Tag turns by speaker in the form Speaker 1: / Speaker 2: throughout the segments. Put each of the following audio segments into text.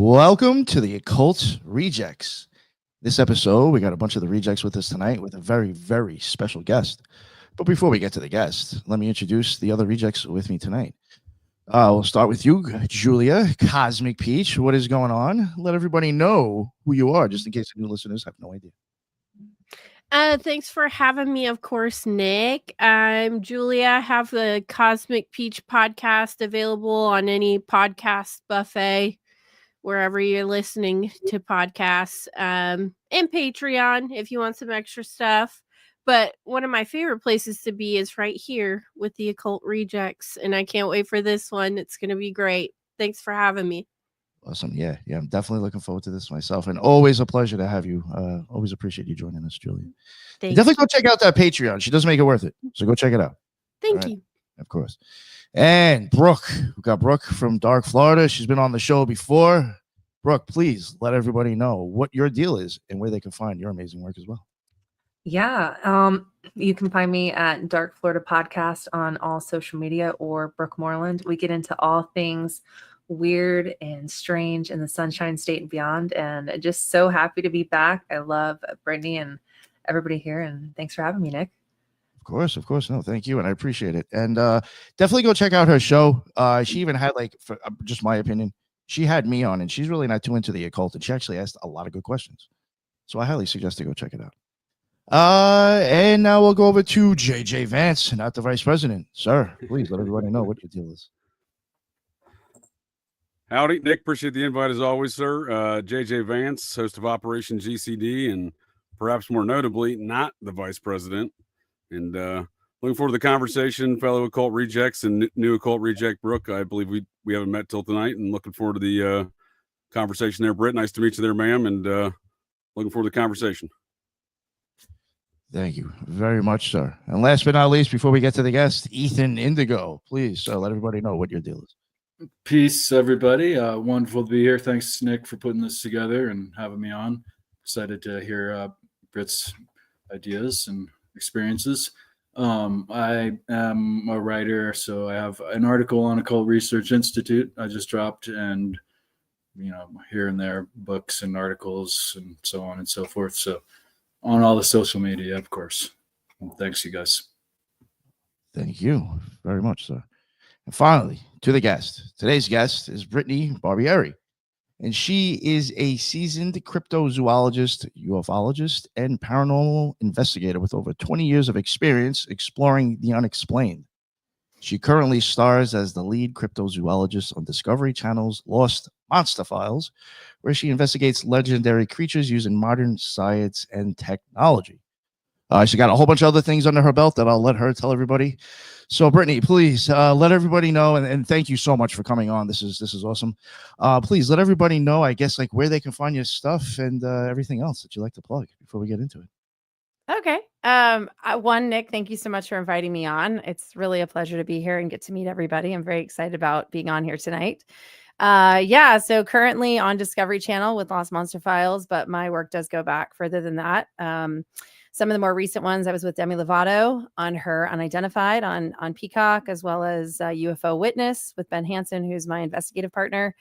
Speaker 1: Welcome to the Occult Rejects. This episode, we got a bunch of the rejects with us tonight with a very, very special guest. But before we get to the guest, let me introduce the other rejects with me tonight. We'll start with you, Julia, Cosmic Peach. What is going on? Let everybody know who you are, just in case the new listeners have no idea.
Speaker 2: Thanks for having me, of course, Nick. I'm Julia. I have the Cosmic Peach podcast available on any podcast buffet, wherever you're listening to podcasts, and Patreon if you want some extra stuff. But one of my favorite places to be is right here with the Occult Rejects, and I can't wait for this one. It's going to be great. Thanks for having me.
Speaker 1: Awesome. Yeah, I'm definitely looking forward to this myself, and always a pleasure to have you. Always appreciate you joining us, Julia. Definitely go check out that Patreon. She does make it worth it, so go check it out.
Speaker 2: Thank you.
Speaker 1: Of course. And Brooke, we got Brooke from Dark, Florida. She's been on the show before. Brooke, please let everybody know what your deal is and where they can find your amazing work as well.
Speaker 3: Yeah, you can find me at Dark Florida Podcast on all social media, or Brooke Moreland. We get into all things weird and strange in the Sunshine State and beyond, and just so happy to be back. I love Brittany and everybody here, and thanks for having me, Nick.
Speaker 1: Of course. No, thank you, and I appreciate it. And definitely go check out her show. She even had, like, for just my opinion, she had me on, and she's really not too into the occult, and she actually asked a lot of good questions. So I highly suggest to go check it out. And now we'll go over to JJ Vance, not the vice president. Sir, please let everybody know what your deal is.
Speaker 4: Howdy, Nick. Appreciate the invite as always, sir. JJ Vance, host of Operation GCD, and perhaps more notably, not the vice president. And looking forward to the conversation, fellow occult rejects and new occult reject Brooke. I believe we haven't met till tonight, and looking forward to the conversation there. Britt, nice to meet you there, ma'am, and looking forward to the conversation.
Speaker 1: Thank you very much, sir. And last but not least, before we get to the guest, Ethan Indigo, please let everybody know what your deal is.
Speaker 5: Peace, everybody. Wonderful to be here. Thanks, Nick, for putting this together and having me on. Excited to hear Britt's ideas and experiences. I am a writer, so I have an article on Occult Research Institute I just dropped, and here and there books and articles and so on and so forth. So on all the social media, of course. Thanks, you guys.
Speaker 1: Thank you very much, sir. And finally, to the guest. Today's guest is Brittany Barbieri, and she is a seasoned cryptozoologist, ufologist, and paranormal investigator with over 20 years of experience exploring the unexplained. She currently stars as the lead cryptozoologist on Discovery Channel's Lost Monster Files, where she investigates legendary creatures using modern science and technology. She got a whole bunch of other things under her belt that I'll let her tell everybody. So, Brittany, please let everybody know, and thank you so much for coming on. This is awesome. Please let everybody know, I guess, like, where they can find your stuff and everything else that you like to plug before we get into it.
Speaker 6: Okay. Nick, thank you so much for inviting me on. It's really a pleasure to be here and get to meet everybody. I'm very excited about being on here tonight. So currently on Discovery Channel with Lost Monster Files, but my work does go back further than that. Some of the more recent ones, I was with Demi Lovato on her Unidentified on Peacock, as well as UFO Witness with Ben Hansen, who's my investigative partner.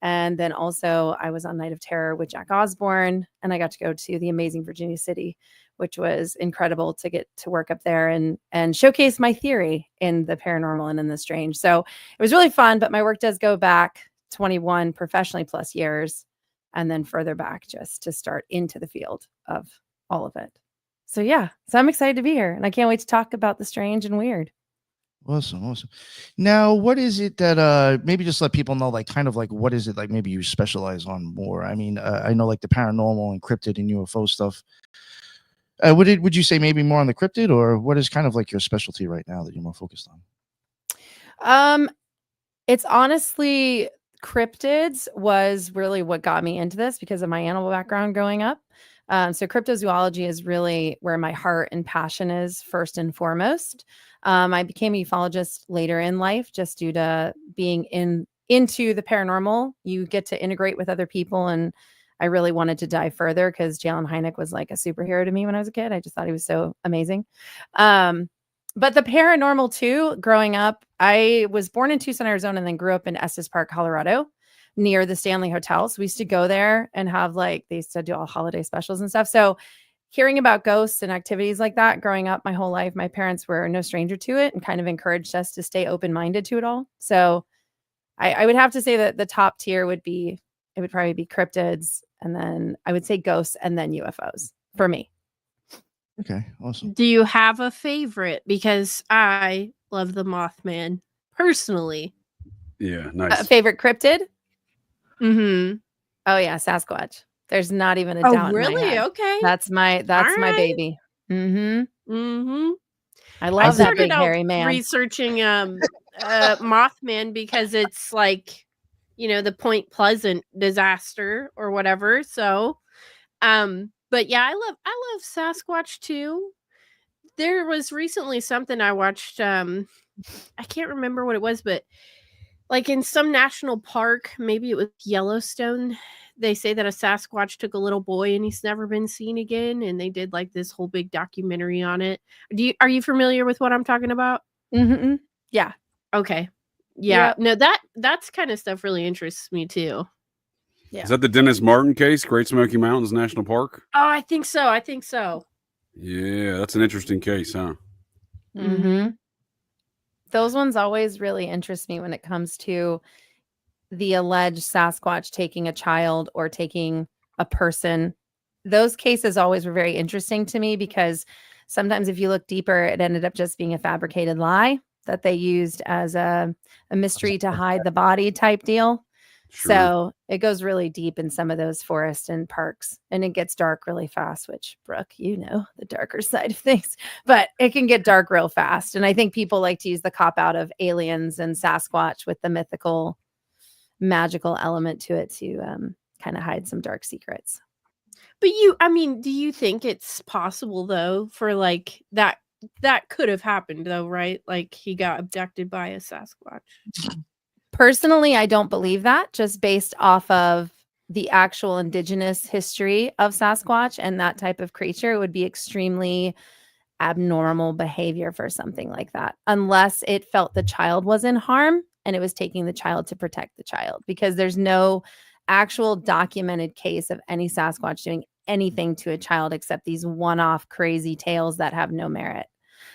Speaker 6: And then also I was on Night of Terror with Jack Osborne, and I got to go to the amazing Virginia City, which was incredible to get to work up there and showcase my theory in the paranormal and in the strange. So it was really fun, but my work does go back 21 professionally plus years, and then further back just to start into the field of all of it. So I'm excited to be here, and I can't wait to talk about the strange and weird.
Speaker 1: Awesome. Now, what is it that maybe just let people know, like, kind of like, what is it like maybe you specialize on more? I mean, I know like the paranormal and cryptid and UFO stuff. Would you say maybe more on the cryptid, or what is kind of like your specialty right now that you're more focused
Speaker 6: on? It's honestly cryptids was really what got me into this because of my animal background growing up. So cryptozoology is really where my heart and passion is first and foremost. I became a ufologist later in life just due to being into the paranormal. You get to integrate with other people, and I really wanted to dive further because Jalen Hynek was like a superhero to me when I was a kid. I just thought he was so amazing. But the paranormal too, growing up, I was born in Tucson, Arizona, and then grew up in Estes Park, Colorado. near the Stanley Hotel. So we used to go there and have like, they used to do all holiday specials and stuff. So hearing about ghosts and activities like that growing up my whole life, my parents were no stranger to it and kind of encouraged us to stay open-minded to it all. So I would have to say that the top tier would probably be cryptids, and then I would say ghosts, and then UFOs for me.
Speaker 1: Okay, awesome.
Speaker 2: Do you have a favorite? Because I love the Mothman personally.
Speaker 4: Yeah, nice.
Speaker 6: Favorite cryptid?
Speaker 2: Mm-hmm.
Speaker 6: Oh yeah, Sasquatch. There's not even a doubt.
Speaker 2: Oh,
Speaker 6: in my
Speaker 2: really?
Speaker 6: head.
Speaker 2: Okay.
Speaker 6: That's my
Speaker 2: right.
Speaker 6: baby. Mm-hmm.
Speaker 2: Mm-hmm.
Speaker 6: I love that
Speaker 2: started
Speaker 6: big
Speaker 2: out
Speaker 6: hairy man.
Speaker 2: researching Mothman because it's like, the Point Pleasant disaster or whatever. So, but yeah, I love Sasquatch too. There was recently something I watched. I can't remember what it was, but like in some national park, maybe it was Yellowstone, they say that a Sasquatch took a little boy and he's never been seen again. And they did like this whole big documentary on it. Are you familiar with what I'm talking about?
Speaker 6: Mm-hmm. Yeah.
Speaker 2: Okay. Yeah.
Speaker 6: Yep.
Speaker 2: No, that's kind of stuff really interests me too.
Speaker 6: Yeah.
Speaker 4: Is that the Dennis Martin case, Great Smoky Mountains National Park?
Speaker 2: Oh, I think so.
Speaker 4: Yeah, that's an interesting case, huh?
Speaker 6: Mm-hmm. Those ones always really interest me when it comes to the alleged Sasquatch taking a child or taking a person. Those cases always were very interesting to me because sometimes if you look deeper, it ended up just being a fabricated lie that they used as a mystery to hide the body type deal.
Speaker 4: Sure.
Speaker 6: So it goes really deep in some of those forests and parks, and it gets dark really fast, which, Brooke, the darker side of things, but it can get dark real fast. And I think people like to use the cop out of aliens and Sasquatch with the mythical, magical element to it to kind of hide some dark secrets.
Speaker 2: But do you think it's possible though for like that could have happened though, right? Like he got abducted by a Sasquatch.
Speaker 6: Personally, I don't believe that, just based off of the actual indigenous history of Sasquatch and that type of creature. It would be extremely abnormal behavior for something like that, unless it felt the child was in harm and it was taking the child to protect the child, because there's no actual documented case of any Sasquatch doing anything to a child except these one-off crazy tales that have no merit.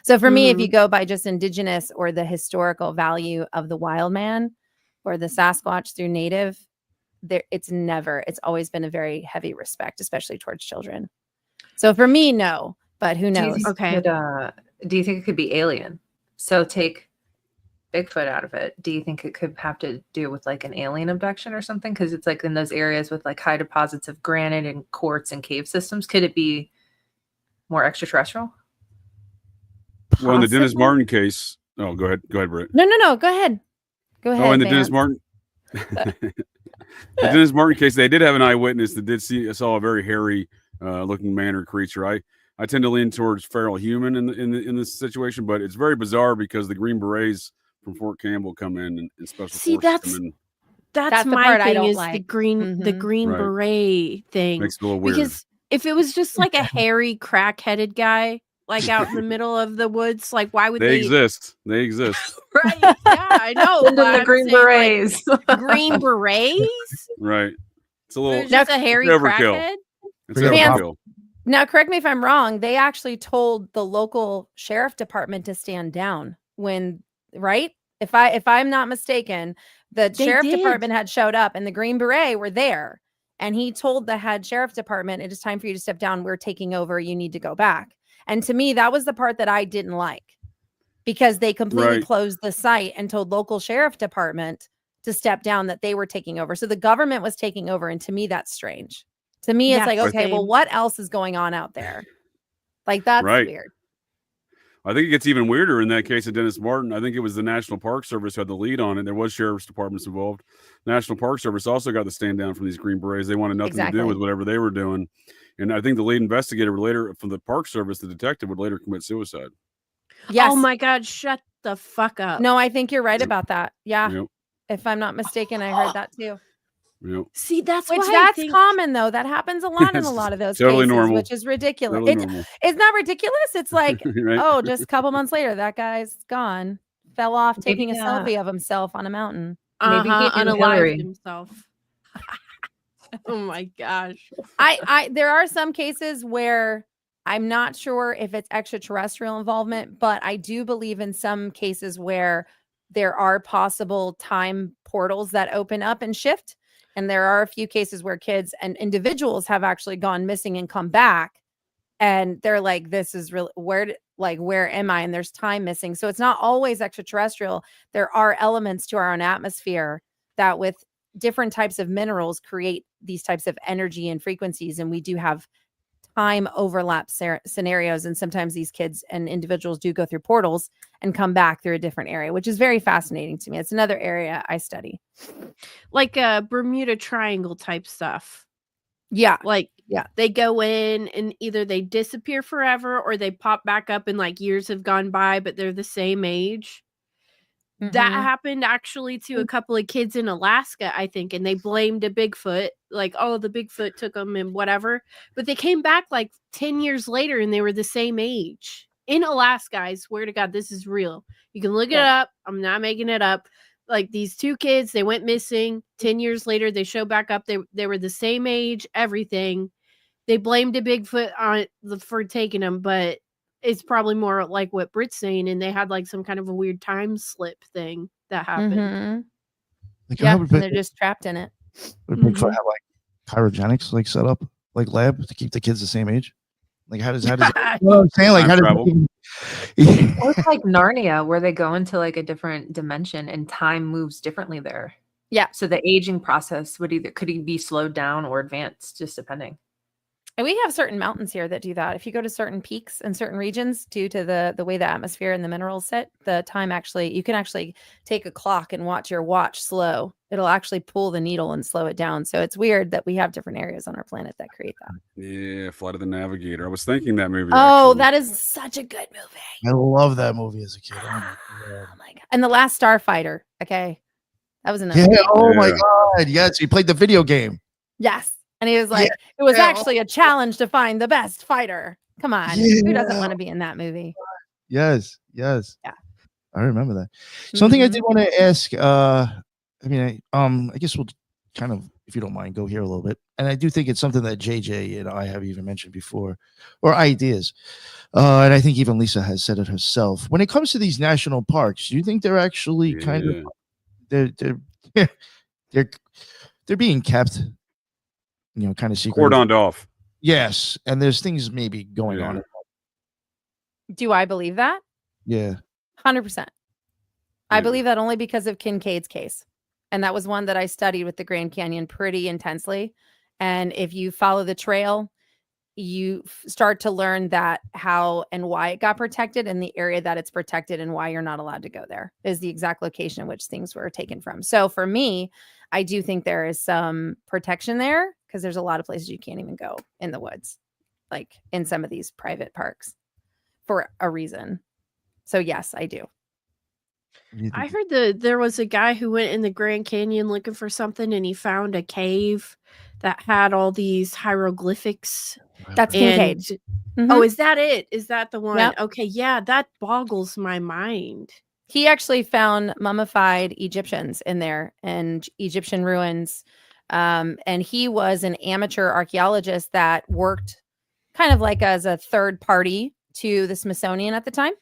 Speaker 6: So for me, if you go by just indigenous or the historical value of the wild man or the Sasquatch through native, it's always been a very heavy respect, especially towards children. So for me, no, but who knows?
Speaker 3: Do you think it could be alien? So take Bigfoot out of it. Do you think it could have to do with like an alien abduction or something? Because it's like in those areas with like high deposits of granite and quartz and cave systems. Could it be more extraterrestrial?
Speaker 4: Well, in the Dennis Martin case, go ahead, Britt.
Speaker 6: No, go ahead. Go ahead.
Speaker 4: Oh, in the Dennis Martin, the Dennis Martin case, they did have an eyewitness that saw a very hairy looking man or creature. I tend to lean towards feral human in this situation, but it's very bizarre because the Green Berets from Fort Campbell come in and special forces come in.
Speaker 2: That's
Speaker 6: the
Speaker 2: my
Speaker 6: part I
Speaker 2: thing
Speaker 6: don't
Speaker 2: is
Speaker 6: like.
Speaker 2: the green
Speaker 4: Right.
Speaker 2: Beret thing.
Speaker 4: Makes it a little weird.
Speaker 2: Because if it was just like a hairy crack-headed guy like out in the middle of the woods, like why would
Speaker 4: they exist? They exist.
Speaker 2: Right. Yeah, I know.
Speaker 3: And then the Green Berets.
Speaker 2: Like, Green Berets?
Speaker 4: Right. It's a little
Speaker 2: There's just a hairy
Speaker 4: overkill.
Speaker 2: crackhead?
Speaker 4: It's
Speaker 1: Man.
Speaker 4: overkill.
Speaker 6: Now, correct me if I'm wrong. They actually told the local sheriff department to stand down right? If I'm not mistaken, the sheriff department had showed up and the Green Beret were there. And he told the head sheriff department, it is time for you to step down. We're taking over. You need to go back. And to me, that was the part that I didn't like, because they completely closed the site and told local sheriff department to step down, that they were taking over. So the government was taking over. And to me, that's strange. To me, it's like, okay, well, what else is going on out there? Like, that's weird.
Speaker 4: I think it gets even weirder in that case of Dennis Martin. I think it was the National Park Service who had the lead on it. There was sheriff's departments involved. National Park Service also got the stand down from these Green Berets. They wanted nothing to do with whatever they were doing. And I think the lead investigator later from the Park Service, the detective, would later commit suicide.
Speaker 6: Yes.
Speaker 2: Oh my God, shut the fuck up.
Speaker 6: No, I think you're right about that. Yeah.
Speaker 4: Yep.
Speaker 6: If I'm not mistaken, I heard that too.
Speaker 4: Yep.
Speaker 2: See, that's
Speaker 6: common though. That happens a lot in a lot of those
Speaker 4: totally
Speaker 6: cases,
Speaker 4: normal.
Speaker 6: Which is ridiculous.
Speaker 4: Totally normal.
Speaker 6: It's not ridiculous. It's like,
Speaker 4: Right?
Speaker 6: just a couple months later, that guy's gone, fell off taking a selfie of himself on a mountain.
Speaker 3: Maybe he
Speaker 2: unalived himself. Oh my gosh.
Speaker 6: I there are some cases where I'm not sure if it's extraterrestrial involvement, but I do believe in some cases where there are possible time portals that open up and shift. And there are a few cases where kids and individuals have actually gone missing and come back. And they're like, this is really where am I? And there's time missing. So it's not always extraterrestrial. There are elements to our own atmosphere that with different types of minerals create these types of energy and frequencies. And we do have time overlap scenarios. And sometimes these kids and individuals do go through portals and come back through a different area, which is very fascinating to me. It's another area I study.
Speaker 2: Like Bermuda Triangle type stuff.
Speaker 6: Yeah.
Speaker 2: Like,
Speaker 6: yeah,
Speaker 2: they go in and either they disappear forever or they pop back up and like years have gone by, but they're the same age. That happened actually to a couple of kids in Alaska, I think, and they blamed a Bigfoot, like, oh, the Bigfoot took them and whatever. But they came back like 10 years later and they were the same age in Alaska. I swear to God, this is real. You can look it up. I'm not making it up. Like these two kids, they went missing. 10 years later, they show back up. They were the same age, everything. They blamed a Bigfoot for taking them, but it's probably more like what Britt's saying, and they had like some kind of a weird time slip thing that happened.
Speaker 1: Like,
Speaker 6: yeah, and they're just trapped in it.
Speaker 1: Would Bigfoot have like cryogenics like set up like lab to keep the kids the same age? Like how does you know what I'm saying? Like how does
Speaker 3: it's like Narnia where they go into like a different dimension and time moves differently there.
Speaker 6: Yeah.
Speaker 3: So the aging process could be slowed down or advanced, just depending.
Speaker 6: And we have certain mountains here that do that. If you go to certain peaks in certain regions, due to the way the atmosphere and the minerals sit, the time you can actually take a clock and watch your watch slow. It'll actually pull the needle and slow it down. So it's weird that we have different areas on our planet that create that.
Speaker 4: Yeah, Flight of the Navigator. I was thinking that movie.
Speaker 6: Oh,
Speaker 4: actually.
Speaker 6: that is such a good movie.
Speaker 1: I love that movie as a kid.
Speaker 6: Oh my God. And The Last Starfighter. Okay. That was another.
Speaker 1: Yeah. Oh my God. Yes. He played the video game.
Speaker 6: Yes. And he was like, it was actually a challenge to find the best fighter. Come on. Who doesn't want to be in that movie?
Speaker 1: Yes. Yes.
Speaker 6: Yeah.
Speaker 1: I remember that. Something I did want to ask, I guess we'll kind of, if you don't mind, go here a little bit. And I do think it's something that JJ and I have even mentioned before, or ideas. And I think even Lisa has said it herself. When it comes to these national parks, do you think they're actually kind of they're being kept, kind of secret,
Speaker 4: cordoned off?
Speaker 1: Yes, and there's things maybe going on.
Speaker 6: Do I believe that?
Speaker 1: Yeah,
Speaker 6: 100%. I believe that only because of Kincaid's case, and that was one that I studied with the Grand Canyon pretty intensely. And if you follow the trail, you start to learn that how and why it got protected, and the area that it's protected, and why you're not allowed to go there is the exact location in which things were taken from. So for me, I do think there is some protection there because there's a lot of places you can't even go in the woods, like in some of these private parks for a reason. So yes, I do.
Speaker 2: I heard there was a guy who went in the Grand Canyon looking for something and he found a cave that had all these hieroglyphics.
Speaker 6: That's Kincaid.
Speaker 2: Oh, is that it? Is that the one?
Speaker 6: Yep.
Speaker 2: Okay, yeah, that boggles my mind.
Speaker 6: He actually found mummified Egyptians in there and Egyptian ruins. And he was an amateur archaeologist that worked kind of like as a third party to the Smithsonian at the time.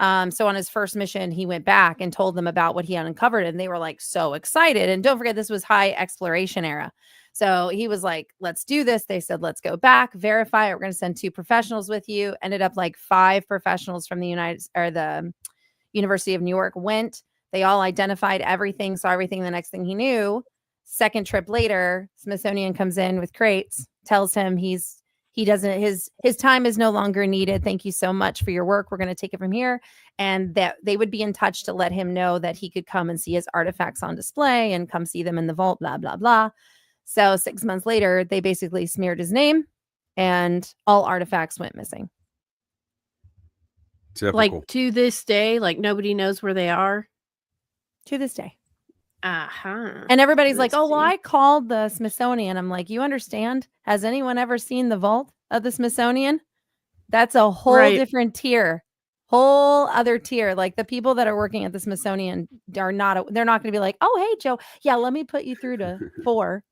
Speaker 6: So on his first mission, he went back and told them about what he had uncovered, and they were like so excited. And don't forget, this was high exploration era. So he was like, let's do this. They said, let's go back, verify it. We're going to send 2 professionals with you. Ended up like 5 professionals from the University of New York went. They all identified everything, saw everything. The next thing he knew, second trip later, Smithsonian comes in with crates, tells him his time is no longer needed. Thank you so much for your work. We're going to take it from here. And that they would be in touch to let him know that he could come and see his artifacts on display and come see them in the vault, blah, blah, blah. So 6 months later, they basically smeared his name and all artifacts went missing.
Speaker 4: Typical.
Speaker 2: Like to this day, like nobody knows where they are.
Speaker 6: To this day.
Speaker 2: Uh-huh.
Speaker 6: And everybody's like, oh, well, I called the Smithsonian. I'm like, you understand? Has anyone ever seen the vault of the Smithsonian? That's a whole different tier, whole other tier. Like the people that are working at the Smithsonian they're not going to be like, oh, hey, Joe. Yeah, let me put you through to 4.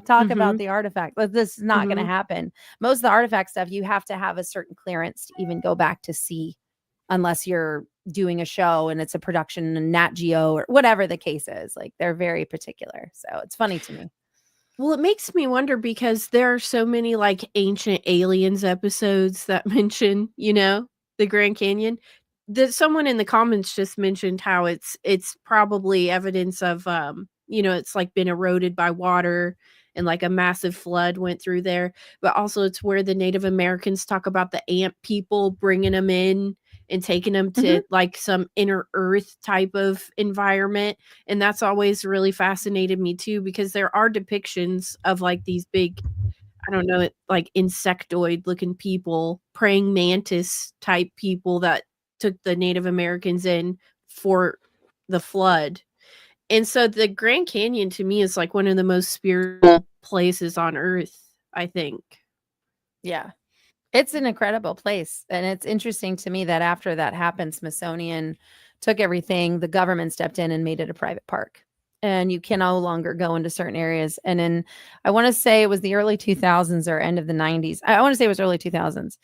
Speaker 6: talk about the artifact. But this is not going to
Speaker 2: Mhm.
Speaker 6: happen. Most of the artifact stuff, you have to have a certain clearance to even go back to see, unless you're doing a show and it's a production in Nat Geo or whatever the case is. Like, they're very particular. So it's funny to me.
Speaker 2: Well, it makes me wonder because there are so many like ancient aliens episodes that mention, the Grand Canyon. That someone in the comments just mentioned how it's probably evidence of it's like been eroded by water and like a massive flood went through there. But also it's where the Native Americans talk about the ant people bringing them in and taking them to like some inner earth type of environment. And that's always really fascinated me too, because there are depictions of like these big, I don't know, like insectoid looking people, praying mantis type people that took the Native Americans in for the flood. And so the Grand Canyon to me is like one of the most spiritual places on earth, I think.
Speaker 6: Yeah. It's an incredible place. And it's interesting to me that after that happened, Smithsonian took everything, the government stepped in and made it a private park. And you can no longer go into certain areas. And I want to say it was the early 2000s or end of the 90s. I want to say it was early 2000s.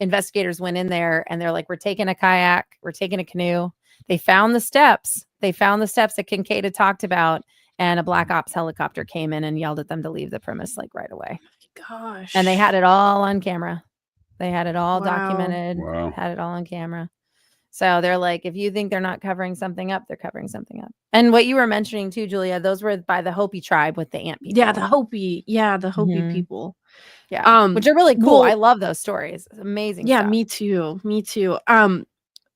Speaker 6: Investigators went in there and they're like, we're taking a kayak, we're taking a canoe. They found the steps. That Kincaid had talked about. And a Black Ops helicopter came in and yelled at them to leave the premise like right away.
Speaker 2: Gosh.
Speaker 6: And they had it all on camera. They had it all
Speaker 2: Wow.
Speaker 6: documented,
Speaker 4: Wow.
Speaker 6: had it all on camera. So they're like, if you think they're not covering something up, they're covering something up. And what you were mentioning too, Julia, those were by the Hopi tribe with the ant people.
Speaker 2: Yeah, the Hopi
Speaker 6: Mhm.
Speaker 2: people.
Speaker 6: Yeah. Which are really cool.
Speaker 2: well,
Speaker 6: I love those stories. It's amazing.
Speaker 2: Yeah,
Speaker 6: stuff.
Speaker 2: me too.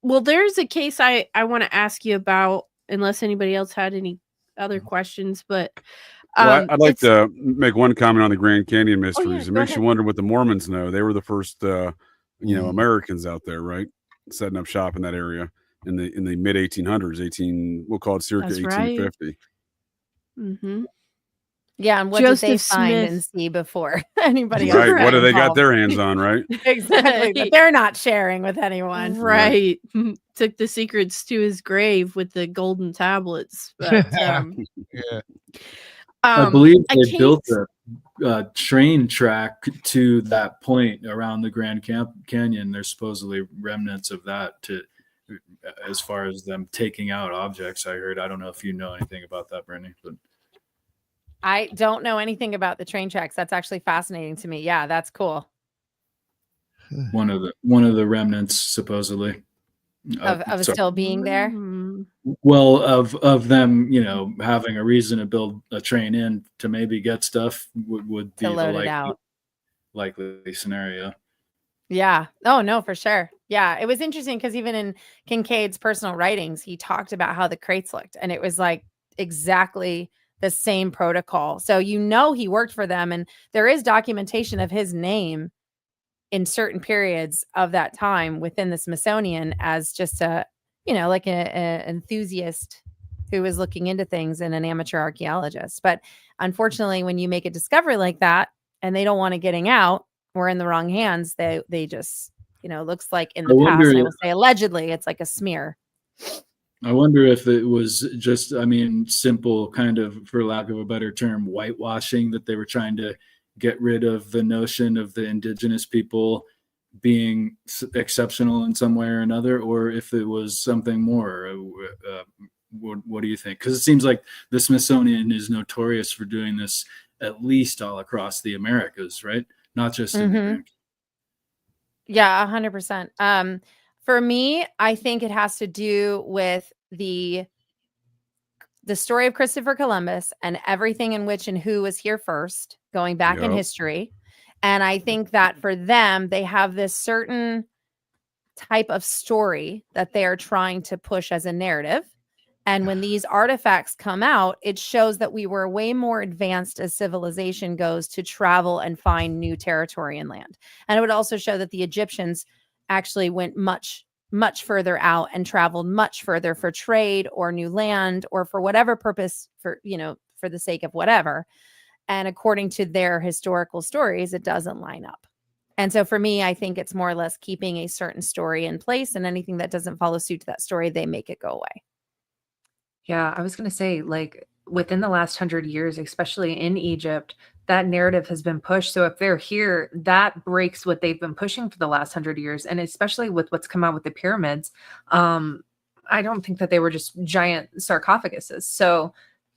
Speaker 2: Well, there's a case I want to ask you about, unless anybody else had any other questions, but
Speaker 4: Well, I'd like to make one comment on the Grand Canyon mysteries. It
Speaker 2: go
Speaker 4: makes you
Speaker 2: ahead.
Speaker 4: wonder what the Mormons know. They were the first, Americans out there, right, setting up shop in that area in the mid 1800s. We'll call it circa
Speaker 2: That's right.
Speaker 4: 1850.
Speaker 2: Mm-hmm.
Speaker 6: Yeah. And what
Speaker 2: Joseph
Speaker 6: did they find
Speaker 2: Smith.
Speaker 6: and see before anybody else?
Speaker 4: Right. What do they got
Speaker 6: involved?
Speaker 4: their hands on, right?
Speaker 6: Exactly. But they're not sharing with anyone.
Speaker 2: Right. Took the secrets to his grave with the golden tablets. But,
Speaker 1: Yeah.
Speaker 5: I believe they
Speaker 2: case-
Speaker 5: built a train track to that point around the Grand Canyon. There's supposedly remnants of that as far as them taking out objects. I heard. I don't know if you know anything about that, Brittany, but
Speaker 6: I don't know anything about the train tracks. That's actually fascinating to me. Yeah, that's cool.
Speaker 5: one of the remnants supposedly
Speaker 6: Of still being there.
Speaker 2: Mm.
Speaker 5: well of them, having a reason to build a train in to maybe get stuff would be
Speaker 6: To load
Speaker 5: the
Speaker 6: it out.
Speaker 5: likely scenario.
Speaker 6: Yeah. Oh, no, for sure. Yeah. It was interesting because even in Kincaid's personal writings, he talked about how the crates looked, and it was like exactly the same protocol. So, he worked for them, and there is documentation of his name in certain periods of that time within the Smithsonian as just a, like an enthusiast who was looking into things and an amateur archaeologist. But unfortunately, when you make a discovery like that and they don't want it getting out, we're in the wrong hands. They just, looks like in the past, and I will say allegedly, it's like a smear.
Speaker 5: I wonder if it was just, simple kind of, for lack of a better term, whitewashing, that they were trying to get rid of the notion of the indigenous people being exceptional in some way or another, or if it was something more. What do you think? Because it seems like the Smithsonian is notorious for doing this at least all across the Americas, right? Not just in the Grand.
Speaker 6: Yeah, 100%. For me, I think it has to do with the story of Christopher Columbus and everything in which and who was here first, going back in history. And I think that for them, they have this certain type of story that they are trying to push as a narrative. And when these artifacts come out, it shows that we were way more advanced as civilization goes to travel and find new territory and land. And it would also show that the Egyptians actually went much, much further out and traveled much further for trade or new land or for whatever purpose, for the sake of whatever. And according to their historical stories, it doesn't line up. And so for me, I think it's more or less keeping a certain story in place, and anything that doesn't follow suit to that story, they make it go away.
Speaker 3: Yeah, I was going to say, like, within the last 100 years, especially in Egypt, that narrative has been pushed. So if they're here, that breaks what they've been pushing for the last 100 years. And especially with what's come out with the pyramids, I don't think that they were just giant sarcophaguses. So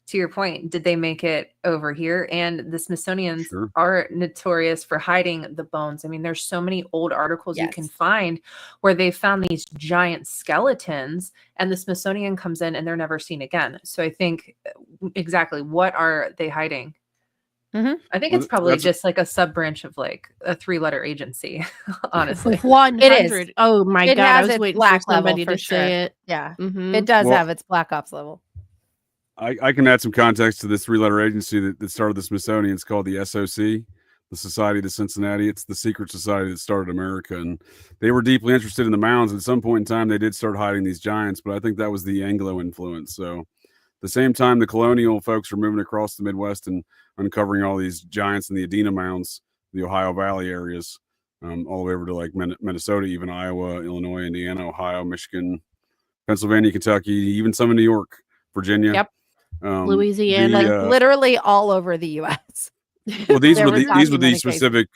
Speaker 3: to your point, did they make it over here? And the Smithsonians
Speaker 4: Sure.
Speaker 3: are notorious for hiding the bones. I mean, there's so many old articles you can
Speaker 6: Yes.
Speaker 3: find where they found these giant skeletons, and the Smithsonian comes in and they're never seen again. So I think exactly, what are they hiding?
Speaker 6: Mhm.
Speaker 3: I think
Speaker 4: Well,
Speaker 3: it's probably
Speaker 4: that's-
Speaker 3: just like a sub branch of like a 3-letter agency, honestly.
Speaker 2: 100. Oh my
Speaker 6: It
Speaker 2: god, I
Speaker 6: has
Speaker 2: was
Speaker 6: its
Speaker 2: waiting for
Speaker 6: black level
Speaker 2: somebody
Speaker 6: for
Speaker 2: to
Speaker 6: sure.
Speaker 2: say it.
Speaker 6: Yeah.
Speaker 2: Mhm.
Speaker 6: It does
Speaker 4: Well-
Speaker 6: have its black ops level.
Speaker 4: I can add some context to this 3-letter agency that started the Smithsonian. It's called the SOC, the Society of Cincinnati. It's the secret society that started America, and they were deeply interested in the mounds. At some point in time, they did start hiding these giants, but I think that was the Anglo influence. So, at the same time, the colonial folks were moving across the Midwest and uncovering all these giants in the Adena Mounds, the Ohio Valley areas, all the way over to like Minnesota, even Iowa, Illinois, Indiana, Ohio, Michigan, Pennsylvania, Kentucky, even some in New York, Virginia.
Speaker 6: Yep.
Speaker 2: Louisiana.
Speaker 6: Like literally all over the U.S.
Speaker 4: well, these
Speaker 6: There
Speaker 4: were
Speaker 6: were
Speaker 4: these were
Speaker 6: documented
Speaker 4: the
Speaker 6: cases.
Speaker 4: specific.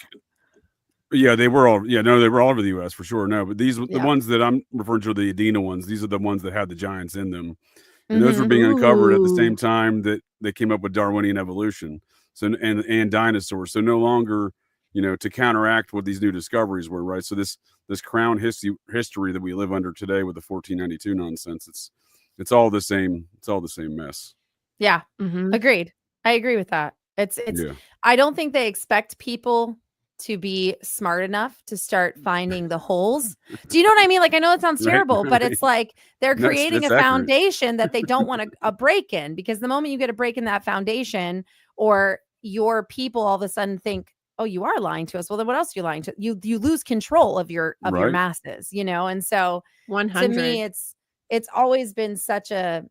Speaker 4: Yeah, they were all. Yeah, no, they were all over the U.S. for sure. No, but these the
Speaker 6: Yeah.
Speaker 4: ones that I'm referring to are the Adena ones. These are the ones that had the giants in them, and those were
Speaker 6: Mhm.
Speaker 4: being uncovered at the same
Speaker 2: Ooh.
Speaker 4: time that they came up with Darwinian evolution. So and dinosaurs. So no longer, to counteract what these new discoveries were, right? So this crown history that we live under today with the 1492 nonsense. It's all the same. It's all the same mess.
Speaker 6: Yeah.
Speaker 2: Mhm.
Speaker 6: Agreed. I agree with that. It's
Speaker 4: Yeah.
Speaker 6: I don't think they expect people to be smart enough to start finding the holes. Do you know what I mean? Like, I know it sounds
Speaker 4: Right,
Speaker 6: terrible, but
Speaker 4: right.
Speaker 6: it's like they're
Speaker 4: That's
Speaker 6: creating a
Speaker 4: accurate.
Speaker 6: foundation that they don't want a break in, because the moment you get a break in that foundation, or your people all of a sudden think, oh, you are lying to us. Well, then what else are you lying to? You lose control of your
Speaker 4: Right.
Speaker 6: masses, And so
Speaker 2: 100.
Speaker 6: to me, it's always been such a,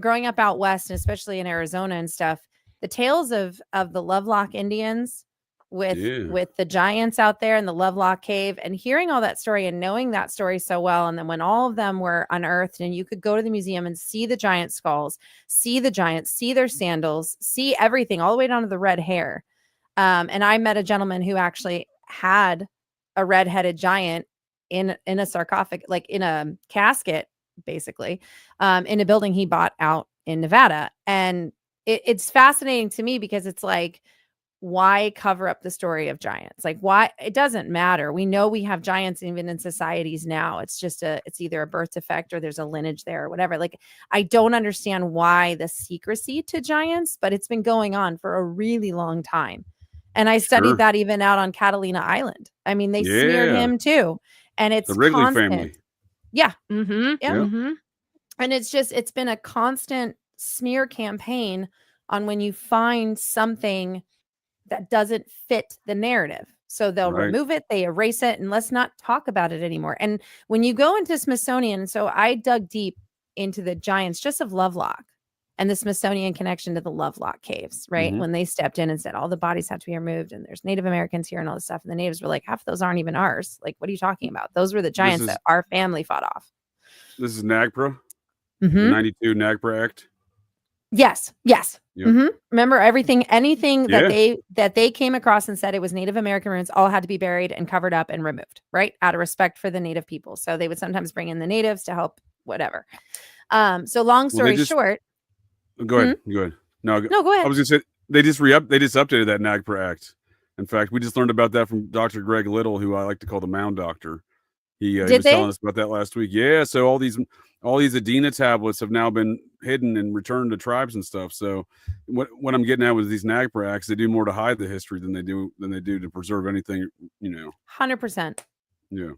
Speaker 6: growing up out west, and especially in Arizona and stuff, the tales of the Lovelock Indians with the giants out there in the Lovelock Cave, and hearing all that story and knowing that story so well. And then when all of them were unearthed and you could go to the museum and see the giant skulls, see the giants, see their sandals, see everything all the way down to the red hair. And I met a gentleman who actually had a red-headed giant in a sarcophagus, like in a casket, basically, in a building he bought out in Nevada. And it's fascinating to me, because it's like, why cover up the story of giants? Like, why? It doesn't matter. We know we have giants even in societies now. It's just it's either a birth defect or there's a lineage there or whatever. Like, I don't understand why the secrecy to giants, but it's been going on for a really long time. And I studied
Speaker 4: Sure.
Speaker 6: that even out on Catalina Island. I mean, they smeared
Speaker 4: Yeah.
Speaker 6: him too. And it's
Speaker 4: The Wrigley
Speaker 6: constant.
Speaker 4: family.
Speaker 6: Yeah.
Speaker 2: Mhm.
Speaker 6: Yeah.
Speaker 2: Mhm.
Speaker 6: And it's been a constant smear campaign on when you find something that doesn't fit the narrative. So they'll
Speaker 4: Right.
Speaker 6: remove it, they erase it, and let's not talk about it anymore. And when you go into Smithsonian, so I dug deep into the giants just of Lovelock and the Smithsonian connection to the Lovelock caves, right?
Speaker 4: Mhm.
Speaker 6: When they stepped in and said all the bodies have to be removed and there's Native Americans here and all this stuff. And the natives were like, half of those aren't even ours. Like, what are you talking about? Those were the giants
Speaker 4: is-
Speaker 6: that our family fought off.
Speaker 4: This is NAGPRA, the
Speaker 6: Mhm.
Speaker 4: 92 NAGPRA Act.
Speaker 6: Yes. Yes.
Speaker 4: Yep.
Speaker 6: Remember anything
Speaker 4: Yeah.
Speaker 6: that they came across and said it was Native American ruins, all had to be buried and covered up and removed, right? Out of respect for the Native people. So they would sometimes bring in the natives to help, whatever. So long story short.
Speaker 4: Go ahead. Go ahead. No,
Speaker 6: go ahead.
Speaker 4: I was gonna say they just updated that NAGPRA Act. In fact, we just learned about that from Dr. Greg Little, who I like to call the Mound Doctor. He
Speaker 6: Did
Speaker 4: was
Speaker 6: they?
Speaker 4: telling us about that last week. Yeah, so all these Adena tablets have now been hidden and returned to tribes and stuff. So what I'm getting at with these NAGPRA acts, they do more to hide the history than they do to preserve anything.
Speaker 6: 100%.
Speaker 4: Yeah.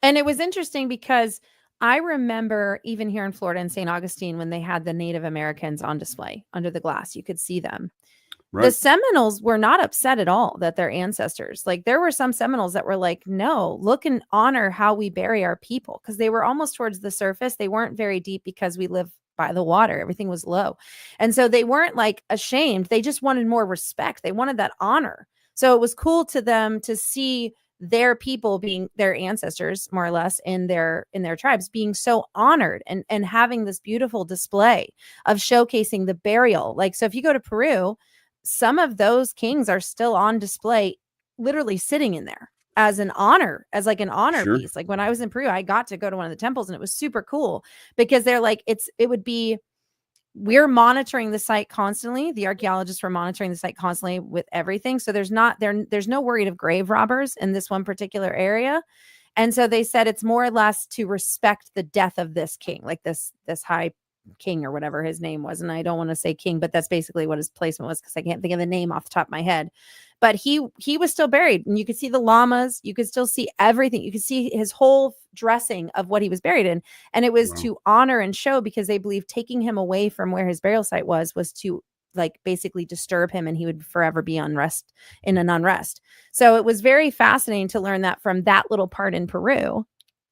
Speaker 6: And it was interesting because I remember even here in Florida in St. Augustine, when they had the Native Americans on display under the glass, you could see them.
Speaker 4: Right.
Speaker 6: The Seminoles were not upset at all that their ancestors, like there were some Seminoles that were like, no, look and honor how we bury our people. Because they were almost towards the surface. They weren't very deep because we live by the water. Everything was low. And so they weren't like ashamed. They just wanted more respect. They wanted that honor. So it was cool to them to see their people being their ancestors, more or less, in their tribes being so honored and having this beautiful display of showcasing the burial. Like, so if you go to Peru, some of those kings are still on display, literally sitting in there as an honor, as like an honor
Speaker 4: Sure.
Speaker 6: piece. Like when I was in Peru, I got to go to one of the temples and it was super cool because they're like, we're monitoring the site constantly. The archaeologists were monitoring the site constantly with everything. So there's no worry of grave robbers in this one particular area. And so they said it's more or less to respect the death of this king, like this high king or whatever his name was. And I don't want to say king, but that's basically what his placement was because I can't think of the name off the top of my head. But he was still buried, and you could see the llamas. You could still see everything. You could see his whole dressing of what he was buried in. And it was to honor and show, because they believe taking him away from where his burial site was to like basically disturb him, and he would forever be in an unrest. So it was very fascinating to learn that from that little part in Peru.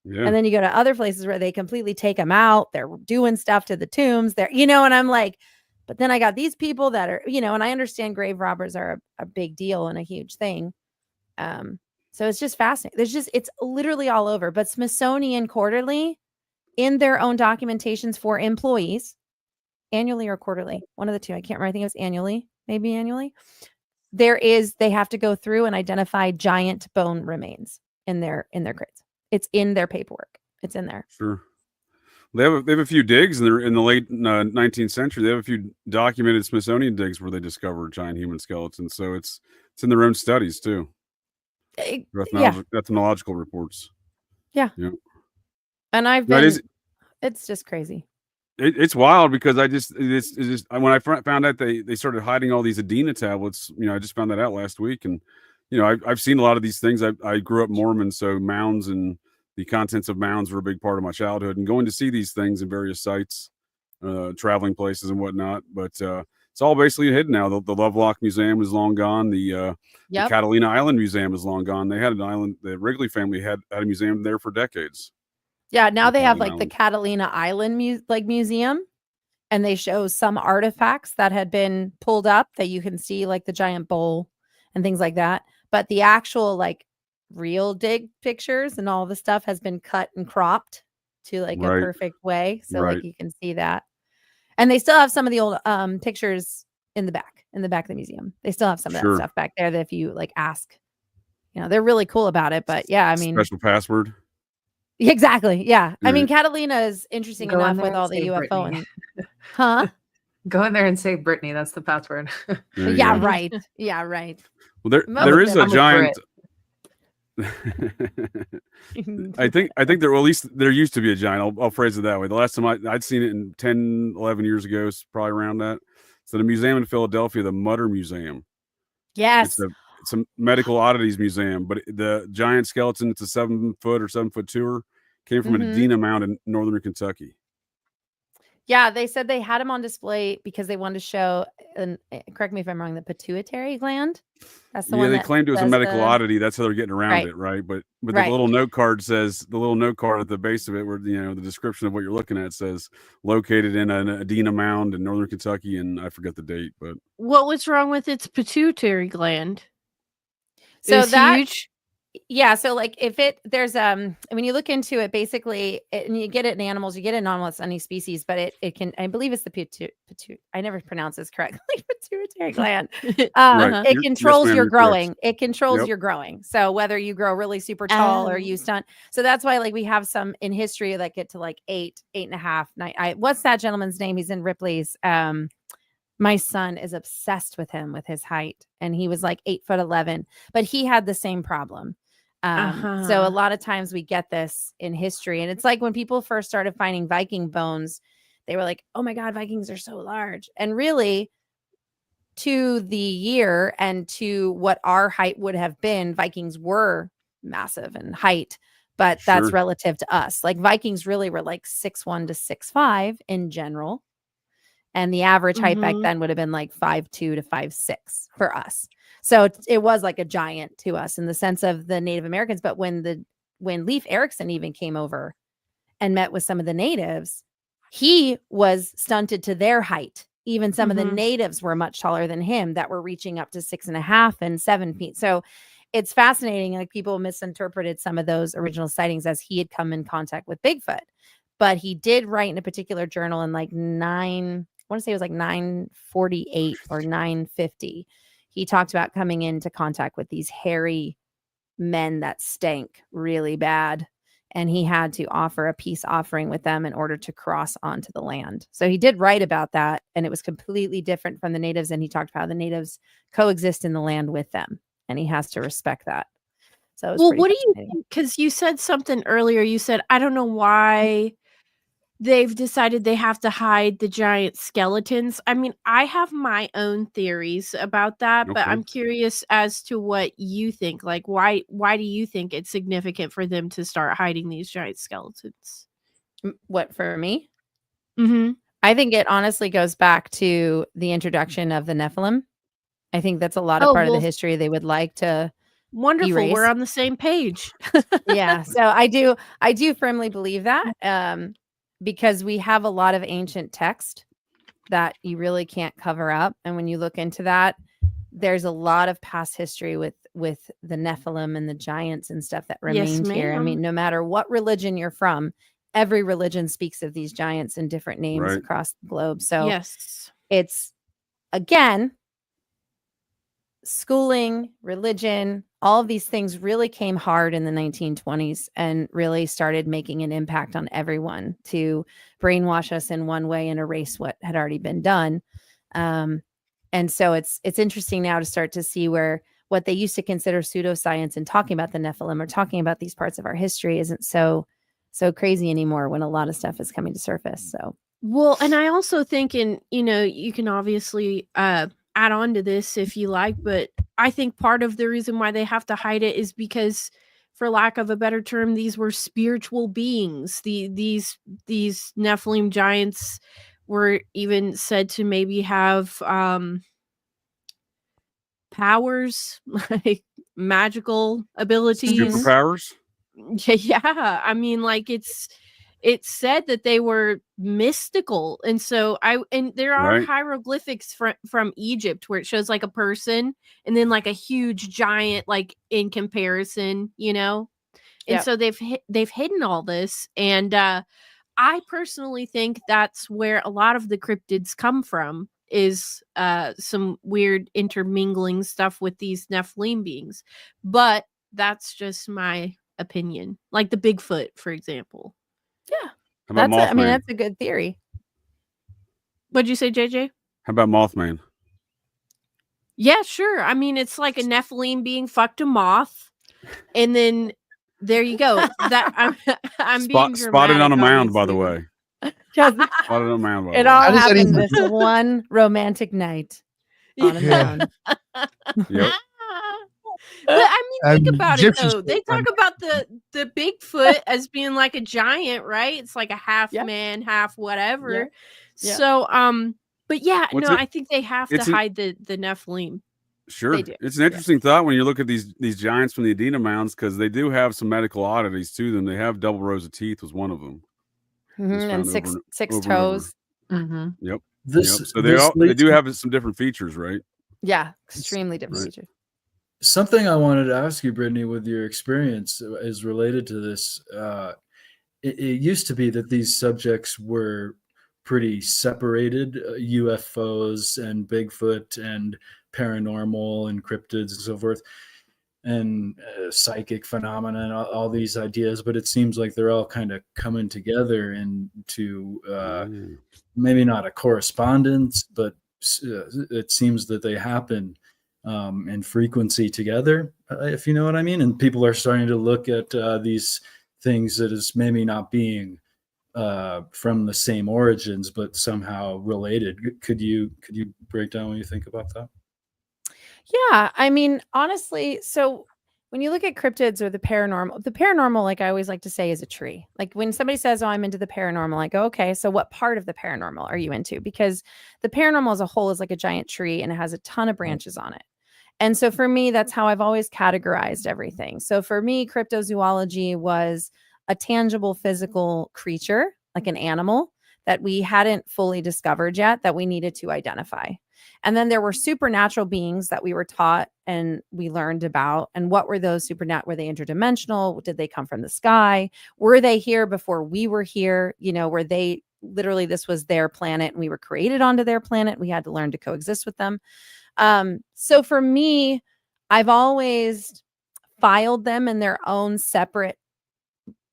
Speaker 6: Yeah. And then you go to other places where they completely take them out. They're doing stuff to the tombs there, and I'm like, but then I got these people that are, and I understand grave robbers are a big deal and a huge thing. So it's just fascinating. It's literally all over. But Smithsonian quarterly, in their own documentations for employees, annually or quarterly, one of the two, I can't remember. I think it was maybe annually. They have to go through and identify giant bone remains in their crates. It's in their paperwork. It's in there.
Speaker 4: Sure. They have a few digs in the late 19th century. They have a few documented Smithsonian digs where they discover giant human skeletons. So it's in their own studies too. Ethnological reports.
Speaker 6: Yeah.
Speaker 4: Yeah.
Speaker 6: And it's just crazy.
Speaker 4: It's wild because it's just when I found out they started hiding all these Adena tablets. I just found that out last week, and I've seen a lot of these things. I grew up Mormon, so mounds and the contents of mounds were a big part of my childhood, and going to see these things in various sites, traveling places and whatnot. But it's all basically hidden now. The Lovelock Museum is long gone. The Catalina Island Museum is long gone. They had an island. The Wrigley family had a museum there for decades.
Speaker 6: Yeah, now they have like the Catalina Island museum, and they show some artifacts that had been pulled up that you can see, like the giant bowl and things like that. But the actual like real dig pictures and all the stuff has been cut and cropped to like a perfect way, so like you can see that. And they still have some of the old pictures in the back of the museum. They still have some of that stuff back there that if you like ask, they're really cool about it. But yeah, I mean,
Speaker 4: special password.
Speaker 6: Exactly. Yeah. I mean, Catalina is interesting enough with all the UFO
Speaker 3: Brittany.
Speaker 6: and
Speaker 3: Go in there and say Brittany. That's the password.
Speaker 6: Yeah, right. Yeah, right.
Speaker 4: Well, there is a giant. I think there, well, at least there used to be a giant. I'll phrase it that way. The last time I'd seen it in 10, 11 years ago, probably around that. So the museum in Philadelphia, the Mutter Museum.
Speaker 6: Yes.
Speaker 4: It's a medical oddities museum, but the giant skeleton, it's a 7 foot or 7 foot tour, came from an Adena mound in northern Kentucky.
Speaker 6: Yeah, they said they had him on display because they wanted to show, and correct me if I'm wrong, the pituitary gland. That's the one.
Speaker 4: Yeah, they claimed it was a medical oddity. That's how they're getting around it, right? But the little note card says, the little note card at the base of it, where the description of what you're looking at says located in an Adena mound in northern Kentucky, and I forget the date. But
Speaker 2: what was wrong with its pituitary gland?
Speaker 6: So that's
Speaker 2: huge.
Speaker 6: Yeah, so like there's when you look into it, basically, and you get it in animals, you get it in almost any species, but it can, I believe it's the I never pronounce this correctly, pituitary gland. It controls your growing. It controls your growing. So whether you grow really super tall or you stunt, so that's why like we have some in history that get to like 8.5, 9. What's that gentleman's name? He's in Ripley's. My son is obsessed with him, with his height, and he was like 8'11", but he had the same problem. So a lot of times we get this in history, and it's like when people first started finding Viking bones, they were like, oh my God, Vikings are so large. And really, to the year and to what our height would have been, Vikings were massive in height, but that's relative to us. Like Vikings really were like 6'1" to 6'5" in general. And the average height back then would have been like 5'2" to 5'6" for us. So it was like a giant to us in the sense of the Native Americans. But when Leif Erikson even came over and met with some of the natives, he was stunted to their height. Even some of the natives were much taller than him that were reaching up to 6.5 and 7 feet. So it's fascinating. Like people misinterpreted some of those original sightings as he had come in contact with Bigfoot, but he did write in a particular journal in like I want to say it was like 948 or 950. He talked about coming into contact with these hairy men that stank really bad. And he had to offer a peace offering with them in order to cross onto the land. So he did write about that, and it was completely different from the natives. And he talked about how the natives coexist in the land with them, and he has to respect that. So,
Speaker 2: well, what do you think? Because you said something earlier. You said, I don't know why they've decided they have to hide the giant skeletons. I mean, I have my own theories about that, but
Speaker 4: Okay.
Speaker 2: I'm curious as to what you think. Like, why do you think it's significant for them to start hiding these giant skeletons?
Speaker 6: What, for me?
Speaker 2: Mm-hmm.
Speaker 6: I think it honestly goes back to the introduction of the Nephilim. I think that's a lot of
Speaker 2: Oh,
Speaker 6: part of
Speaker 2: well,
Speaker 6: the history they would like to
Speaker 2: wonderful.
Speaker 6: erase.
Speaker 2: We're on the same page.
Speaker 6: Yeah. So I do firmly believe that, because we have a lot of ancient text that you really can't cover up. And when you look into that, there's a lot of past history with the Nephilim and the giants and stuff that
Speaker 2: Yes,
Speaker 6: remained here. I
Speaker 2: ma'am.
Speaker 6: mean, no matter what religion you're from, every religion speaks of these giants in different names
Speaker 4: Right.
Speaker 6: across the globe. So
Speaker 2: Yes.
Speaker 6: it's, again, schooling, religion, all of these things really came hard in the 1920s and really started making an impact on everyone to brainwash us in one way and erase what had already been done. And so it's interesting now to start to see where what they used to consider pseudoscience and talking about the Nephilim or talking about these parts of our history isn't so crazy anymore when a lot of stuff is coming to surface. So,
Speaker 2: well, and I also think you can obviously add on to this if you like, but I think part of the reason why they have to hide it is because, for lack of a better term, these were spiritual beings. These Nephilim giants were even said to maybe have powers, like magical abilities.
Speaker 4: Superpowers?
Speaker 2: Yeah. I mean, like it's said that they were mystical. And so there are
Speaker 4: Right.
Speaker 2: hieroglyphics from Egypt where it shows like a person and then like a huge giant, like in comparison, And
Speaker 6: Yep.
Speaker 2: so they've hidden all this. And I personally think that's where a lot of the cryptids come from, is some weird intermingling stuff with these Nephilim beings. But that's just my opinion. Like the Bigfoot, for example.
Speaker 6: yeah,
Speaker 4: How about Mothman?
Speaker 6: that's a good theory.
Speaker 2: What'd you say, JJ?
Speaker 4: How about Mothman?
Speaker 2: Yeah, sure. I mean, it's like a Nephilim being fucked a moth, and then there you go. That I'm being dramatic,
Speaker 4: spotted on a mound, by the
Speaker 2: obviously.
Speaker 4: way.
Speaker 6: Just,
Speaker 4: Spotted on a mound. By
Speaker 6: it
Speaker 4: the
Speaker 6: all
Speaker 4: way.
Speaker 1: How does that
Speaker 6: happened
Speaker 1: even-
Speaker 6: this one romantic night on a
Speaker 1: Yeah.
Speaker 6: mound.
Speaker 4: Yep.
Speaker 2: But I mean, think about it
Speaker 1: Egyptians
Speaker 2: though. They
Speaker 1: were-
Speaker 2: talk about the Bigfoot as being like a giant, right? It's like a half
Speaker 6: Yeah.
Speaker 2: man, half whatever.
Speaker 6: Yeah. Yeah.
Speaker 2: So, but yeah,
Speaker 4: What's
Speaker 2: no,
Speaker 4: it-
Speaker 2: I think they have to
Speaker 4: it's a-
Speaker 2: hide the Nephilim.
Speaker 4: Sure.
Speaker 2: They do.
Speaker 4: It's an interesting thought when you look at these giants from the Adena Mounds, because they do have some medical oddities to them. They have double rows of teeth was one of them.
Speaker 6: Mhm, and
Speaker 4: found
Speaker 6: six
Speaker 4: over
Speaker 6: six
Speaker 4: and over.
Speaker 6: toes.
Speaker 3: Mm-hmm.
Speaker 4: Yep.
Speaker 5: This,
Speaker 4: Yep. So
Speaker 5: this
Speaker 4: they
Speaker 5: leads
Speaker 4: do
Speaker 5: me-
Speaker 4: have some different features, right?
Speaker 6: Yeah, extremely different
Speaker 4: Right.
Speaker 6: features.
Speaker 5: Something I wanted to ask you, Brittany, with your experience is related to this. It used to be that these subjects were pretty separated, UFOs and Bigfoot and paranormal and cryptids and so forth, and psychic phenomena and all these ideas. But it seems like they're all kind of coming together into maybe not a correspondence, but it seems that they happen in frequency together, if you know what I mean. And people are starting to look at these things that is maybe not being from the same origins, but somehow related. Could you break down what you think about that?
Speaker 6: Yeah, I mean, honestly, so when you look at cryptids or the paranormal, like I always like to say, is a tree. Like when somebody says, "Oh, I'm into the paranormal," I go, "Okay, so what part of the paranormal are you into?" Because the paranormal as a whole is like a giant tree and it has a ton of branches on it. And so for me, that's how I've always categorized everything. So for me, cryptozoology was a tangible physical creature, like an animal that we hadn't fully discovered yet, that we needed to identify. And then there were supernatural beings that we were taught and we learned about. And what were those supernatural? Were they interdimensional? Did they come from the sky? Were they here before we were here? You know, were they literally, this was their planet and we were created onto their planet. We had to learn to coexist with them. So for me, I've always filed them in their own separate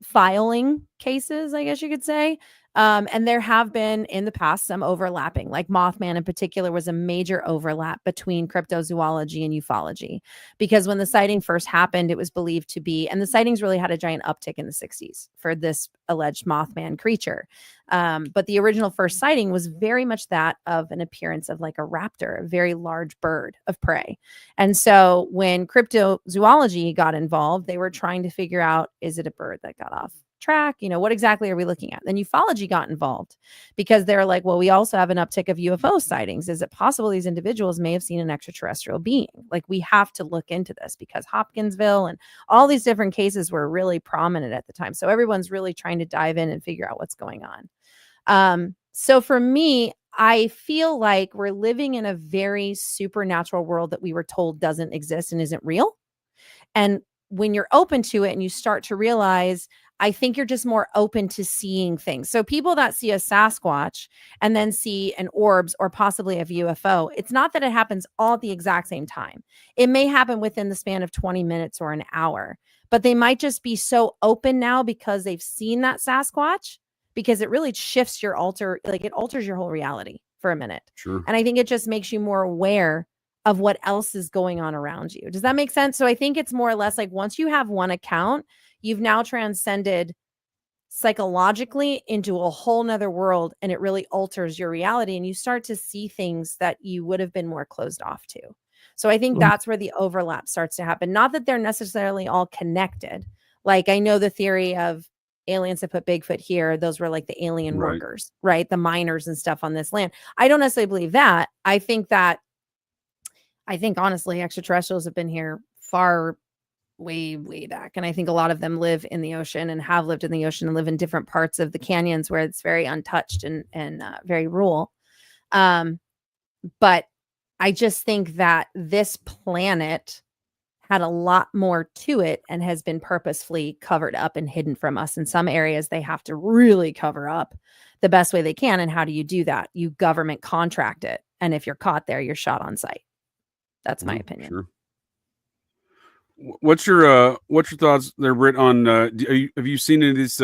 Speaker 6: filing cases, I guess you could say. And there have been in the past some overlapping, like Mothman in particular was a major overlap between cryptozoology and ufology, because when the sighting first happened, it was believed to be, and the sightings really had a giant uptick in the 60s for this alleged Mothman creature. But the original first sighting was very much that of an appearance of like a raptor, a very large bird of prey. And so when cryptozoology got involved, they were trying to figure out, is it a bird that got off track? You know, what exactly are we looking at? Then ufology got involved because they're like, well, we also have an uptick of UFO sightings. Is it possible these individuals may have seen an extraterrestrial being? Like, we have to look into this because Hopkinsville and all these different cases were really prominent at the time. So everyone's really trying to dive in and figure out what's going on. So for me, I feel like we're living in a very supernatural world that we were told doesn't exist and isn't real. And when you're open to it and you start to realize, I think you're just more open to seeing things. So people that see a Sasquatch and then see an orbs or possibly a UFO, it's not that it happens all at the exact same time. It may happen within the span of 20 minutes or an hour, but they might just be so open now because they've seen that Sasquatch, because it really shifts your it alters your whole reality for a minute.
Speaker 4: Sure.
Speaker 6: And I think it just makes you more aware of what else is going on around you. Does that make sense? So I think it's more or less like once you have one account, you've now transcended psychologically into a whole nother world, and it really alters your reality and you start to see things that you would have been more closed off to. So I think that's where the overlap starts to happen. Not that they're necessarily all connected. Like, I know the theory of aliens that put Bigfoot here, those were like the alien workers, right? The miners and stuff on this land. I don't necessarily believe that. I think honestly, extraterrestrials have been here far way back, and I think a lot of them live in the ocean and have lived in the ocean and live in different parts of the canyons where it's very untouched and very rural. But I just think that this planet had a lot more to it and has been purposefully covered up and hidden from us. In some areas, they have to really cover up the best way they can. And how do you do that? You government contract it, and if you're caught there, you're shot on sight. That's my opinion.
Speaker 4: Sure. What's your thoughts there, Britt, on have you seen any of this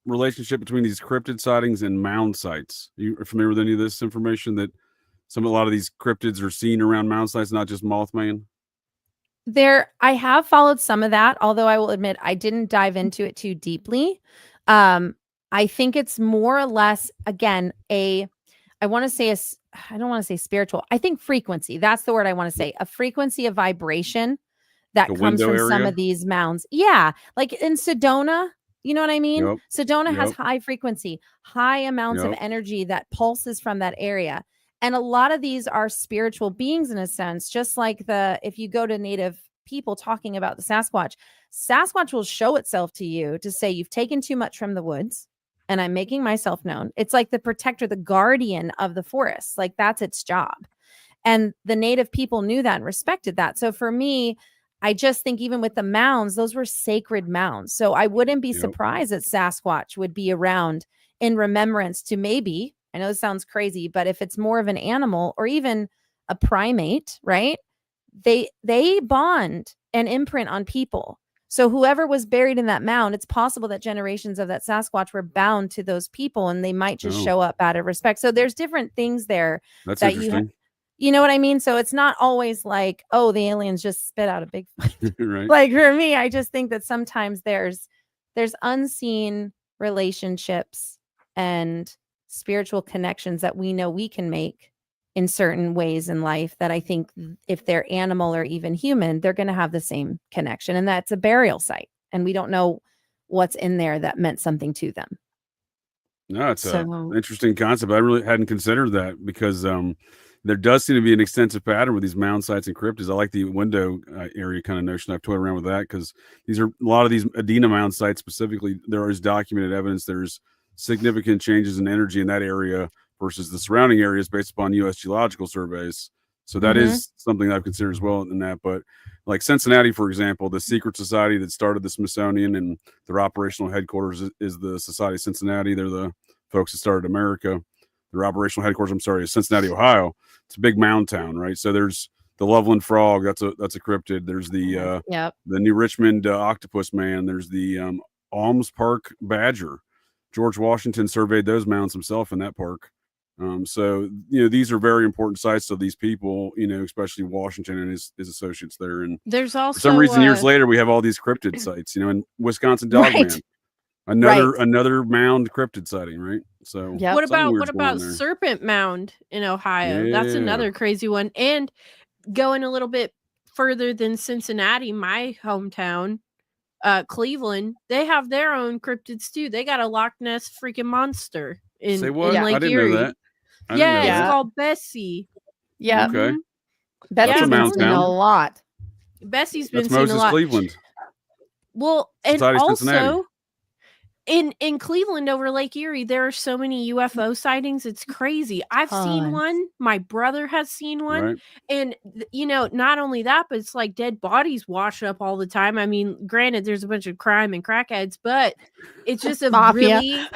Speaker 4: relationship between these cryptid sightings and mound sites? Are you familiar with any of this information that a lot of these cryptids are seen around mound sites, not just Mothman?
Speaker 6: I have followed some of that, although I will admit I didn't dive into it too deeply. I think it's more or less, again, I don't want to say spiritual. I think frequency. That's the word I want to say. A frequency of vibration that comes from some of these mounds. Yeah. Like in Sedona, you know what I mean?
Speaker 4: Yep.
Speaker 6: Sedona has high frequency, high amounts of energy that pulses from that area. And a lot of these are spiritual beings in a sense, just like if you go to Native people talking about the Sasquatch will show itself to you to say, you've taken too much from the woods and I'm making myself known. It's like the protector, the guardian of the forest. Like, that's its job. And the Native people knew that and respected that. So for me, I just think even with the mounds, those were sacred mounds. So I wouldn't be surprised that Sasquatch would be around in remembrance to maybe, I know this sounds crazy, but if it's more of an animal or even a primate, right? They bond and imprint on people. So whoever was buried in that mound, it's possible that generations of that Sasquatch were bound to those people and they might just show up out of respect. So there's different things there.
Speaker 4: That's interesting.
Speaker 6: You know what I mean? So it's not always like, oh, the aliens just spit out a Bigfoot.
Speaker 4: Right.
Speaker 6: Like for me, I just think that sometimes there's unseen relationships and spiritual connections that we know we can make in certain ways in life that I think if they're animal or even human, they're going to have the same connection. And that's a burial site. And we don't know what's in there that meant something to them.
Speaker 4: No, it's an interesting concept. I really hadn't considered that because there does seem to be an extensive pattern with these mound sites and cryptids. I like the window area kind of notion. I've toyed around with that because a lot of these Adena mound sites specifically, there is documented evidence there's significant changes in energy in that area versus the surrounding areas based upon U.S. geological surveys. So that is something that I've considered as well in that. But like Cincinnati, for example, the secret society that started the Smithsonian and their operational headquarters is the Society of Cincinnati. They're the folks that started America. Their operational headquarters, is Cincinnati, Ohio. It's a big mound town, right? So there's the Loveland frog. That's a cryptid. There's the New Richmond octopus man. There's the Alms Park badger. George Washington surveyed those mounds himself in that park. So, these are very important sites to these people, especially Washington and his associates there. And
Speaker 2: there's also
Speaker 4: for some reason, years later, we have all these cryptid sites, in Wisconsin Dogman, another mound cryptid sighting, right? So
Speaker 2: what about Serpent Mound in Ohio? That's another crazy one. And going a little bit further than Cincinnati, my hometown, Cleveland, they have their own cryptids too. They got a Loch Ness freaking monster in Lake
Speaker 4: I didn't
Speaker 2: Erie.
Speaker 4: know that.
Speaker 2: It's called Bessie.
Speaker 6: Yeah.
Speaker 4: Okay.
Speaker 6: Bessie's been seen a lot.
Speaker 2: Bessie's been
Speaker 4: That's
Speaker 2: seen
Speaker 4: Moses
Speaker 2: a lot.
Speaker 4: Cleveland.
Speaker 2: Well, and
Speaker 4: Society of
Speaker 2: also
Speaker 4: Cincinnati.
Speaker 2: in Cleveland over Lake Erie, there are so many UFO sightings. It's crazy. I've seen one. My brother has seen one.
Speaker 4: Right.
Speaker 2: And, not only that, but it's like dead bodies wash up all the time. I mean, granted, there's a bunch of crime and crackheads, but it's just a
Speaker 6: Mafia.
Speaker 2: really,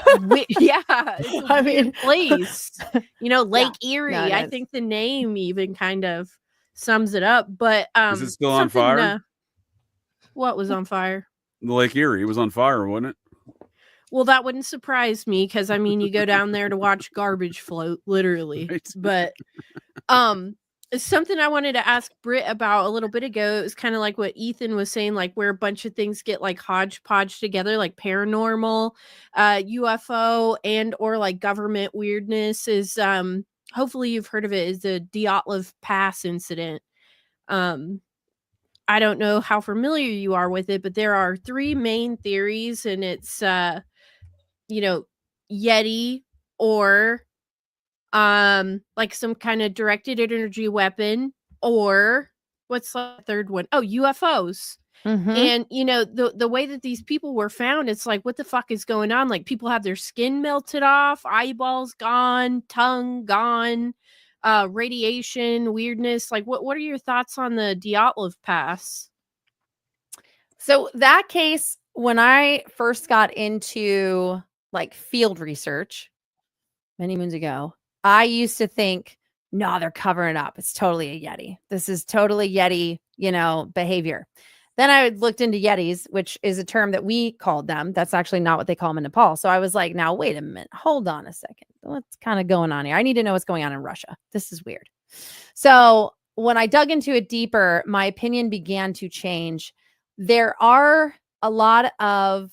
Speaker 2: it's a weird place. Lake Erie.
Speaker 6: No, it
Speaker 2: I
Speaker 6: is.
Speaker 2: think the name even kind of sums it up. But
Speaker 4: Is it still on fire?
Speaker 2: What was on fire?
Speaker 4: The Lake Erie. It was on fire, wasn't it?
Speaker 2: Well, that wouldn't surprise me because you go down there to watch garbage float, literally.
Speaker 4: Right.
Speaker 2: But something I wanted to ask Britt about a little bit ago is kind of like what Ethan was saying, like where a bunch of things get like hodgepodge together, like paranormal, UFO, and or like government weirdness. Is hopefully you've heard of it. Is the Dyatlov Pass incident. I don't know how familiar you are with it, but there are 3 main theories, and it's Yeti or like some kind of directed energy weapon, or what's the third one? Oh, UFOs. And the way that these people were found, it's like, what the fuck is going on? Like, people have their skin melted off, eyeballs gone, tongue gone, radiation, weirdness. Like, what are your thoughts on the Dyatlov Pass?
Speaker 6: So that case, when I first got into like field research many moons ago, I used to think, no, they're covering it up. It's totally a Yeti. This is totally Yeti, behavior. Then I looked into Yetis, which is a term that we called them. That's actually not what they call them in Nepal. So I was like, now, wait a minute. Hold on a second. What's kind of going on here? I need to know what's going on in Russia. This is weird. So when I dug into it deeper, my opinion began to change. There are a lot of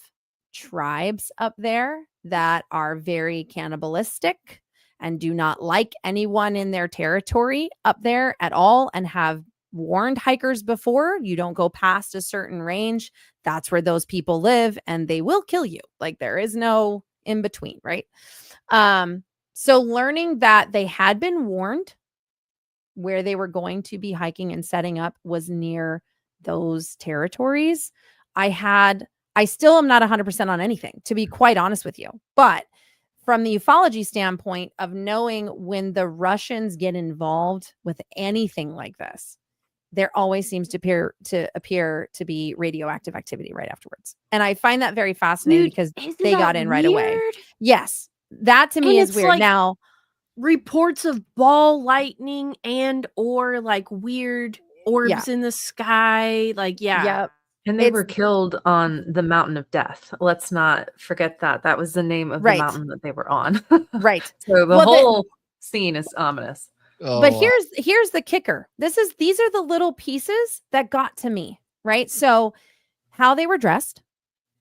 Speaker 6: tribes up there that are very cannibalistic and do not like anyone in their territory up there at all, and have warned hikers before, you don't go past a certain range. That's where those people live, and they will kill you. Like, there is no in between, right? So learning that they had been warned where they were going to be hiking and setting up was near those territories. I still am not 100% on anything, to be quite honest with you. But from the ufology standpoint of knowing when the Russians get involved with anything like this, there always seems to appear to be radioactive activity right afterwards. And I find that very fascinating because they got in right away. Yes. That to me is weird.
Speaker 2: Like
Speaker 6: now,
Speaker 2: reports of ball lightning and or like weird orbs in the sky. Like,
Speaker 6: Yep.
Speaker 3: And they were killed on the Mountain of Death. Let's not forget that. That was the name of the mountain that they were on.
Speaker 6: Right.
Speaker 3: So the whole scene is ominous.
Speaker 6: But here's the kicker. These are the little pieces that got to me, right? So how they were dressed,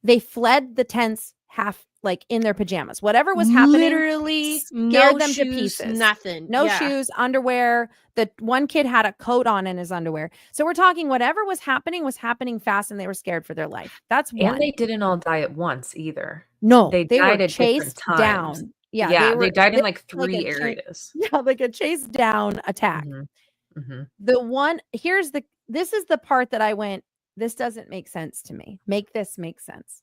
Speaker 6: they fled the tents half like in their pajamas. Whatever was happening,
Speaker 2: literally
Speaker 6: scared them to pieces.
Speaker 2: Nothing.
Speaker 6: No shoes, underwear. The one kid had a coat on in his underwear. So we're talking whatever was happening fast, and they were scared for their life. That's one.
Speaker 3: And they didn't all die at once either.
Speaker 6: No,
Speaker 3: they
Speaker 6: died
Speaker 3: were
Speaker 6: at chased
Speaker 3: times.
Speaker 6: down.
Speaker 3: They died in like 3 areas.
Speaker 6: Like a chase down attack. This is the part that I went, this doesn't make sense to me. Make this make sense.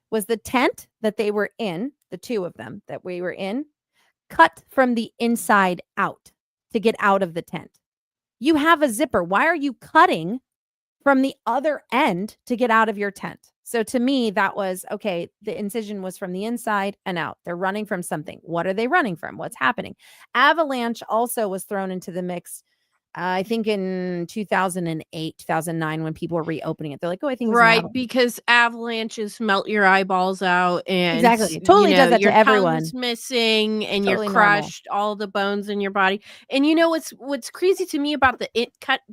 Speaker 6: Was the tent that they were in, the 2 of them that we were in, cut from the inside out to get out of the tent. You have a zipper. Why are you cutting from the other end to get out of your tent? So to me, that was, okay, the incision was from the inside and out. They're running from something. What are they running from? What's happening? Avalanche also was thrown into the mix, I think in 2008, 2009, when people were reopening it. They're like, oh, I think it's an
Speaker 2: Right,
Speaker 6: avalanche.
Speaker 2: because avalanches melt your eyeballs out, and
Speaker 6: Exactly. It totally does that to
Speaker 2: your
Speaker 6: everyone.
Speaker 2: tongue's missing, and
Speaker 6: Totally
Speaker 2: you're
Speaker 6: normal.
Speaker 2: crushed all the bones in your body. And what's crazy to me about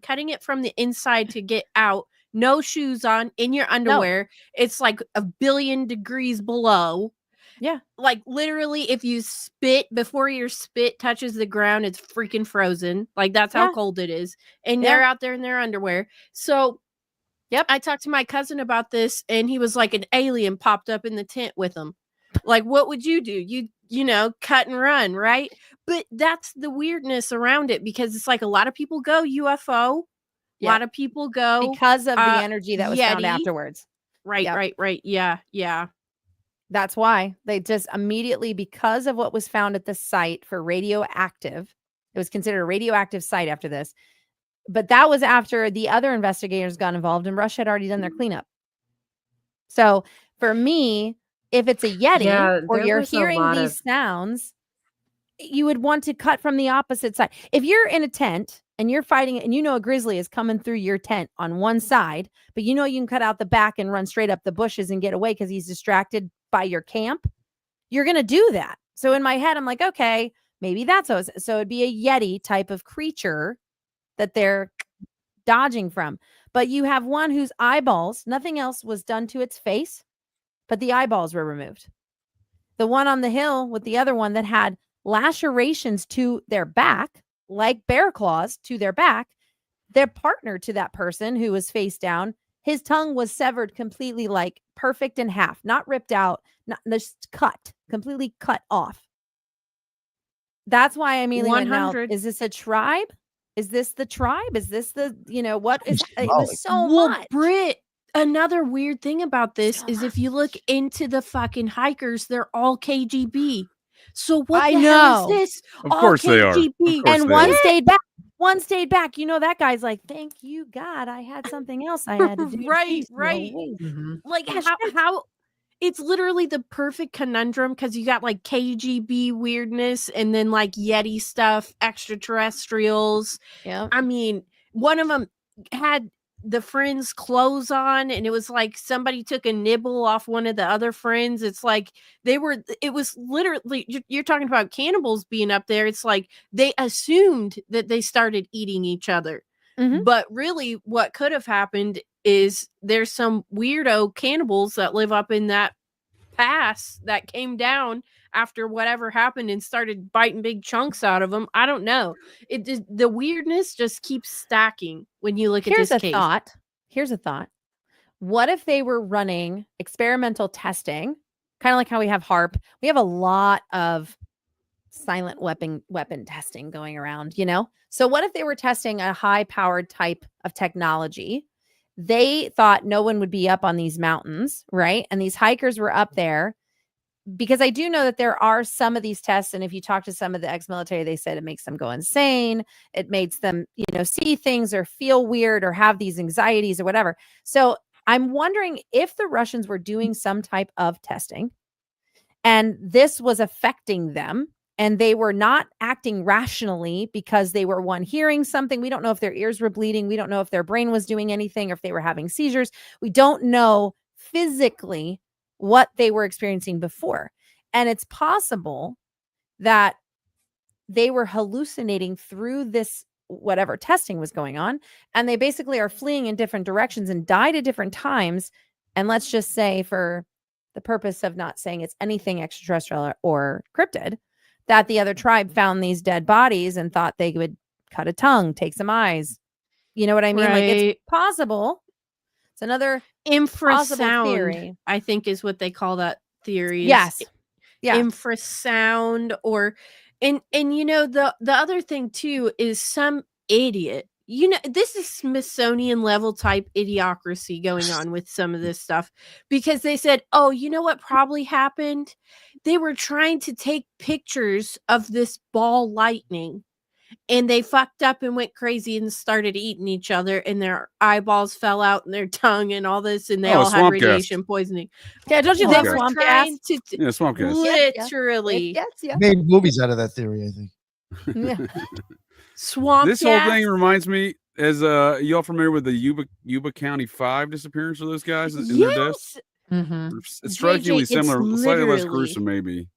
Speaker 2: cutting it from the inside to get out, no shoes on, in your underwear, it's like 1,000,000,000 degrees below.
Speaker 6: Yeah.
Speaker 2: Like literally, if you spit before your spit touches the ground, it's freaking frozen. Like that's how
Speaker 6: Yeah.
Speaker 2: cold it is. And
Speaker 6: Yeah.
Speaker 2: they're out there in their underwear. So
Speaker 6: Yep.
Speaker 2: I talked to my cousin about this, and he was like, an alien popped up in the tent with him. Like, what would you do? Cut and run, right? But that's the weirdness around it, because it's like a lot of people go UFO. A
Speaker 6: Yep.
Speaker 2: lot of people go
Speaker 6: Because of the energy that was found
Speaker 2: Yeti.
Speaker 6: afterwards.
Speaker 2: Right,
Speaker 6: Yep.
Speaker 2: right. Yeah.
Speaker 6: That's why they just immediately, because of what was found at the site for radioactive, it was considered a radioactive site after this. But that was after the other investigators got involved, and Russia had already done their cleanup. So for me, if it's a Yeti,
Speaker 3: Yeah,
Speaker 6: or
Speaker 3: there
Speaker 6: you're
Speaker 3: was a
Speaker 6: hearing
Speaker 3: lot
Speaker 6: these
Speaker 3: of-
Speaker 6: sounds, you would want to cut from the opposite side. If you're in a tent and you're fighting it, and a grizzly is coming through your tent on one side, but you can cut out the back and run straight up the bushes and get away because he's distracted by your camp, you're going to do that. So in my head, I'm like, okay, maybe that's so it'd be a Yeti type of creature that they're dodging from. But you have one whose eyeballs, nothing else was done to its face, but the eyeballs were removed. The one on the hill with the other one that had lacerations to their back, like bear claws to their back, their partner to that person who was face down, his tongue was severed completely, like perfect in half, not ripped out, not just cut, completely cut off. That's why I immediately went, now,
Speaker 2: 100.
Speaker 6: is this a tribe? Is this the tribe? Is this the, what is it?
Speaker 1: Well,
Speaker 6: Was so
Speaker 2: Well,
Speaker 6: much.
Speaker 2: Britt, another weird thing about this
Speaker 6: So
Speaker 2: is if you look into the fucking hikers, they're all KGB. So what
Speaker 6: I
Speaker 2: the hell is
Speaker 6: know.
Speaker 2: this?
Speaker 4: Of
Speaker 2: All
Speaker 4: course they are. Of
Speaker 2: KGB.
Speaker 4: course
Speaker 6: And
Speaker 4: they
Speaker 6: one
Speaker 4: are.
Speaker 6: stayed back. One stayed back. That guy's like, thank you, God. I had something else I had to do.
Speaker 2: Right,
Speaker 6: Please go
Speaker 2: right.
Speaker 6: away."
Speaker 3: Mhm.
Speaker 2: Like
Speaker 6: Yeah, shit.
Speaker 2: how it's literally the perfect conundrum, because you got like KGB weirdness and then like Yeti stuff, extraterrestrials.
Speaker 6: Yeah.
Speaker 2: I mean, one of them had the friend's clothes on, and it was like somebody took a nibble off one of the other friends. It's like it was literally, you're talking about cannibals being up there. It's like they assumed that they started eating each other.
Speaker 6: Mhm.
Speaker 2: But really what could have happened is there's some weirdo cannibals that live up in that pass that came down after whatever happened and started biting big chunks out of them. I don't know. The weirdness just keeps stacking when you look at
Speaker 6: Here's
Speaker 2: this
Speaker 6: a
Speaker 2: case.
Speaker 6: thought. Here's a thought. What if they were running experimental testing, kind of like how we have HARP? We have a lot of silent weapon testing going around, So what if they were testing a high-powered type of technology? They thought no one would be up on these mountains, right? And these hikers were up there, because I do know that there are some of these tests. And if you talk to some of the ex-military, they said it makes them go insane. It makes them, see things or feel weird or have these anxieties or whatever. So I'm wondering if the Russians were doing some type of testing and this was affecting them, and they were not acting rationally because they were hearing something. We don't know if their ears were bleeding. We don't know if their brain was doing anything, or if they were having seizures. We don't know physically what they were experiencing before. And it's possible that they were hallucinating through this, whatever testing was going on, and they basically are fleeing in different directions and died at different times. And let's just say, for the purpose of not saying it's anything extraterrestrial or cryptid, that the other tribe found these dead bodies and thought they would cut a tongue, take some eyes. You know what I mean? Like, it's
Speaker 2: Right.
Speaker 6: possible. It's another possible
Speaker 2: Infrasound,
Speaker 6: theory.
Speaker 2: I think, is what they call that theory.
Speaker 6: Yes. Yeah.
Speaker 2: Infrasound, or and the other thing too is some idiot this is Smithsonian level type idiocracy going on with some of this stuff, because they said, oh, you know what probably happened? They were trying to take pictures of this ball lightning, and they fucked up and went crazy and started eating each other, and their eyeballs fell out and their tongue and all this, and they all had
Speaker 4: swamp gas.
Speaker 2: radiation poisoning.
Speaker 6: Yeah, don't you
Speaker 2: They
Speaker 6: love
Speaker 2: were
Speaker 6: swamp
Speaker 2: trying
Speaker 6: gas?
Speaker 2: to
Speaker 4: Yeah, swamp gas.
Speaker 2: literally
Speaker 6: Yeah.
Speaker 1: Made movies out of that theory, I think.
Speaker 6: Yeah.
Speaker 2: swamp
Speaker 4: This
Speaker 2: gas.
Speaker 4: whole thing reminds me, as y'all familiar with the Yuba County 5 disappearance of those guys in their deaths?
Speaker 2: Yes.
Speaker 3: Mhm.
Speaker 4: It's strikingly
Speaker 2: it's
Speaker 4: similar, slightly less
Speaker 2: literally-
Speaker 4: gruesome, maybe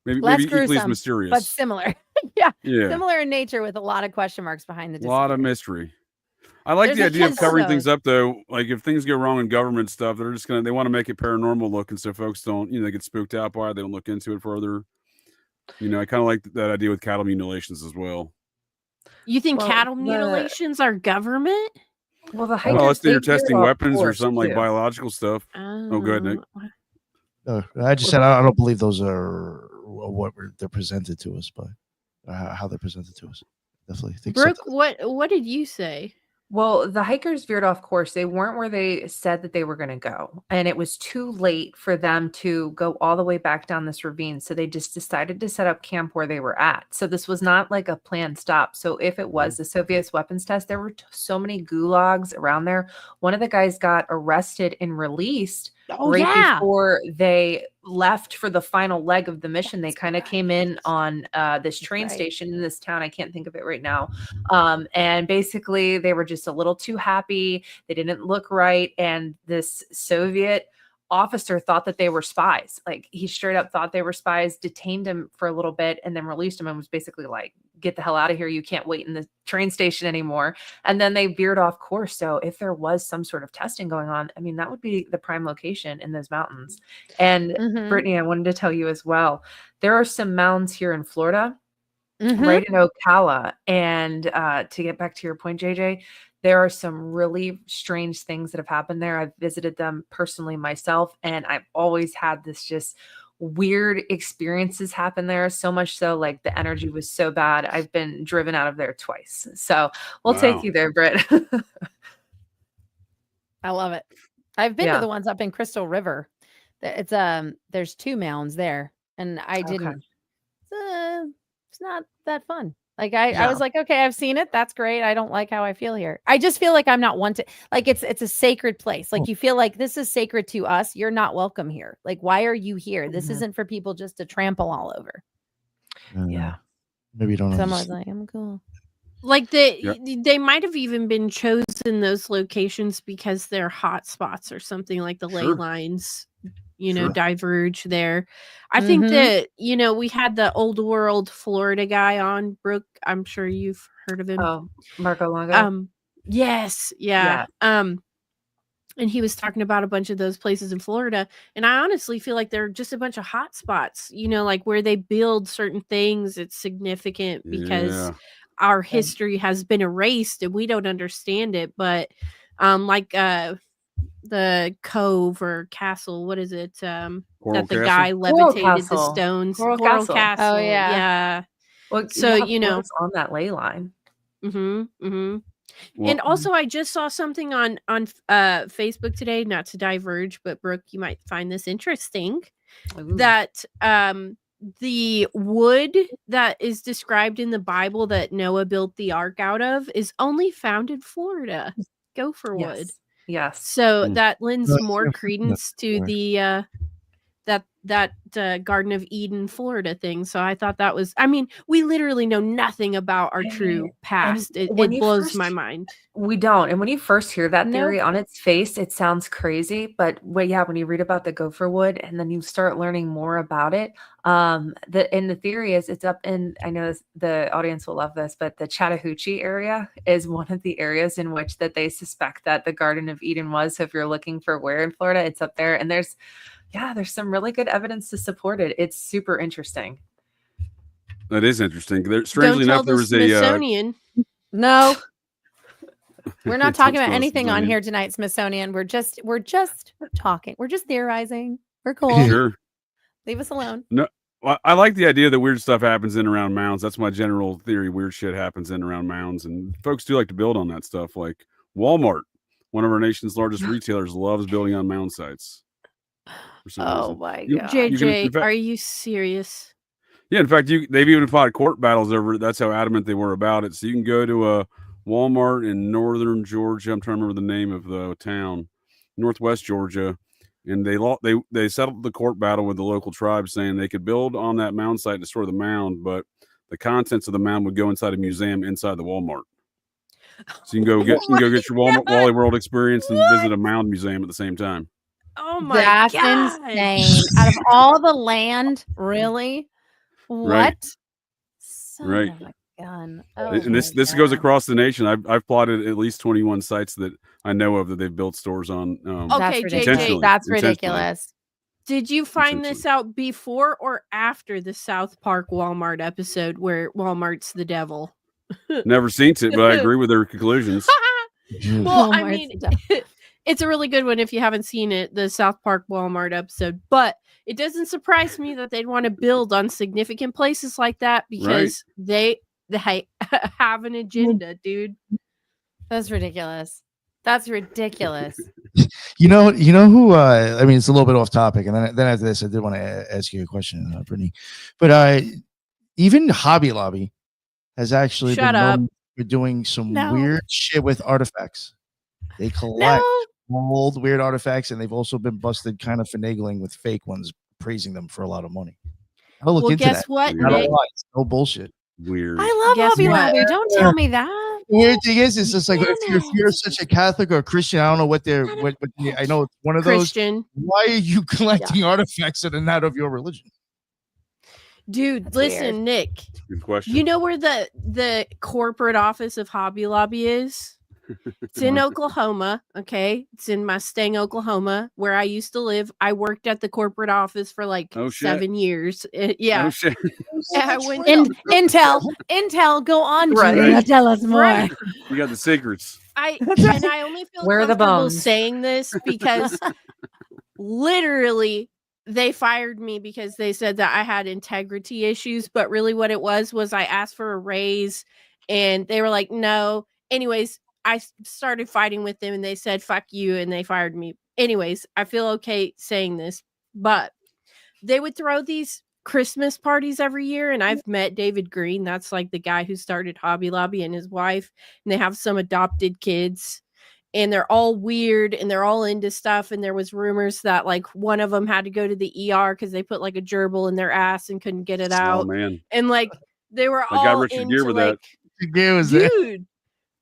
Speaker 6: Less
Speaker 4: equally as
Speaker 6: gruesome,
Speaker 4: mysterious.
Speaker 6: but similar. Yeah.
Speaker 4: Yeah,
Speaker 6: Similar in nature with a lot of question marks behind the
Speaker 4: a lot of
Speaker 6: disappearance.
Speaker 4: mystery. I like
Speaker 6: There's
Speaker 4: the
Speaker 6: a
Speaker 4: idea of covering
Speaker 6: episode-
Speaker 4: things up, though. Like if things go wrong in government stuff, they want to make it paranormal looking, so folks don't, they get spooked out by it. They don't look into it further. I kind of like that idea with cattle mutilations as well.
Speaker 2: You think
Speaker 3: Well,
Speaker 2: cattle
Speaker 3: the-
Speaker 2: mutulations are government?
Speaker 3: Well, the
Speaker 4: Well,
Speaker 3: hikers,
Speaker 4: unless they're
Speaker 3: they veered
Speaker 4: testing
Speaker 3: off
Speaker 4: weapons or
Speaker 3: course,
Speaker 4: something like
Speaker 3: too.
Speaker 4: biological stuff. Oh, good, Nick.
Speaker 1: I just said I don't believe those are what they're presented to us, but how they're presented to us. Definitely think
Speaker 2: Brooke,
Speaker 1: something-
Speaker 2: what did you say?
Speaker 3: Well, the hikers veered off course. They weren't where they said that they were going to go. And it was too late for them to go all the way back down this ravine. So they just decided to set up camp where they were at. So this was not like a planned stop. So if it was the Soviet weapons test, there were so many gulags around there. One of the guys got arrested and released before they left for the final leg of the mission. They kind of came in on this train station in this town. I can't think of it right now. And basically they were just a little too happy. They didn't look right. And this Soviet officer thought that they were spies. Like he straight up thought they were spies, detained him for a little bit, and then released him and was basically like, get the hell out of here. You can't wait in the train station anymore. And then they veered off course. So if there was some sort of testing going on, I mean, that would be the prime location in those mountains. And Brittany, I wanted to tell you as well, there are some mounds here in Florida, right in Ocala. And to get back to your point, JJ, there are some really strange things that have happened there. I've visited them personally myself, and I've always had this just weird experiences happen there. So much so, like the energy was so bad, I've been driven out of there twice. So we'll take you there, Britt.
Speaker 6: I love it. I've been
Speaker 3: Yeah.
Speaker 6: to the ones up in Crystal River. It's there's 2 mounds there, and I didn't. It's not that fun. Like I was like, okay, I've seen it. That's great. I don't like how I feel here. I just feel like I'm not wanted. Like it's a sacred place. Like you feel like this is sacred to us. You're not welcome here. Like, why are you here? This isn't for people just to trample all over.
Speaker 3: Yeah.
Speaker 1: Maybe you don't know.
Speaker 6: Someone's like, I'm cool.
Speaker 2: Like they might have even been chosen those locations because they're hot spots or something, like the ley lines, diverge there. I think that, we had the old world Florida guy on, Brooke. I'm sure you've heard of him.
Speaker 3: Oh, Marco Longo.
Speaker 2: Yes. Yeah. And he was talking about a bunch of those places in Florida. And I honestly feel like they're just a bunch of hot spots, like where they build certain things. It's significant because our history has been erased and we don't understand it. But the cove or castle, what is it? That the guy levitated the stones.
Speaker 3: Coral Castle.
Speaker 6: Oh yeah.
Speaker 3: Well,
Speaker 2: so
Speaker 3: it's on that ley line.
Speaker 2: Well, and also I just saw something on Facebook today, not to diverge, but Brooke, you might find this interesting, that the wood that is described in the Bible that Noah built the ark out of is only found in Florida. Gopher wood.
Speaker 3: Yes.
Speaker 2: So that lends more credence to the that Garden of Eden, Florida thing. So I thought that was, we literally know nothing about our true past. It blows my mind.
Speaker 3: We don't. And when you first hear that theory on its face, it sounds crazy. But when you read about the gopher wood and then you start learning more about it, the theory is it's up in, I know the audience will love this, but the Chattahoochee area is one of the areas in which that they suspect that the Garden of Eden was. So if you're looking for where in Florida, it's up there. And there's some really good evidence to support it. It's super interesting.
Speaker 4: That is interesting. Strangely enough, there was
Speaker 2: Smithsonian.
Speaker 6: No, we're not talking about anything on here tonight, Smithsonian. We're just talking. We're just theorizing. We're cool.
Speaker 4: Sure.
Speaker 6: Leave us alone.
Speaker 4: Well, I like the idea that weird stuff happens in and around mounds. That's my general theory. Weird shit happens in and around mounds, and folks do like to build on that stuff. Like Walmart, one of our nation's largest retailers, loves building on mound sites. For some
Speaker 6: Oh
Speaker 4: reason.
Speaker 6: my
Speaker 4: You-
Speaker 6: god.
Speaker 4: you can- in
Speaker 2: JJ,
Speaker 4: fact-
Speaker 2: are you serious?
Speaker 4: Yeah, in fact, they've even fought court battles over it. That's how adamant they were about it. So you can go to a Walmart in northern Georgia. I'm trying to remember the name of the town, northwest Georgia, and they settled the court battle with the local tribe, saying they could build on that mound site and destroy the mound, but the contents of the mound would go inside a museum inside the Walmart. So you can go get your Walmart Wally World experience and visit a mound museum at the same time.
Speaker 2: Oh my
Speaker 6: That's
Speaker 2: god.
Speaker 6: insane. Out of all the land, really? What?
Speaker 4: Right.
Speaker 6: Son
Speaker 4: Right.
Speaker 6: of a gun. Oh
Speaker 4: And this
Speaker 6: my
Speaker 4: goes
Speaker 6: God.
Speaker 4: across the nation. I've plotted at least 21 sites that I know of that they've built stores on.
Speaker 2: Okay,
Speaker 6: That's
Speaker 2: JJ.
Speaker 6: ridiculous.
Speaker 4: Intentionally.
Speaker 6: That's
Speaker 4: Intentionally.
Speaker 6: ridiculous.
Speaker 2: Did you find this out before or after the South Park Walmart episode where Walmart's the devil?
Speaker 4: Never seen it, but I agree with their conclusions.
Speaker 2: Well, I
Speaker 6: Walmart's
Speaker 2: mean,
Speaker 6: the devil.
Speaker 2: it's a really good one if you haven't seen it, the South Park Walmart episode. But it doesn't surprise me that they'd want to build on significant places like that because they have an agenda, dude.
Speaker 6: That's ridiculous. That's ridiculous.
Speaker 1: You know who? I mean, it's a little bit off topic, and then after this, I did want to ask you a question, Brittany. But even Hobby Lobby has actually
Speaker 2: Shut
Speaker 1: been
Speaker 2: up.
Speaker 1: known for doing some
Speaker 6: No.
Speaker 1: weird shit with artifacts. They collect old weird artifacts, and they've also been busted kind of finagling with fake ones, praising them for a lot of money. I'll look
Speaker 2: Well,
Speaker 1: into
Speaker 2: guess
Speaker 1: that.
Speaker 2: what,
Speaker 1: Not a
Speaker 2: Nick?
Speaker 1: lie. It's no bullshit.
Speaker 4: Weird.
Speaker 6: I love
Speaker 2: Guess
Speaker 6: Hobby
Speaker 2: what?
Speaker 6: Lobby. Don't tell me that.
Speaker 1: The weird thing is, it's just like
Speaker 6: Damn
Speaker 1: if you're such a Catholic or a Christian, I don't know what they're. What I know it's one of those.
Speaker 2: Christian.
Speaker 1: Why are you collecting artifacts that are not of your religion?
Speaker 2: Dude,
Speaker 6: That's
Speaker 2: listen,
Speaker 6: weird.
Speaker 2: Nick.
Speaker 4: Good question.
Speaker 2: You know where the corporate office of Hobby Lobby is? It's in Oklahoma. Okay. It's in Mustang, Oklahoma, where I used to live. I worked at the corporate office for like
Speaker 4: Oh, shit.
Speaker 2: 7 years. Yeah.
Speaker 4: Oh, shit.
Speaker 2: I went
Speaker 6: Intel, go on,
Speaker 3: Right.
Speaker 6: Julia. Tell us more.
Speaker 2: Right.
Speaker 4: You got the secrets.
Speaker 2: I only feel
Speaker 3: Where are the
Speaker 2: comfortable
Speaker 3: bones?
Speaker 2: saying this because literally they fired me because they said that I had integrity issues, but really what it was I asked for a raise and they were like, no. Anyways, I started fighting with them and they said, fuck you, and they fired me. Anyways, I feel okay saying this, but they would throw these Christmas parties every year, and I've met David Green. That's like the guy who started Hobby Lobby, and his wife, and they have some adopted kids, and they're all weird and they're all into stuff. And there was rumors that like one of them had to go to the ER because they put like a gerbil in their ass and couldn't get it
Speaker 4: Oh,
Speaker 2: out.
Speaker 4: man.
Speaker 2: And like they were
Speaker 4: I got
Speaker 2: all
Speaker 4: Richard
Speaker 2: into
Speaker 4: Gere with that.
Speaker 2: like, dude,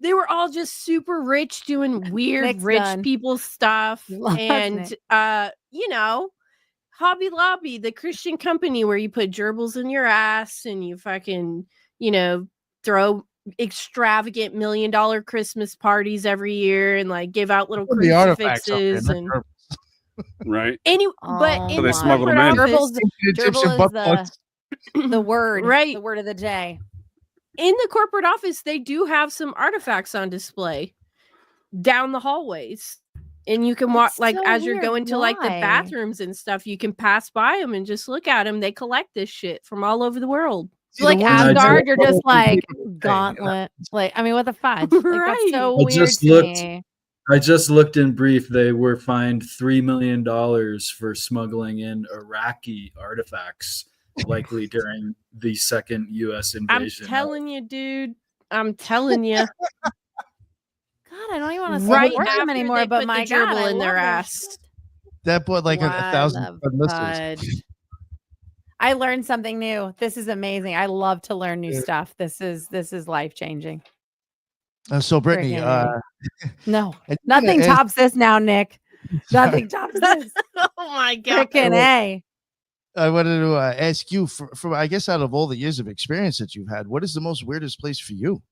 Speaker 2: they were all just super rich doing weird
Speaker 6: Nick's
Speaker 2: rich
Speaker 6: done.
Speaker 2: people stuff.
Speaker 6: Loves
Speaker 2: And
Speaker 6: Nick.
Speaker 2: you know, Hobby Lobby, the Christian company where you put gerbils in your ass and you fucking, you know, throw extravagant $1 million Christmas parties every year and like give out little
Speaker 1: The artifacts up there,
Speaker 2: crucifixes
Speaker 1: not
Speaker 2: and
Speaker 1: gerbils.
Speaker 4: Right.
Speaker 2: but
Speaker 6: Oh
Speaker 2: in
Speaker 4: So they
Speaker 2: the
Speaker 4: smuggle
Speaker 2: corporate
Speaker 4: them in.
Speaker 2: office-
Speaker 1: Egyptian
Speaker 6: Gerbil
Speaker 1: butt
Speaker 6: is
Speaker 1: plugs.
Speaker 6: the word,
Speaker 2: Right.
Speaker 6: The word of the day.
Speaker 2: in the corporate office, they do have some artifacts on display down the hallways. And you can walk
Speaker 6: That's
Speaker 2: like
Speaker 6: so
Speaker 2: as you're
Speaker 6: weird.
Speaker 2: going to like the
Speaker 6: Why?
Speaker 2: bathrooms and stuff, you can pass by them and just look at them. They collect this shit from all over the world.
Speaker 1: See,
Speaker 6: Like
Speaker 1: the ones that
Speaker 6: Asgard,
Speaker 1: do
Speaker 6: you're just
Speaker 1: all the
Speaker 6: like
Speaker 1: people say,
Speaker 6: gauntlet. Like, I mean, what the fudge? Like,
Speaker 2: Right.
Speaker 6: that's so
Speaker 5: I
Speaker 6: weird
Speaker 5: just
Speaker 6: to
Speaker 5: looked-
Speaker 6: me.
Speaker 5: I just looked in brief. They were fined $3 million for smuggling in Iraqi artifacts, likely during the second U.S.
Speaker 2: I'm
Speaker 5: invasion.
Speaker 2: telling you, dude. I'm telling you.
Speaker 6: God, I don't even want to
Speaker 2: Right
Speaker 6: support them
Speaker 2: after
Speaker 6: anymore.
Speaker 2: they
Speaker 6: But
Speaker 2: put
Speaker 6: my
Speaker 2: the
Speaker 6: God,
Speaker 2: gerbil
Speaker 6: I
Speaker 2: in their
Speaker 6: love
Speaker 2: ass.
Speaker 1: That put like a
Speaker 6: What
Speaker 1: 1,000
Speaker 6: the
Speaker 1: missiles.
Speaker 6: fudge. I learned something new. This is amazing. I love to learn new
Speaker 1: Yeah.
Speaker 6: stuff. This is life changing.
Speaker 1: So Brittany,
Speaker 6: Friggin' No,
Speaker 1: I did
Speaker 6: nothing
Speaker 1: wanna ask-
Speaker 6: tops this now, Nick. Nothing tops this.
Speaker 2: Oh my god.
Speaker 6: Frickin' A.
Speaker 1: I wanted to ask you for I guess out of all the years of experience that you've had, what is the most weirdest place for you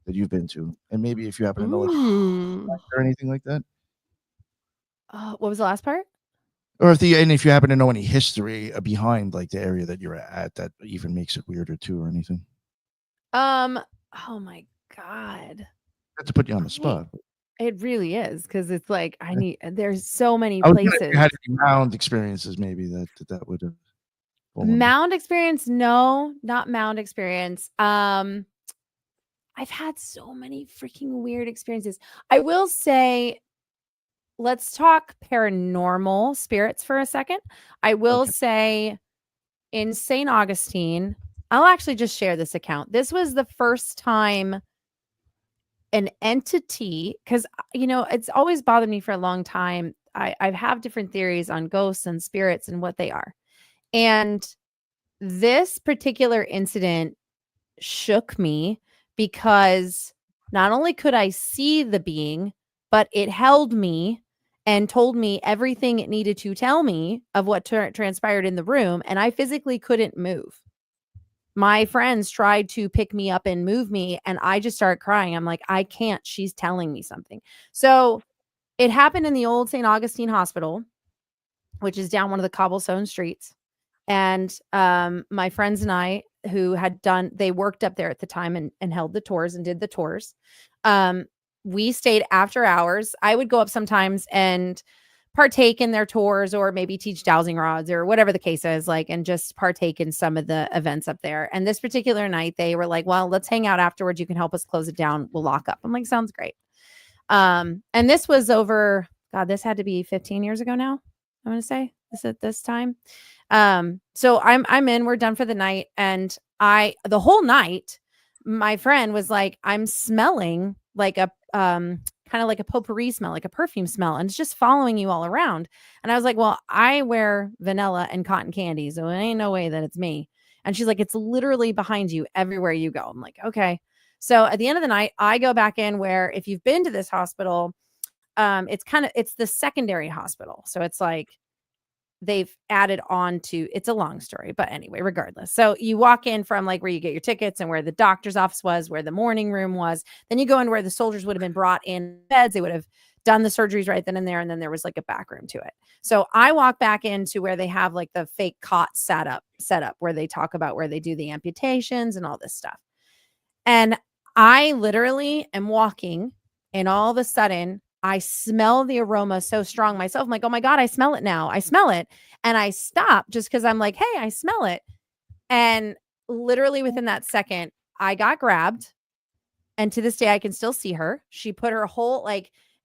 Speaker 1: that you've been to? And maybe if you happen to know like,
Speaker 2: Mm.
Speaker 1: or anything like that,
Speaker 6: What was the last part?
Speaker 1: or if you happen to know any history behind like the area that you're at that even makes it weirder too, or anything.
Speaker 6: Oh my God.
Speaker 1: Not to put you on the spot.
Speaker 6: It really is because it's like there's so many
Speaker 1: I was wondering if
Speaker 6: places.
Speaker 1: you had any mound experiences, maybe that would have.
Speaker 6: Mound experience? No, not mound experience. I've had so many freaking weird experiences. I will say, let's talk paranormal spirits for a second. I will say in St. Augustine, I'll actually just share this account. This was the first time an entity, because, it's always bothered me for a long time. I have different theories on ghosts and spirits and what they are. And this particular incident shook me because not only could I see the being, but it held me and told me everything it needed to tell me of what transpired in the room. And I physically couldn't move. My friends tried to pick me up and move me, and I just started crying. I'm like, I can't. She's telling me something. So it happened in the old St. Augustine Hospital, which is down one of the cobblestone streets. And my friends and I, who they worked up there at the time and held the tours and did the tours. We stayed after hours. I would go up sometimes and partake in their tours, or maybe teach dowsing rods or whatever the case is, and just partake in some of the events up there. And this particular night, they were like, well, let's hang out afterwards. You can help us close it down. We'll lock up. I'm like, sounds great. And this was over, God, this had to be 15 years ago now. I want to say this at this time. So I'm in, we're done for the night. And the whole night, my friend was like, I'm smelling like a, kind of like a potpourri smell, like a perfume smell. And it's just following you all around. And I was like, well, I wear vanilla and cotton candy, so it ain't no way that it's me. And she's like, it's literally behind you everywhere you go. I'm like, okay. So at the end of the night, I go back in where, if you've been to this hospital, it's the secondary hospital. So it's like, they've added on to, it's a long story, but anyway, regardless. So you walk in from where you get your tickets and where the doctor's office was, where the morning room was. Then you go in where the soldiers would have been brought in beds. They would have done the surgeries right then and there. And then there was a back room to it. So I walk back into where they have the fake cot set up where they talk about where they do the amputations and all this stuff. And I literally am walking, and all of a sudden I smell the aroma so strong myself. I'm like, oh my God, I smell it now. I smell it. And I stop just because I'm like, hey, I smell it. And literally within that second, I got grabbed. And to this day, I can still see her. She put her whole,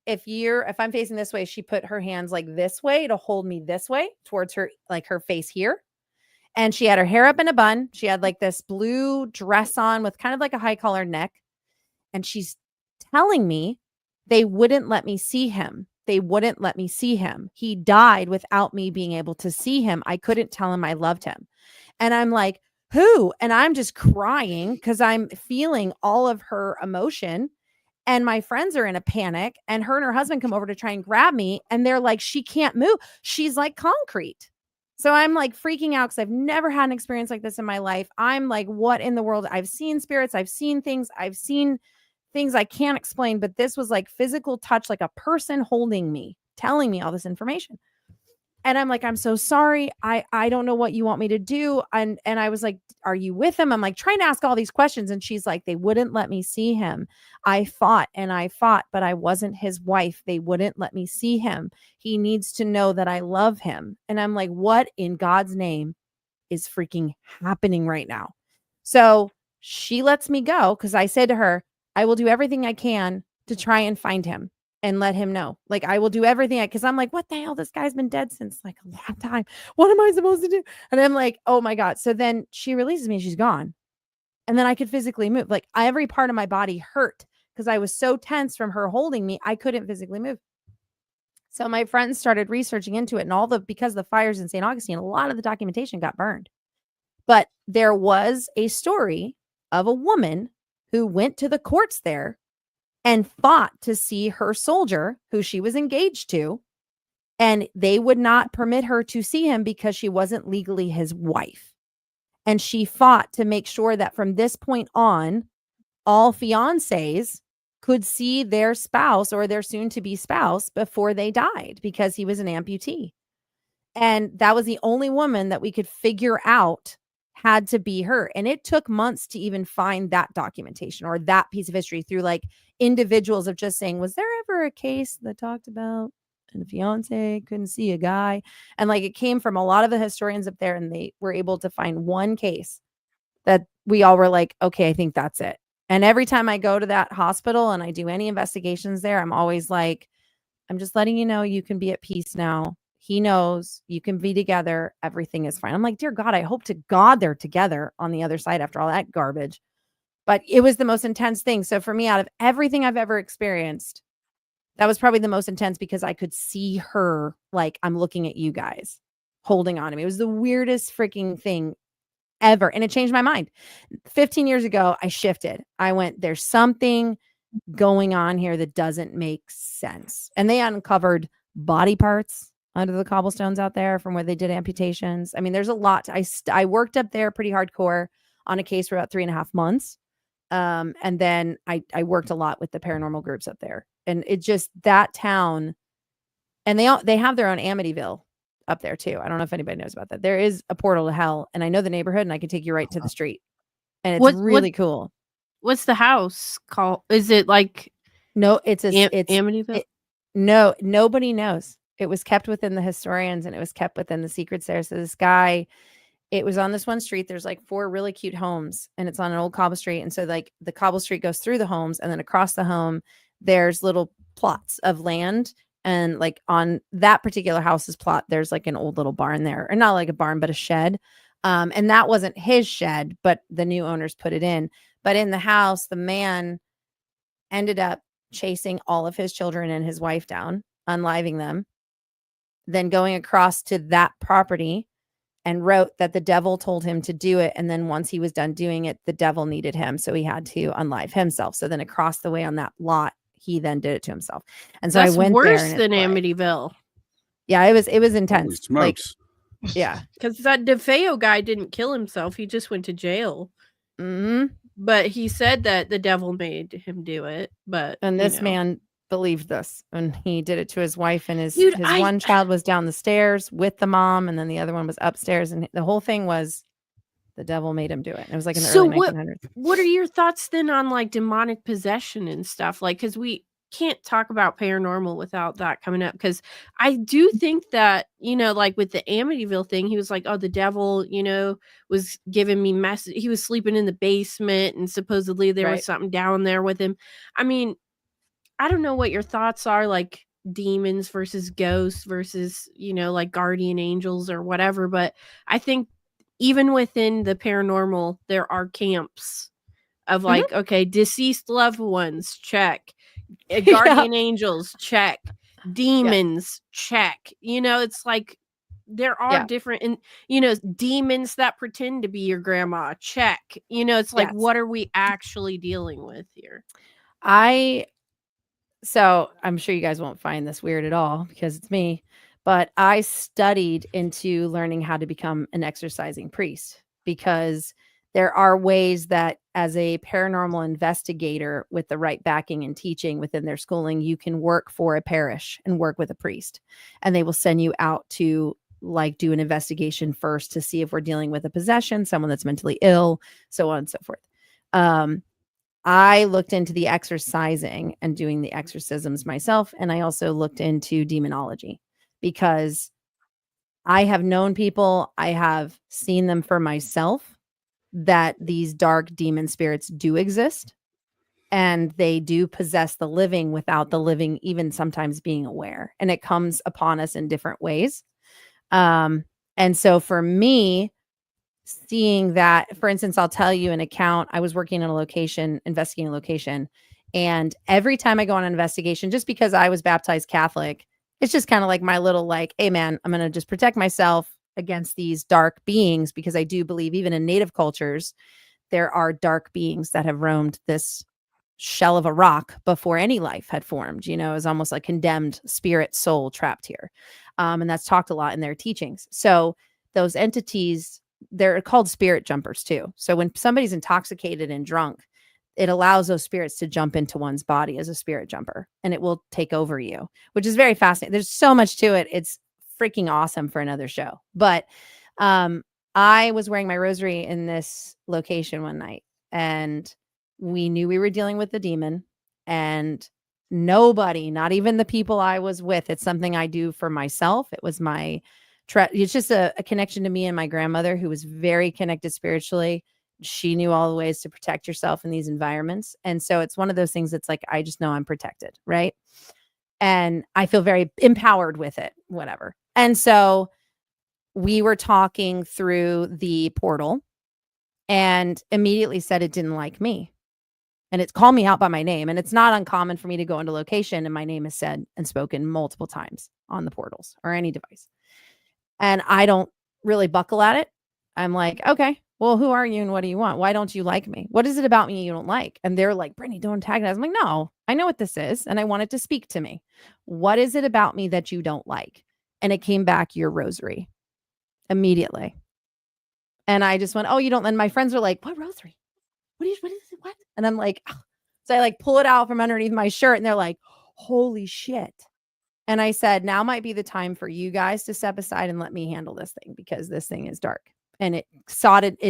Speaker 6: if I'm facing this way, she put her hands this way to hold me this way towards her, her face here. And she had her hair up in a bun. She had this blue dress on with kind of a high collar neck. And she's telling me, they wouldn't let me see him. They wouldn't let me see him. He died without me being able to see him. I couldn't tell him I loved him. And I'm like, who? And I'm just crying because I'm feeling all of her emotion. And my friends are in a panic. And her and her husband come over to try and grab me. And they're like, she can't move. She's like concrete. So I'm freaking out because I've never had an experience like this in my life. I'm like, what in the world? I've seen spirits. I've seen things. I've seen things I can't explain, but this was physical touch, a person holding me, telling me all this information. And I'm like, I'm so sorry. I don't know what you want me to do. And I was like, are you with him? I'm trying to ask all these questions. And she's like, they wouldn't let me see him. I fought, but I wasn't his wife. They wouldn't let me see him. He needs to know that I love him. And I'm like, what in God's name is freaking happening right now? So she lets me go because I said to her, I will do everything I can to try and find him and let him know. I will do everything because I'm like, what the hell? This guy's been dead since a long time. What am I supposed to do? And I'm like, oh my God. So then she releases me. She's gone. And then I could physically move. Every part of my body hurt because I was so tense from her holding me. I couldn't physically move. So my friends started researching into it, and because the fires in St. Augustine, a lot of the documentation got burned. But there was a story of a woman who went to the courts there and fought to see her soldier who she was engaged to. And they would not permit her to see him because she wasn't legally his wife. And she fought to make sure that from this point on, all fiancés could see their spouse or their soon-to-be spouse before they died because he was an amputee. And that was the only woman that we could figure out had to be her. And it took months to even find that documentation or that piece of history through individuals of just saying, was there ever a case that talked about and the fiance couldn't see a guy. And like it came from a lot of the historians up there, and they were able to find one case that we all were like, okay, I think that's it. And every time I go to that hospital and I do any investigations there, I'm always like, I'm just letting you know you can be at peace now. He knows you can be together. Everything is fine. I'm like, dear God, I hope to God they're together on the other side after all that garbage. But it was the most intense thing. So for me, out of everything I've ever experienced, that was probably the most intense because I could see her like, I'm looking at you guys holding on to me. It was the weirdest freaking thing ever. And it changed my mind. 15 years ago, I shifted. I went, there's something going on here that doesn't make sense. And they uncovered body parts under the cobblestones out there from where they did amputations. I mean, there's a lot. I worked up there pretty hardcore on a case for about 3.5 months. And then I worked a lot with the paranormal groups up there. And it just, that town, and they have their own Amityville up there too. I don't know if anybody knows about that. There is a portal to hell, and I know the neighborhood, and I can take you right to the street. And it's really cool.
Speaker 2: What's the house called? Is it like
Speaker 6: no? It's
Speaker 2: Amityville?
Speaker 6: No, nobody knows. It was kept within the historians, and it was kept within the secrets there. So this guy, it was on this one street. There's like 4 really cute homes, and it's on an old cobble street. And so like the cobble street goes through the homes, and then across the home, there's little plots of land. And like on that particular house's plot, there's like an old little barn there, or not like a barn, but a shed. And that wasn't his shed, but the new owners put it in. But in the house, the man ended up chasing all of his children and his wife down, unliving them, then going across to that property and wrote that the devil told him to do it. And then once he was done doing it, the devil needed him. So he had to unlive himself. So then across the way on that lot, he then did it to himself. And so
Speaker 2: that's
Speaker 6: I went
Speaker 2: worse
Speaker 6: there
Speaker 2: than Amityville.
Speaker 6: Yeah, it was intense. Like, yeah.
Speaker 2: Because that DeFeo guy didn't kill himself. He just went to jail.
Speaker 6: Mm-hmm.
Speaker 2: But he said that the devil made him do it.
Speaker 6: And this man believed this, and he did it to his wife, and his one child was down the stairs with the mom, and then the other one was upstairs, and the whole thing was the devil made him do it. It was like in the early 1900s.
Speaker 2: What are your thoughts then on like demonic possession and stuff? Like, because we can't talk about paranormal without that coming up, because I do think that, like with the Amityville thing, he was like, oh, the devil, was giving me message. He was sleeping in the basement, and supposedly there was something down there with him. I mean, I don't know what your thoughts are, like demons versus ghosts versus, like guardian angels or whatever. But I think even within the paranormal, there are camps of like, okay, deceased loved ones, check. Guardian angels, check. Demons, check. It's like there are different, and demons that pretend to be your grandma, check. It's like, what are we actually dealing with here?
Speaker 6: So I'm sure you guys won't find this weird at all because it's me, but I studied into learning how to become an exorcising priest, because there are ways that as a paranormal investigator with the right backing and teaching within their schooling, you can work for a parish and work with a priest, and they will send you out to like do an investigation first to see if we're dealing with a possession, someone that's mentally ill, so on and so forth. I looked into the exorcising and doing the exorcisms myself. And I also looked into demonology, because I have known people, I have seen them for myself, that these dark demon spirits do exist, and they do possess the living without the living even sometimes being aware. And it comes upon us in different ways. And so for me, seeing that, for instance, I'll tell you an account. I was working in a location, investigating a location. And every time I go on an investigation, just because I was baptized Catholic, it's just kind of like my little like, hey man, I'm going to just protect myself against these dark beings, because I do believe even in native cultures, there are dark beings that have roamed this shell of a rock before any life had formed, as almost like condemned spirit soul trapped here. And that's talked a lot in their teachings. So those entities, they're called spirit jumpers too. So when somebody's intoxicated and drunk, it allows those spirits to jump into one's body as a spirit jumper, and it will take over you, which is very fascinating. There's so much to it. It's freaking awesome for another show. But I was wearing my rosary in this location one night, and we knew we were dealing with the demon, and Nobody, not even the people I was with. It's something I do for myself. It was my it's just a connection to me and my grandmother, who was very connected spiritually. She knew all the ways to protect yourself in these environments. And so it's one of those things that's like, I just know I'm protected, right? And I feel very empowered with it, whatever. And so we were talking through the portal and immediately said it didn't like me. And it's called me out by my name. And it's not uncommon for me to go into location and my name is said and spoken multiple times on the portals or any device. And I don't really buckle at it. I'm like, okay, well, who are you and what do you want? Why don't you like me? What is it about me you don't like? And they're like, Brittany, don't antagonize. I'm like, no, I know what this is. And I want it to speak to me. What is it about me that you don't like? And it came back, your rosary, immediately. And I just went, oh, you don't. And my friends are like, what rosary? What is it? What? And I'm like, oh. So I like pull it out from underneath my shirt and they're like, holy shit. And I said, now might be the time for you guys to step aside and let me handle this thing because this thing is dark. And it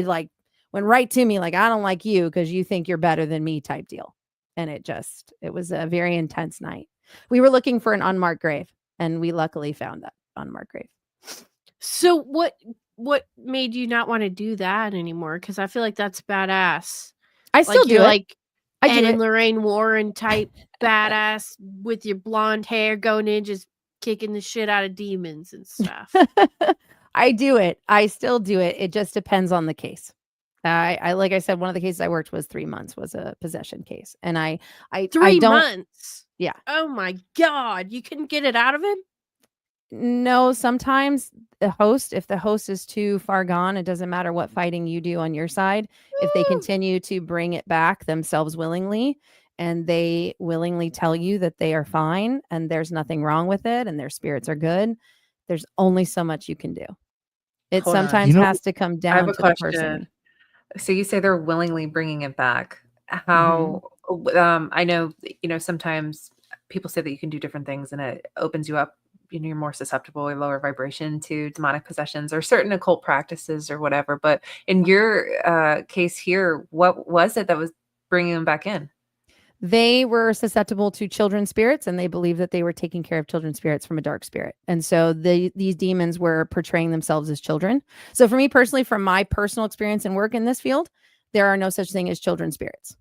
Speaker 6: like went right to me like, I don't like you because you think you're better than me type deal. And it was a very intense night. We were looking for an unmarked grave and we luckily found that unmarked grave.
Speaker 2: So what made you not want to do that anymore? Because I feel like that's badass.
Speaker 6: I still do it.
Speaker 2: Like
Speaker 6: I do
Speaker 2: Ed
Speaker 6: it.
Speaker 2: and Lorraine Warren type badass with your blonde hair going in, just kicking the shit out of demons and stuff.
Speaker 6: I do it. I still do it. It just depends on the case. I like I said, one of the cases I worked was 3 months was a possession case. And I
Speaker 2: 3 months.
Speaker 6: Yeah.
Speaker 2: Oh my God. You couldn't get it out of him?
Speaker 6: No, sometimes if the host is too far gone, it doesn't matter what fighting you do on your side. If they continue to bring it back themselves willingly, and they willingly tell you that they are fine and there's nothing wrong with it and their spirits are good, there's only so much you can do. It
Speaker 3: Hold on.
Speaker 6: sometimes has to come
Speaker 3: I have
Speaker 6: down
Speaker 3: a
Speaker 6: to the
Speaker 3: question.
Speaker 6: person.
Speaker 3: So you say they're willingly bringing it back. How? I know, sometimes people say that you can do different things and it opens you up. You're more susceptible or lower vibration to demonic possessions or certain occult practices or whatever. But in your case here, what was it that was bringing them back in?
Speaker 6: They were susceptible to children's spirits and they believed that they were taking care of children's spirits from a dark spirit. And so these demons were portraying themselves as children. So for me personally, from my personal experience and work in this field, there are no such thing as children's spirits.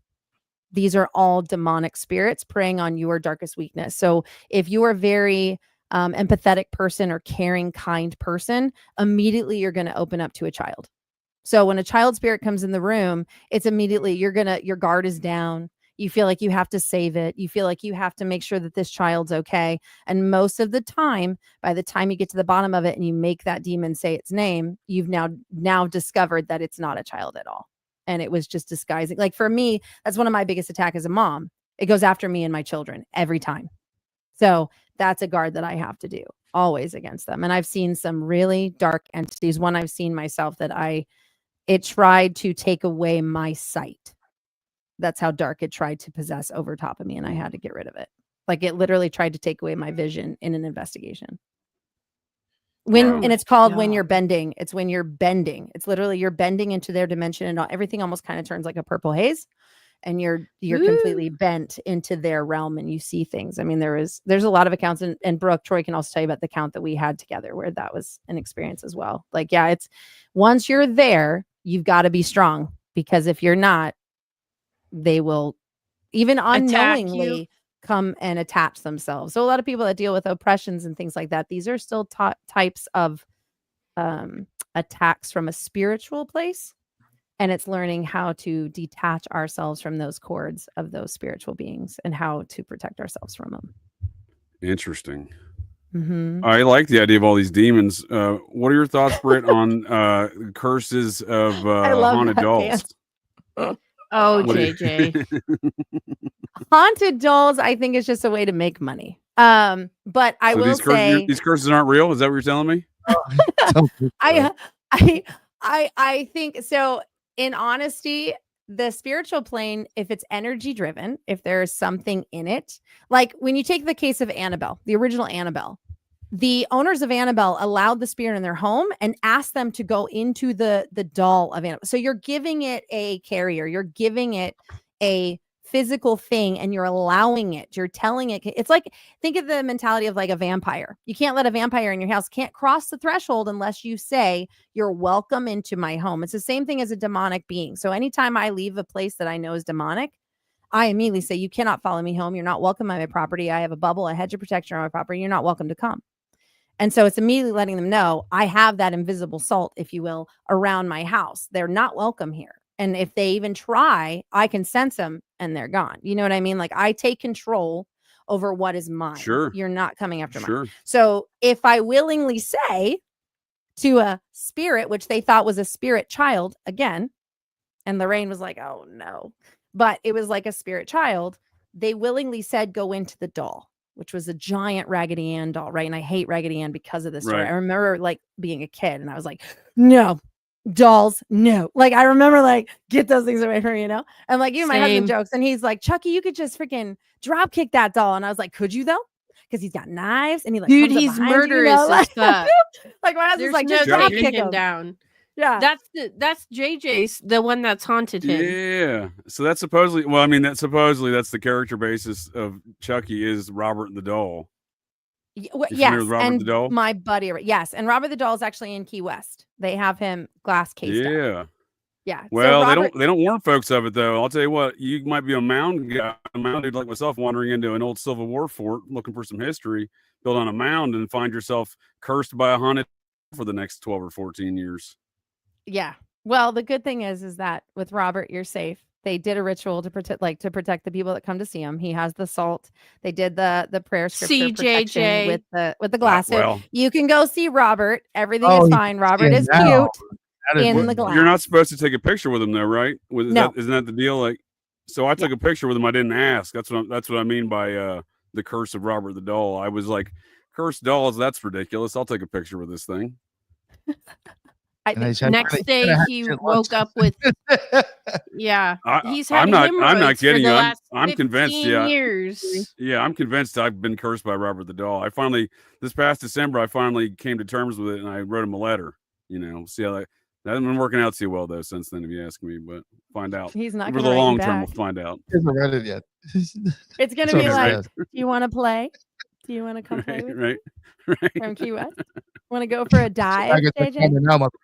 Speaker 6: These are all demonic spirits preying on your darkest weakness. So if you are very empathetic person or caring, kind person, immediately you're going to open up to a child. So when a child spirit comes in the room, it's immediately your guard is down. You feel like you have to save it. You feel like you have to make sure that this child's okay. And most of the time, by the time you get to the bottom of it and you make that demon say its name, you've now discovered that it's not a child at all. And it was just disguising. Like for me, that's one of my biggest attacks as a mom. It goes after me and my children every time. So that's a guard that I have to do always against them. And I've seen some really dark entities. One I've seen myself that it tried to take away my sight. That's how dark it tried to possess over top of me. And I had to get rid of it. Like it literally tried to take away my vision in an investigation. And it's called when you're bending. It's when you're bending. It's literally you're bending into their dimension and everything almost kind of turns like a purple haze. And you're completely bent into their realm and you see things. I mean, there's a lot of accounts and Brooke, Troy can also tell you about the account that we had together where that was an experience as well. Like, yeah, it's once you're there, you've got to be strong because if you're not, they will even unknowingly come and attach themselves. So a lot of people that deal with oppressions and things like that, these are still types of attacks from a spiritual place. And it's learning how to detach ourselves from those cords of those spiritual beings and how to protect ourselves from them.
Speaker 4: Interesting.
Speaker 6: Mm-hmm.
Speaker 4: I like the idea of all these demons. What are your thoughts, Britt, on curses of haunted dolls?
Speaker 2: Oh, JJ.
Speaker 6: Haunted dolls, I think, is just a way to make money. But I will say
Speaker 4: these curses aren't real. Is that what you're telling me?
Speaker 6: I think so. In honesty, the spiritual plane, if it's energy driven, if there's something in it, like when you take the case of Annabelle, the original Annabelle, the owners of Annabelle allowed the spirit in their home and asked them to go into the doll of Annabelle. So you're giving it a carrier, you're giving it a physical thing and you're allowing it, you're telling it. It's like, think of the mentality of like a vampire. You can't let a vampire in your house, can't cross the threshold unless you say you're welcome into my home. It's the same thing as a demonic being. So anytime I leave a place that I know is demonic, I immediately say, you cannot follow me home. You're not welcome on my property. I have a bubble, a hedge of protection on my property. You're not welcome to come. And so it's immediately letting them know I have that invisible salt, if you will, around my house. They're not welcome here. And if they even try, I can sense them and they're gone. You know what I mean? Like I take control over what is mine.
Speaker 4: Sure.
Speaker 6: You're not coming after mine.
Speaker 4: Sure.
Speaker 6: So if I willingly say to a spirit, which they thought was a spirit child again, and Lorraine was like, oh no, but it was like a spirit child, they willingly said, go into the doll, which was a giant Raggedy Ann doll, right? And I hate Raggedy Ann because of this story.
Speaker 4: Right.
Speaker 6: I remember like being a kid and I was like, no, dolls, no. Like I remember like, get those things away from me, you know? And like even my husband jokes and he's like, Chucky, you could just freaking drop kick that doll. And I was like, could you though? Because he's got knives and he like,
Speaker 2: dude,
Speaker 6: comes up
Speaker 2: he's
Speaker 6: behind you,
Speaker 2: murderous
Speaker 6: you know?
Speaker 2: as fuck.
Speaker 6: Like my husband's
Speaker 2: There's
Speaker 6: like,
Speaker 2: no
Speaker 6: just drop
Speaker 2: taking
Speaker 6: kick
Speaker 2: him
Speaker 6: him
Speaker 2: down.
Speaker 6: Yeah.
Speaker 2: That's JJ's the one that's haunted him.
Speaker 4: Yeah. So that's supposedly, well, I mean, that's the character basis of Chucky is Robert the Doll.
Speaker 6: Yes,
Speaker 4: with Robert
Speaker 6: and
Speaker 4: the Doll?
Speaker 6: my buddy, yes, and Robert the Doll is actually in Key West. They have him glass cased up.
Speaker 4: Yeah.
Speaker 6: Yeah.
Speaker 4: Well,
Speaker 6: so Robert,
Speaker 4: they don't warn folks of it though. I'll tell you what, you might be a mound guy, a mound dude like myself, wandering into an old Civil War fort looking for some history, built on a mound, and find yourself cursed by a haunted for the next 12 or 14 years.
Speaker 6: Yeah. Well, the good thing is that with Robert, you're safe. They did a ritual to protect the people that come to see him. He has the salt. They did the prayer scripture protection with the glass. So you can go see Robert. Everything is fine. Robert is cute in the glass.
Speaker 4: You're not supposed to take a picture with him though, right?
Speaker 6: No.
Speaker 4: Isn't that the deal? Like, so I took a picture with him. I didn't ask. That's what I mean by the curse of Robert the Doll. I was like, cursed dolls. That's ridiculous. I'll take a picture with this thing.
Speaker 2: Next day he woke up with he's had
Speaker 4: I'm not kidding you. I'm convinced.
Speaker 2: Years.
Speaker 4: Yeah, I'm convinced I've been cursed by Robert the Doll. This past December I finally came to terms with it and I wrote him a letter. You know, see how that hasn't been working out too well though since then, if you ask me. But find out.
Speaker 6: He's not
Speaker 4: over the long term. We'll find out.
Speaker 1: He hasn't read it yet.
Speaker 6: It's gonna be like, do you want to play? Do you want to come play with
Speaker 4: me?
Speaker 6: Right. From Key West? Want to go for a dive, JJ?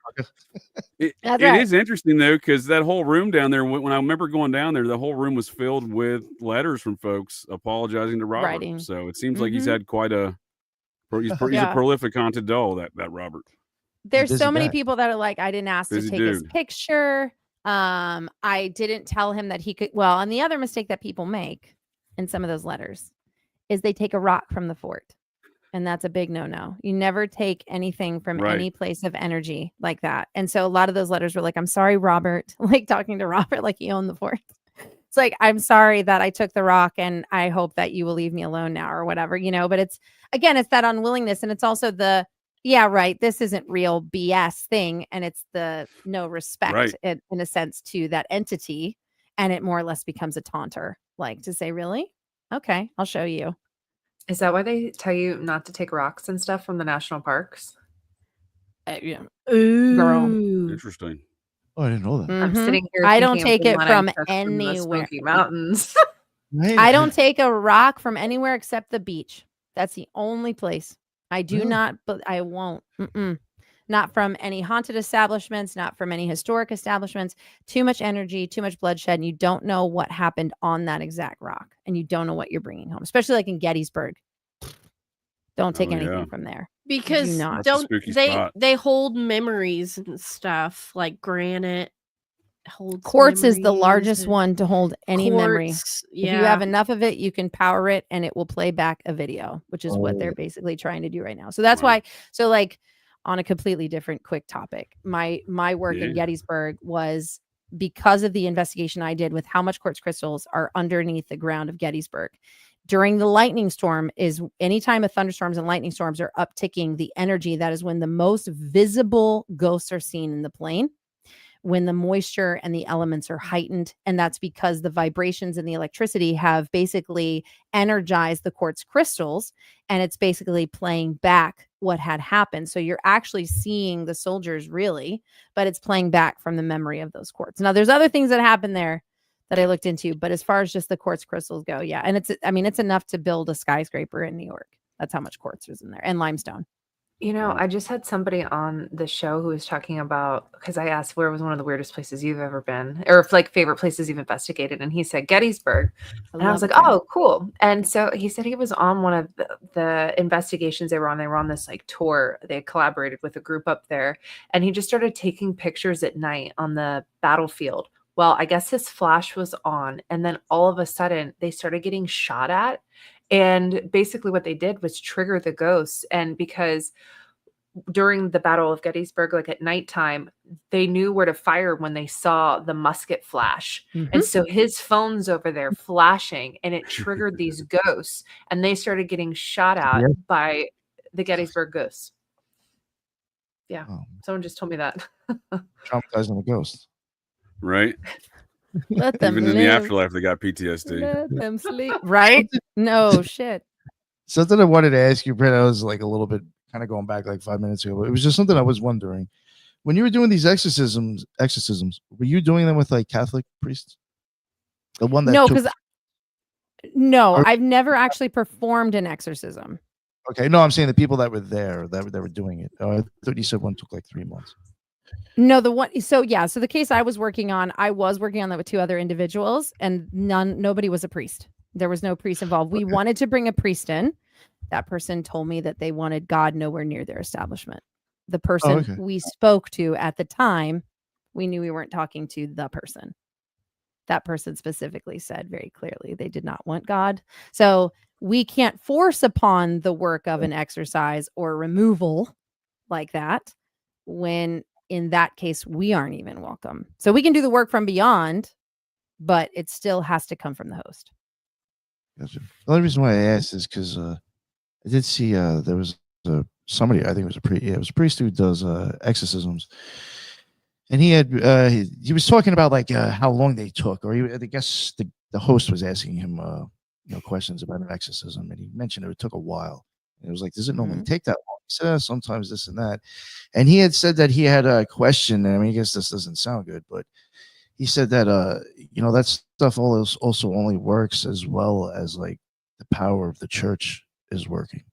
Speaker 4: It is interesting though, because that whole room down there, when I remember going down there, the whole room was filled with letters from folks apologizing to Robert.
Speaker 6: Writing.
Speaker 4: So it seems like he's had quite a he's a prolific haunted doll, that Robert.
Speaker 6: There's so many people that are like, I didn't ask to take his picture. I didn't tell him that he could. Well, and the other mistake that people make in some of those letters is they take a rock from the fort. And that's a big no-no. You never take anything from any place of energy like that. And so a lot of those letters were like, I'm sorry, Robert, like talking to Robert, like he owned the fort. It's like, I'm sorry that I took the rock and I hope that you will leave me alone now or whatever, you know, but it's that unwillingness. And it's also this isn't real BS thing. And it's the no respect in a sense to that entity. And it more or less becomes a taunter, like to say, really? Okay, I'll show you.
Speaker 3: Is that why they tell you not to take rocks and stuff from the national parks?
Speaker 6: Yeah.
Speaker 2: Ooh.
Speaker 6: Girl.
Speaker 4: Interesting.
Speaker 1: Oh, I didn't know that.
Speaker 3: I'm sitting here.
Speaker 6: I don't take it from anywhere.
Speaker 3: Smoky Mountains.
Speaker 6: I don't take a rock from anywhere except the beach. That's the only place. I do not, but I won't. Not from any haunted establishments, not from any historic establishments. Too much energy, too much bloodshed, and you don't know what happened on that exact rock, and you don't know what you're bringing home, especially like in Gettysburg. Don't take anything from there.
Speaker 2: Because they hold memories and stuff like granite.
Speaker 6: Quartz is the largest one to hold any memory.
Speaker 2: Yeah.
Speaker 6: If you have enough of it, you can power it and it will play back a video, which is what they're basically trying to do right now. So that's why. So like on a completely different quick topic, my work in Gettysburg was because of the investigation I did with how much quartz crystals are underneath the ground of Gettysburg. During the lightning storm is anytime a thunderstorms and lightning storms are upticking the energy, that is when the most visible ghosts are seen in the plane, when the moisture and the elements are heightened. And that's because the vibrations and the electricity have basically energized the quartz crystals, and it's basically playing back what had happened. So you're actually seeing the soldiers really, but it's playing back from the memory of those quartz. Now there's other things that happen there that I looked into. But as far as just the quartz crystals go, yeah. And it's enough to build a skyscraper in New York. That's how much quartz is in there, and limestone.
Speaker 3: You know, I just had somebody on the show who was talking about, because I asked where was one of the weirdest places you've ever been, or if like favorite places you've investigated, and he said Gettysburg, and I was like, oh, cool. And so he said he was on one of the investigations they were on. They were on this like tour. They collaborated with a group up there, and he just started taking pictures at night on the battlefield. Well, I guess his flash was on, and then all of a sudden they started getting shot at. And basically what they did was trigger the ghosts. And because during the Battle of Gettysburg, like at nighttime, they knew where to fire when they saw the musket flash. And so his phone's over there flashing, and it triggered these ghosts, and they started getting shot at by the Gettysburg ghosts. Yeah.
Speaker 1: Oh.
Speaker 3: Someone just told me that.
Speaker 1: Traumatizing the ghost.
Speaker 4: Right.
Speaker 6: Let them
Speaker 4: Even in
Speaker 6: live.
Speaker 4: the afterlife, they got PTSD.
Speaker 6: Let them sleep. Right? No shit.
Speaker 1: Something I wanted to ask you, Brett, I was like a little bit kind of going back like 5 minutes ago, but it was just something I was wondering. When you were doing these exorcisms, were you doing them with like Catholic priests? The one that
Speaker 6: I've never actually performed an exorcism.
Speaker 1: Okay, no, I'm saying the people that were there that were doing it. I thought you said one took like 3 months.
Speaker 6: No, so the case I was working on that with 2 other individuals, and nobody was a priest. There was no priest involved. We wanted to bring a priest in. That person told me that they wanted God nowhere near their establishment. The person we spoke to at the time, we knew we weren't talking to the person. That person specifically said very clearly they did not want God. So we can't force upon the work of an exercise or removal like that when in that case we aren't even welcome. So we can do the work from beyond, but it still has to come from the host.
Speaker 1: Gotcha. The only reason why I asked is because I did see there was somebody, I think it was a priest who does exorcisms, and he had he was talking about like how long they took, or I guess the host was asking him questions about an exorcism, and he mentioned it took a while. And it was like, does it normally take that long? He said, sometimes this and that. And he had said that he had a question, and I mean, I guess this doesn't sound good, but he said that that stuff also only works as well as like the power of the church is working.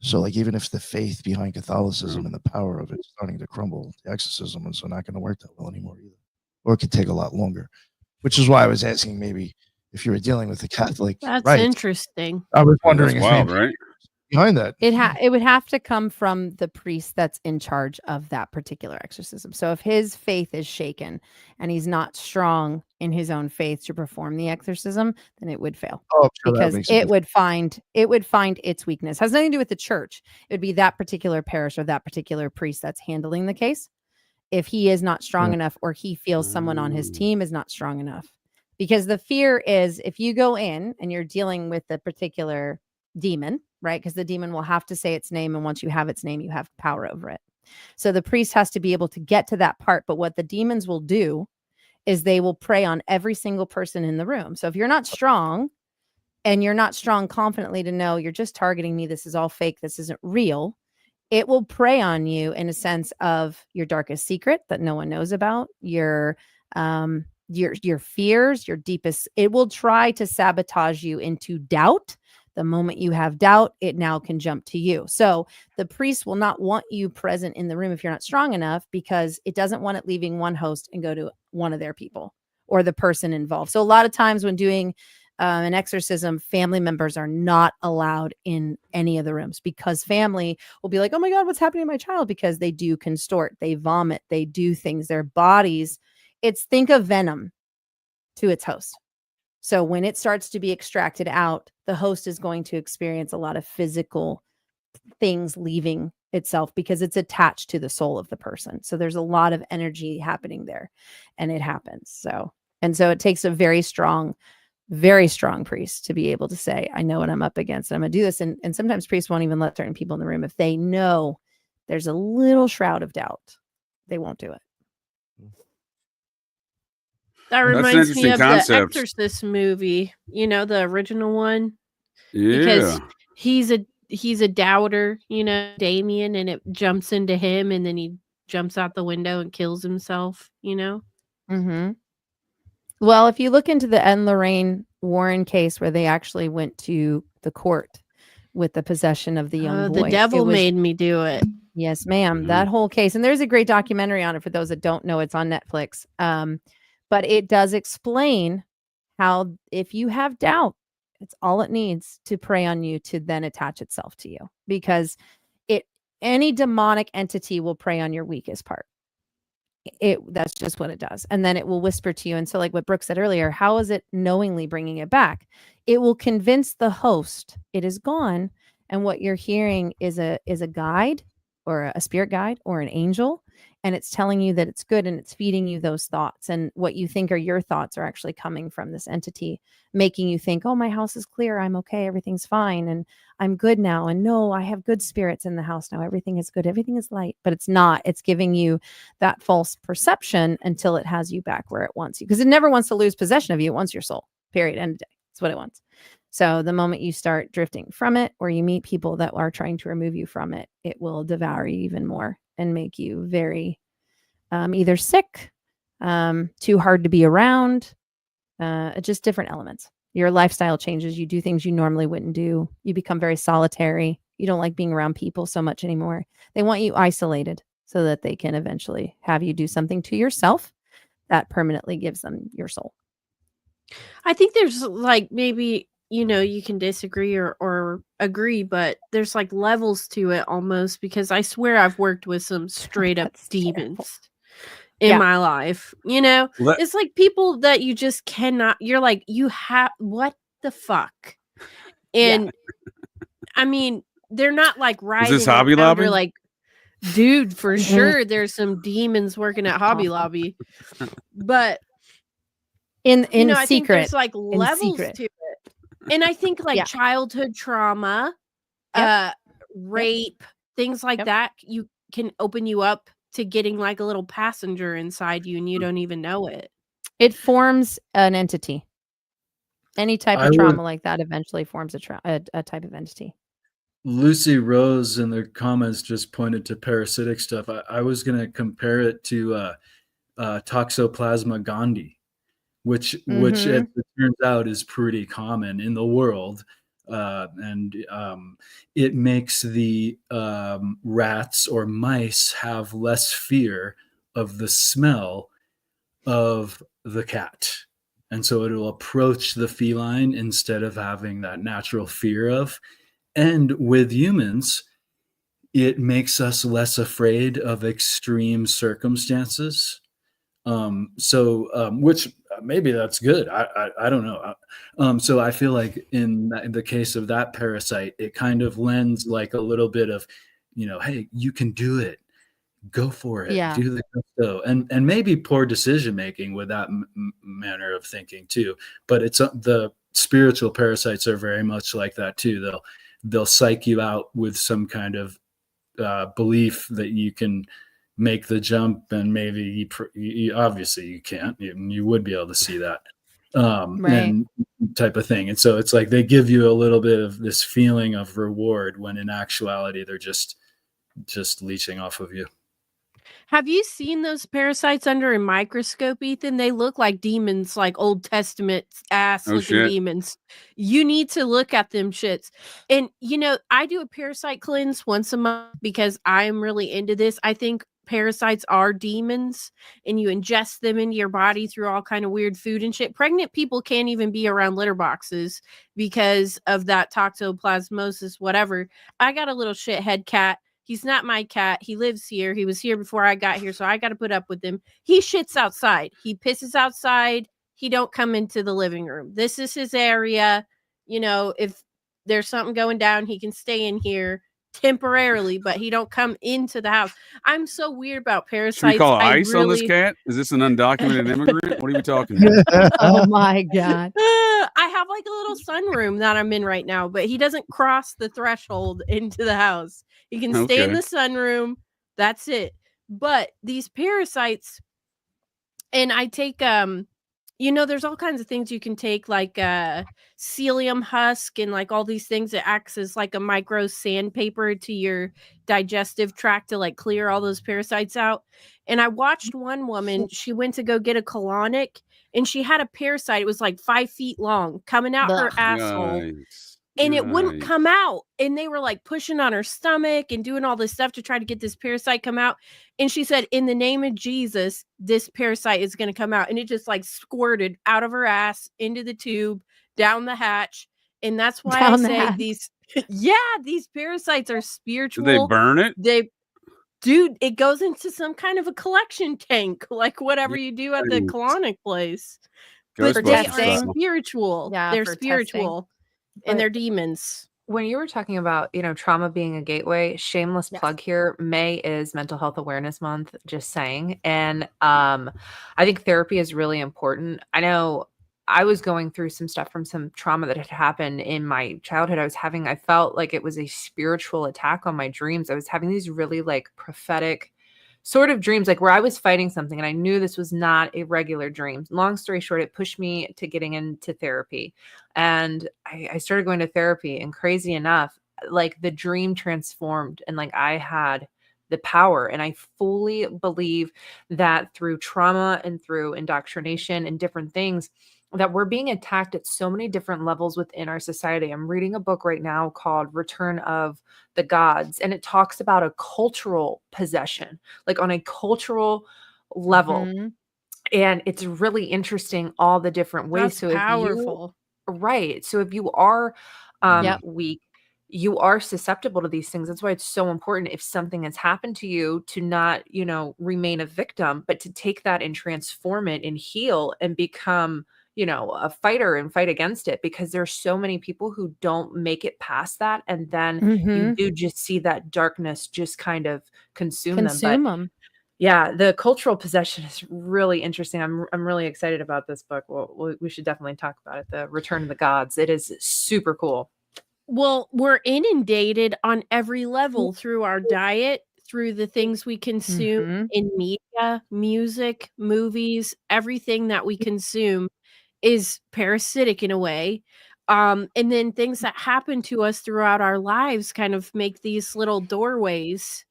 Speaker 1: So like even if the faith behind Catholicism and the power of it is starting to crumble, the exorcism is not going to work that well anymore either, or it could take a lot longer. Which is why I was asking maybe if you were dealing with the Catholic.
Speaker 2: That's
Speaker 1: right.
Speaker 2: interesting.
Speaker 1: I was wondering
Speaker 4: That's wild, right?
Speaker 1: Behind that,
Speaker 6: it would have to come from the priest that's in charge of that particular exorcism. So if his faith is shaken and he's not strong in his own faith to perform the exorcism, then it would fail.
Speaker 1: Oh, sure,
Speaker 6: because it would find its weakness. It has nothing to do with the church. It would be that particular parish or that particular priest that's handling the case. If he is not strong enough, or he feels someone on his team is not strong enough, because the fear is if you go in and you're dealing with the particular demon, right? Because the demon will have to say its name. And once you have its name, you have power over it. So the priest has to be able to get to that part. But what the demons will do is they will prey on every single person in the room. So if you're not strong, and you're not strong confidently to know you're just targeting me, this is all fake, this isn't real, it will prey on you in a sense of your darkest secret that no one knows about, your fears, your deepest. It will try to sabotage you into doubt. The moment you have doubt, it now can jump to you. So the priest will not want you present in the room if you're not strong enough, because it doesn't want it leaving one host and go to one of their people or the person involved. So a lot of times when doing an exorcism, family members are not allowed in any of the rooms, because family will be like, oh my God, what's happening to my child? Because they do constort, they vomit, they do things, their bodies. Think of venom to its host. So when it starts to be extracted out, the host is going to experience a lot of physical things leaving itself because it's attached to the soul of the person. So there's a lot of energy happening there, and it happens. So it takes a very strong priest to be able to say, I know what I'm up against. I'm going to do this. And sometimes priests won't even let certain people in the room. If they know there's a little shroud of doubt, they won't do it.
Speaker 2: That reminds me of the Exorcist movie, the original one.
Speaker 4: Yeah.
Speaker 2: Because he's a doubter, Damien, and it jumps into him, and then he jumps out the window and kills himself,
Speaker 6: Mm-hmm. Well, if you look into the Ed and Lorraine Warren case where they actually went to the court with the possession of the young boy.
Speaker 2: The devil made me do it.
Speaker 6: Yes, ma'am.
Speaker 4: Mhm.
Speaker 6: That whole case. And there's a great documentary on it for those that don't know. It's on Netflix. But it does explain how if you have doubt, it's all it needs to prey on you to then attach itself to you. Because any demonic entity will prey on your weakest part. That's just what it does. And then it will whisper to you. And so like what Brooke said earlier, how is it knowingly bringing it back? It will convince the host it is gone. And what you're hearing is a guide or a spirit guide or an angel. And it's telling you that it's good and it's feeding you those thoughts. And what you think are your thoughts are actually coming from this entity, making you think, oh, my house is clear. I'm okay. Everything's fine. And I'm good now. And no, I have good spirits in the house now. Everything is good. Everything is light. But it's not. It's giving you that false perception until it has you back where it wants you. Because it never wants to lose possession of you. It wants your soul. Period. End of day. That's what it wants. So the moment you start drifting from it or you meet people that are trying to remove you from it, it will devour you even more and make you very either sick, too hard to be around, just different elements. Your lifestyle changes. You do things you normally wouldn't do. You become very solitary. You don't like being around people so much anymore. They want you isolated so that they can eventually have you do something to yourself that permanently gives them your soul.
Speaker 2: I think there's like maybe, you can disagree or agree, but there's like levels to it almost, because I swear I've worked with some straight up
Speaker 6: That's
Speaker 2: demons in my life. It's like people that you just cannot, you're like, what the fuck? And I mean, they're not like riding
Speaker 4: this Hobby
Speaker 2: around.
Speaker 4: Lobby?
Speaker 2: They're like, dude, for sure there's some demons working at Hobby Lobby. But
Speaker 6: in
Speaker 2: I think
Speaker 6: secret,
Speaker 2: there's like levels to it. And I think like childhood trauma, rape, things like that, you can open you up to getting like a little passenger inside you and you don't even know it.
Speaker 6: It forms an entity. Any type of trauma like that eventually forms a type of entity.
Speaker 5: Lucy Rose in the comments just pointed to parasitic stuff. I was going to compare it to Toxoplasma gondii, which it turns out is pretty common in the world. And it makes the rats or mice have less fear of the smell of the cat. And so it'll approach the feline instead of having that natural fear of. And with humans, it makes us less afraid of extreme circumstances. Which maybe that's good. I don't know. So I feel like in the case of that parasite, it kind of lends like a little bit of, hey, you can do it. Go for it.
Speaker 6: Yeah.
Speaker 5: Do the gusto. And maybe poor decision making with that manner of thinking too. But it's the spiritual parasites are very much like that too. They'll psych you out with some kind of belief that you can make the jump, and maybe you obviously you can't. You would be able to see that and type of thing. And so it's like they give you a little bit of this feeling of reward when in actuality they're just leeching off of you.
Speaker 2: Have you seen those parasites under a microscope, Ethan? They look like demons, like Old Testament ass-looking demons. You need to look at them shits. And, I do a parasite cleanse once a month because I'm really into this. I think parasites are demons, and you ingest them into your body through all kind of weird food and shit. Pregnant people can't even be around litter boxes because of that toxoplasmosis, whatever. I got a little shithead cat. He's not my cat. He lives here. He was here before I got here, so I got to put up with him. He shits outside. He pisses outside. He don't come into the living room. This is his area. If there's something going down, he can stay in here temporarily, but he don't come into the house. I'm so weird about parasites.
Speaker 4: Should we call ICE on this cat? Is this an undocumented immigrant? What are we talking about?
Speaker 6: Oh my God.
Speaker 2: I have like a little sunroom that I'm in right now, but he doesn't cross the threshold into the house. He can stay in the sunroom. That's it. But these parasites, and I take there's all kinds of things you can take, like psyllium husk and like all these things that acts as like a micro sandpaper to your digestive tract to like clear all those parasites out. And I watched one woman, she went to go get a colonic and she had a parasite. It was like 5 feet long coming out her
Speaker 6: Ugh.
Speaker 2: asshole.
Speaker 4: Yikes.
Speaker 2: And it wouldn't
Speaker 4: Yikes.
Speaker 2: come out. And they were like pushing on her stomach and doing all this stuff to try to get this parasite come out. And she said, in the name of Jesus, this parasite is going to come out. And it just like squirted out of her ass into the tube, down the hatch. And that's why
Speaker 6: Down
Speaker 2: I
Speaker 6: the
Speaker 2: say
Speaker 6: hatch.
Speaker 2: these parasites are
Speaker 4: Did
Speaker 2: spiritual.
Speaker 4: they burn it?
Speaker 2: Dude, it goes into some kind of a collection tank, like whatever you do at the
Speaker 4: Yikes.
Speaker 2: colonic place. But they
Speaker 4: Ghostbusters
Speaker 2: are
Speaker 6: testing.
Speaker 2: spiritual.
Speaker 6: Yeah,
Speaker 2: They're
Speaker 6: for
Speaker 2: spiritual.
Speaker 3: But-
Speaker 2: And they're demons.
Speaker 3: When you were talking about, trauma being a gateway, shameless
Speaker 6: Yes.
Speaker 3: plug here, May is Mental Health Awareness Month, just saying. And I think therapy is really important. I know I was going through some stuff from some trauma that had happened in my childhood. I felt like it was a spiritual attack on my dreams. I was having these really like prophetic sort of dreams, like where I was fighting something and I knew this was not a regular dream. Long story short, it pushed me to getting into therapy. And I started going to therapy, and crazy enough, like the dream transformed and like I had the power. And I fully believe that through trauma and through indoctrination and different things, that we're being attacked at so many different levels within our society. I'm reading a book right now called Return of the Gods, and it talks about a cultural possession, like on a cultural level.
Speaker 6: Mhm.
Speaker 3: And it's really interesting all the different ways.
Speaker 2: That's
Speaker 3: So
Speaker 2: powerful.
Speaker 3: so if you are
Speaker 6: Yep.
Speaker 3: weak, you are susceptible to these things. That's why it's so important, if something has happened to you, to not, remain a victim, but to take that and transform it and heal and become, a fighter and fight against it, because there's so many people who don't make it past that. And then you
Speaker 6: Mhm.
Speaker 3: do just see that darkness just kind of consume them. But
Speaker 6: Consume them.
Speaker 3: yeah, the cultural possession is really interesting. I'm really excited about this book. We should definitely talk about it. The Return of the Gods. It is super cool.
Speaker 2: Well, we're inundated on every level through our diet, through the things we consume
Speaker 6: Mhm.
Speaker 2: in media, music, movies, everything that we consume is parasitic in a way. And then things that happen to us throughout our lives kind of make these little doorways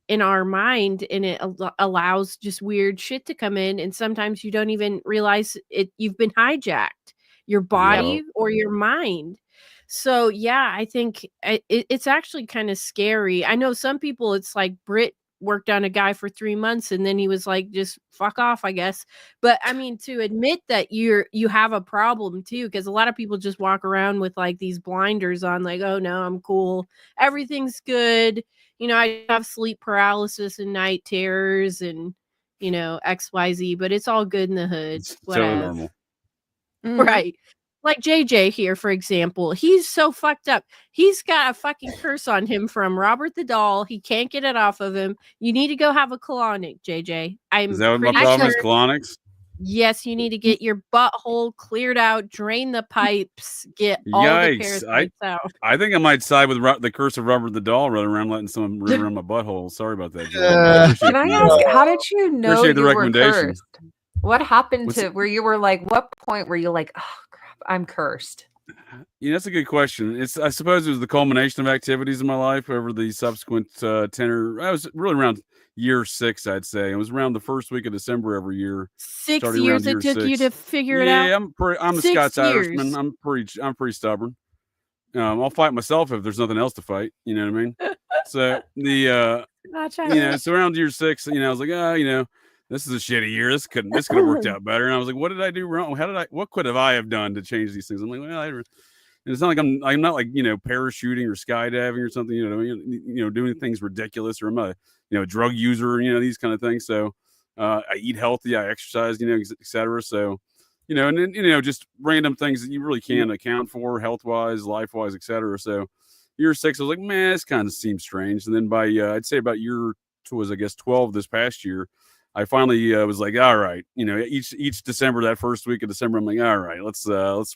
Speaker 2: in our mind, and it allows just weird shit to come in. And sometimes you don't even realize it, you've been hijacked, your body or your mind. So yeah, I think it's actually kind of scary. I know some people, it's like Britt worked on a guy for 3 months and then he was like, just fuck off, I guess. But I mean, to admit that you have a problem too, because a lot of people just walk around with like these blinders on, like, oh no, I'm cool, everything's good. I have sleep paralysis and night terrors and XYZ, but it's all good in the hood.
Speaker 4: It's totally normal.
Speaker 6: Mhm.
Speaker 2: Right. Like JJ here, for example, he's so fucked up. He's got a fucking curse on him from Robert the Doll. He can't get it off of him. You need to go have a colonic, JJ.
Speaker 4: Is that what my
Speaker 2: pretty
Speaker 4: problem is?
Speaker 2: sure-
Speaker 4: Colonics?
Speaker 2: Yes, you need to get your butthole cleared out, drain the pipes, get all the
Speaker 4: Yikes.
Speaker 2: parasites out.
Speaker 4: I think I might side with the curse of Robert the Doll rather than letting someone run around my butthole. Sorry about that. Joel. Appreciate
Speaker 3: Can I
Speaker 4: the-
Speaker 3: ask, how did you know
Speaker 4: Appreciate the
Speaker 3: you were
Speaker 4: recommendation.
Speaker 3: cursed? What happened
Speaker 4: What's-
Speaker 3: to where you were like, what point were you like, oh crap, I'm cursed?
Speaker 4: That's a good question. I suppose it was the culmination of activities in my life over the subsequent tenor. I was really around year 6, I'd say. It was around the first week of December every year.
Speaker 2: 6
Speaker 4: starting
Speaker 2: years
Speaker 4: around
Speaker 2: it
Speaker 4: year
Speaker 2: took you
Speaker 4: 6.
Speaker 2: to figure it out.
Speaker 4: Yeah, I'm a
Speaker 2: 6
Speaker 4: Scots
Speaker 2: years.
Speaker 4: Irishman. I'm pretty stubborn. I'll fight myself if there's nothing else to fight. You know what I mean? So so around year 6, I was like, this is a shitty year. This could have worked out better. And I was like, what did I do wrong? What could I have done to change these things? I'm like, well, it's not like I'm not like, parachuting or skydiving or something, doing things ridiculous, or I'm a, drug user, these kind of things. So, I eat healthy, I exercise, et cetera. So, and then, just random things that you really can't account for health wise, life wise, et cetera. So year 6, I was like, man, this kind of seems strange. And then by, I'd say about year 12 this past year, I finally was like, all right, each December, that first week of December, I'm like, all right, let's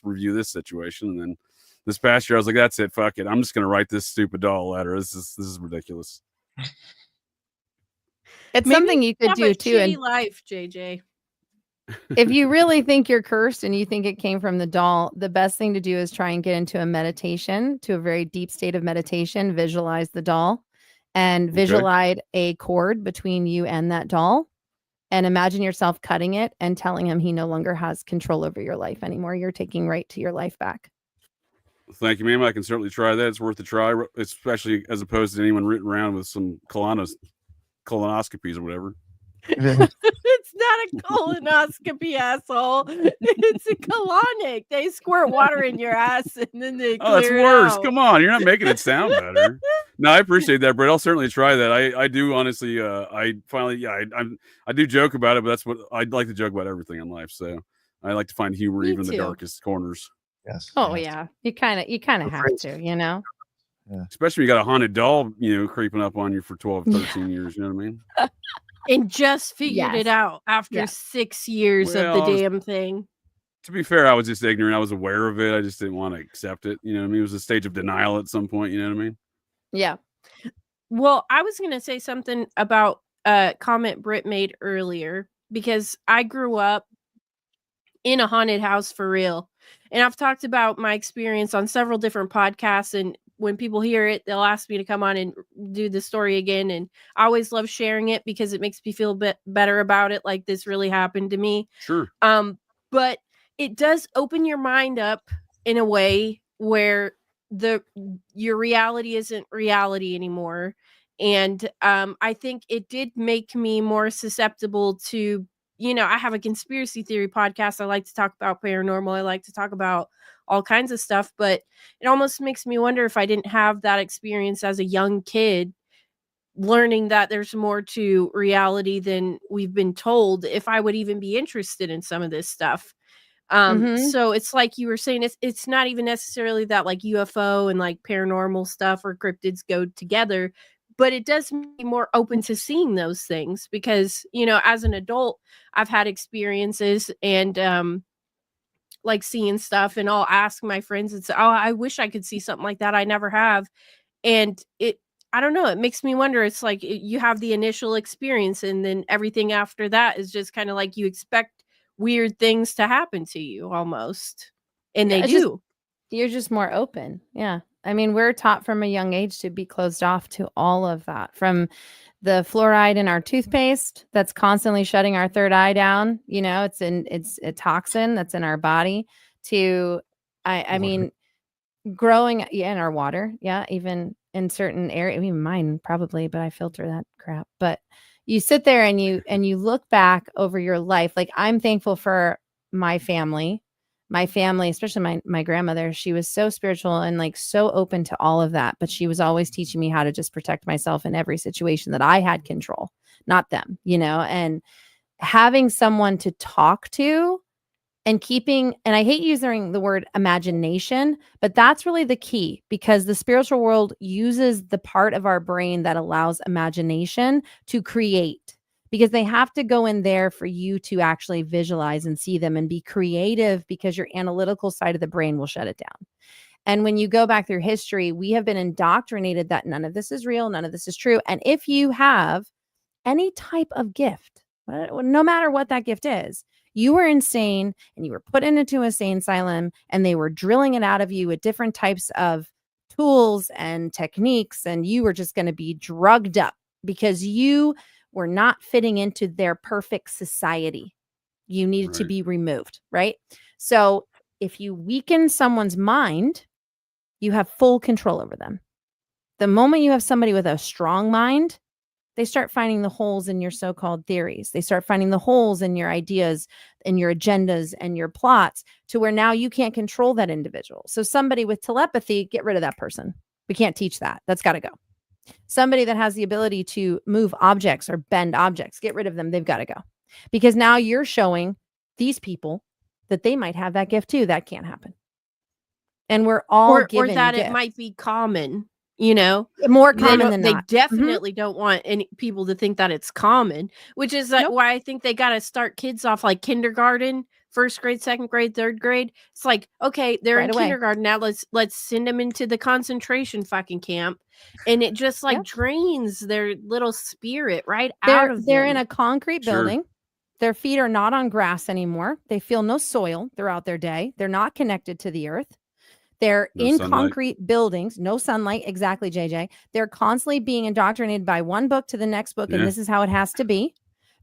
Speaker 4: review this situation. And then this past year, I was like, that's it, fuck it, I'm just gonna write this stupid doll letter. This is ridiculous.
Speaker 6: It's
Speaker 2: Maybe
Speaker 6: something you could
Speaker 2: have
Speaker 6: do
Speaker 2: a
Speaker 6: too.
Speaker 2: shitty
Speaker 6: And
Speaker 2: life, JJ.
Speaker 6: If you really think you're cursed and you think it came from the doll, the best thing to do is try and get into a meditation, to a very deep state of meditation. Visualize the doll and visualize a cord between you and that doll. And imagine yourself cutting it and telling him he no longer has control over your life anymore. You're taking right to your life back.
Speaker 4: Thank you, ma'am. I can certainly try that. It's worth a try, especially as opposed to anyone written around with some colonoscopies or whatever.
Speaker 2: It's not a colonoscopy, asshole. It's a colonic. They squirt water in your ass and then they clear
Speaker 4: that's
Speaker 2: it
Speaker 4: worse.
Speaker 2: out.
Speaker 4: Come on, you're not making it sound better. No, I appreciate that, Brett. I'll certainly try that. I do honestly. I do joke about it, but that's what I'd like to joke about everything in life. So I like to find humor even in the darkest corners.
Speaker 1: Yes.
Speaker 6: Oh yeah, you kind of have to, you know.
Speaker 1: Yeah.
Speaker 4: Especially when you got a haunted doll, creeping up on you for 12, 13 years. You know what I mean?
Speaker 2: And just figured it out after 6 years of the damn thing.
Speaker 4: To be fair, I was just ignorant. I was aware of it. I just didn't want to accept it. You know what I mean? It was a stage of denial at some point. You know what I mean?
Speaker 6: Yeah.
Speaker 2: Well, I was going to say something about a comment Britt made earlier, because I grew up in a haunted house for real. And I've talked about my experience on several different podcasts, and when people hear it, they'll ask me to come on and do the story again. And I always love sharing it because it makes me feel a bit better about it. Like this really happened to me.
Speaker 4: Sure.
Speaker 2: But it does open your mind up in a way where your reality isn't reality anymore. And I think it did make me more susceptible to, I have a conspiracy theory podcast. I like to talk about paranormal. I like to talk about all kinds of stuff, but it almost makes me wonder if I didn't have that experience as a young kid, learning that there's more to reality than we've been told, if I would even be interested in some of this stuff. So it's like you were saying, it's not even necessarily that like UFO and like paranormal stuff or cryptids go together, but it does make me more open to seeing those things because, as an adult, I've had experiences and, like seeing stuff, and I'll ask my friends and say, oh, I wish I could see something like that. I never have. And I don't know. It makes me wonder. It's like you have the initial experience and then everything after that is just kind of like you expect weird things to happen to you almost. And they do.
Speaker 6: You're just more open. Yeah. I mean, we're taught from a young age to be closed off to all of that, from the fluoride in our toothpaste that's constantly shutting our third eye down. It's a toxin that's in our body, to, I mean, growing in our water. Yeah. Even in certain areas, I mean, mine probably, but I filter that crap. But you sit there and you look back over your life. Like, I'm thankful for my family, especially my grandmother. She was so spiritual and like so open to all of that, but she was always teaching me how to just protect myself in every situation that I had control, not them, and having someone to talk to and and I hate using the word imagination, but that's really the key, because the spiritual world uses the part of our brain that allows imagination to create, because they have to go in there for you to actually visualize and see them and be creative, because your analytical side of the brain will shut it down. And when you go back through history, we have been indoctrinated that none of this is real, none of this is true. And if you have any type of gift, no matter what that gift is, you were insane and you were put into an insane asylum, and they were drilling it out of you with different types of tools and techniques, and you were just going to be drugged up because you were not fitting into their perfect society. You needed to be removed, right? So if you weaken someone's mind, you have full control over them. The moment you have somebody with a strong mind, they start finding the holes in your so-called theories. They start finding the holes in your ideas and your agendas and your plots, to where now you can't control that individual. So somebody with telepathy, get rid of that person. We can't teach that. That's got to go. Somebody that has the ability to move objects or bend objects, get rid of them. They've got to go. Because now you're showing these people that they might have that gift too. That can't happen. And we're all given
Speaker 2: or that
Speaker 6: gifts.
Speaker 2: It might be common,
Speaker 6: more common than
Speaker 2: they
Speaker 6: not.
Speaker 2: definitely don't want any people to think that it's common, which is like why I think they got to start kids off like kindergarten, first grade, second grade, third grade. It's like, okay, they're in kindergarten now. Let's send them into the concentration fucking camp. And it just like drains their little spirit out of them.
Speaker 6: They're in a concrete building. Their feet are not on grass anymore. They feel no soil throughout their day. They're not connected to the earth. They're
Speaker 4: No
Speaker 6: in
Speaker 4: sunlight.
Speaker 6: concrete buildings, no sunlight. Exactly, JJ. They're constantly being indoctrinated by one book to the next book, and
Speaker 4: Yeah.
Speaker 6: this is how it has to be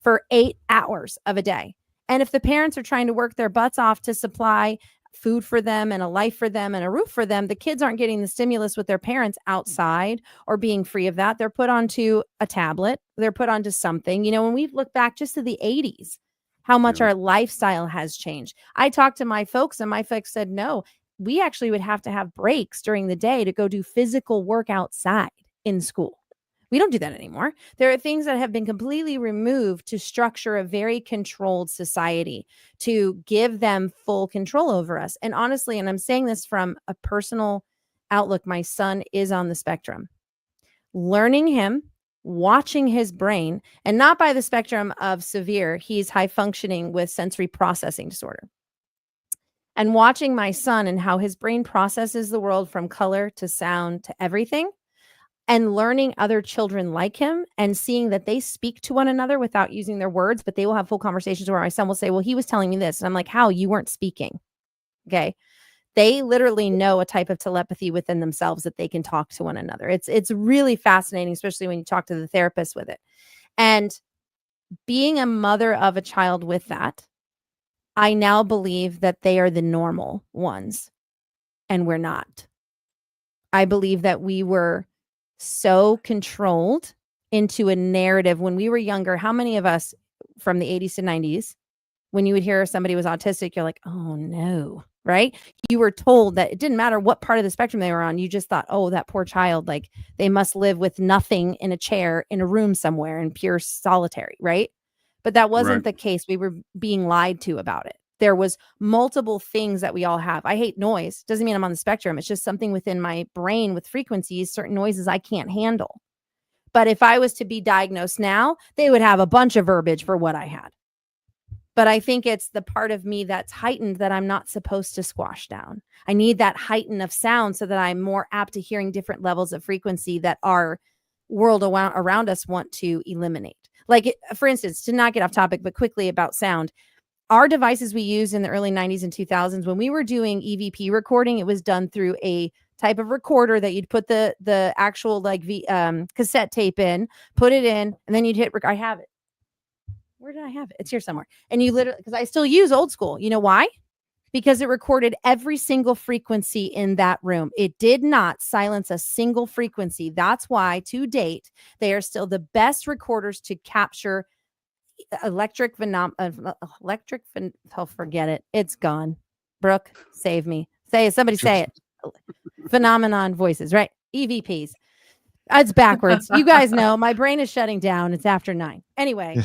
Speaker 6: for 8 hours of a day. And if the parents are trying to work their butts off to supply food for them and a life for them and a roof for them, the kids aren't getting the stimulus with their parents outside or being free of that. They're put onto a tablet. They're put onto something. You know, when we look back just to the 80s, how much
Speaker 4: Yeah.
Speaker 6: our lifestyle has changed. I talked to my folks, and my folks said, no, we actually would have to have breaks during the day to go do physical work outside in school. We don't do that anymore. There are things that have been completely removed to structure a very controlled society, to give them full control over us. And honestly, and I'm saying this from a personal outlook, my son is on the spectrum. Learning him, watching his brain, and not by the spectrum of severe, he's high functioning with sensory processing disorder. And watching my son and how his brain processes the world from color to sound to everything, and learning other children like him and seeing that they speak to one another without using their words, but they will have full conversations where my son will say, well, he was telling me this. And I'm like, how? You weren't speaking. Okay. They literally know a type of telepathy within themselves that they can talk to one another. It's really fascinating, especially when you talk to the therapist with it. And being a mother of a child with that, I now believe that they are the normal ones and we're not. I believe that we were so controlled into a narrative when we were younger. How many of us from the 80s to 90s, when you would hear somebody was autistic, you're like, oh no, right? You were told that it didn't matter what part of the spectrum they were on. You just thought, oh, that poor child, like they must live with nothing in a chair in a room somewhere in pure solitary, right? But that wasn't the case. We were being lied to about it. There was multiple things that we all have. I hate noise. Doesn't mean I'm on the spectrum. It's just something within my brain with frequencies, certain noises I can't handle. But if I was to be diagnosed now, they would have a bunch of verbiage for what I had. But I think it's the part of me that's heightened that I'm not supposed to squash down. I need that heighten of sound so that I'm more apt to hearing different levels of frequency that our world around us want to eliminate. Like, for instance, to not get off topic, but quickly about sound. Our devices we used in the early 90s and 2000s, when we were doing EVP recording, it was done through a type of recorder that you'd put the actual like cassette tape in, put it in, and then you'd hit I have it. Where did I have it? It's here somewhere. And you literally, because I still use old school. You know why? Because it recorded every single frequency in that room. It did not silence a single frequency. That's why, to date, they are still the best recorders to capture electric oh, forget it. It's gone. Brooke, save me. Somebody say it. Phenomenon voices, right? EVPs. It's backwards. You guys know my brain is shutting down. It's after 9. Anyway,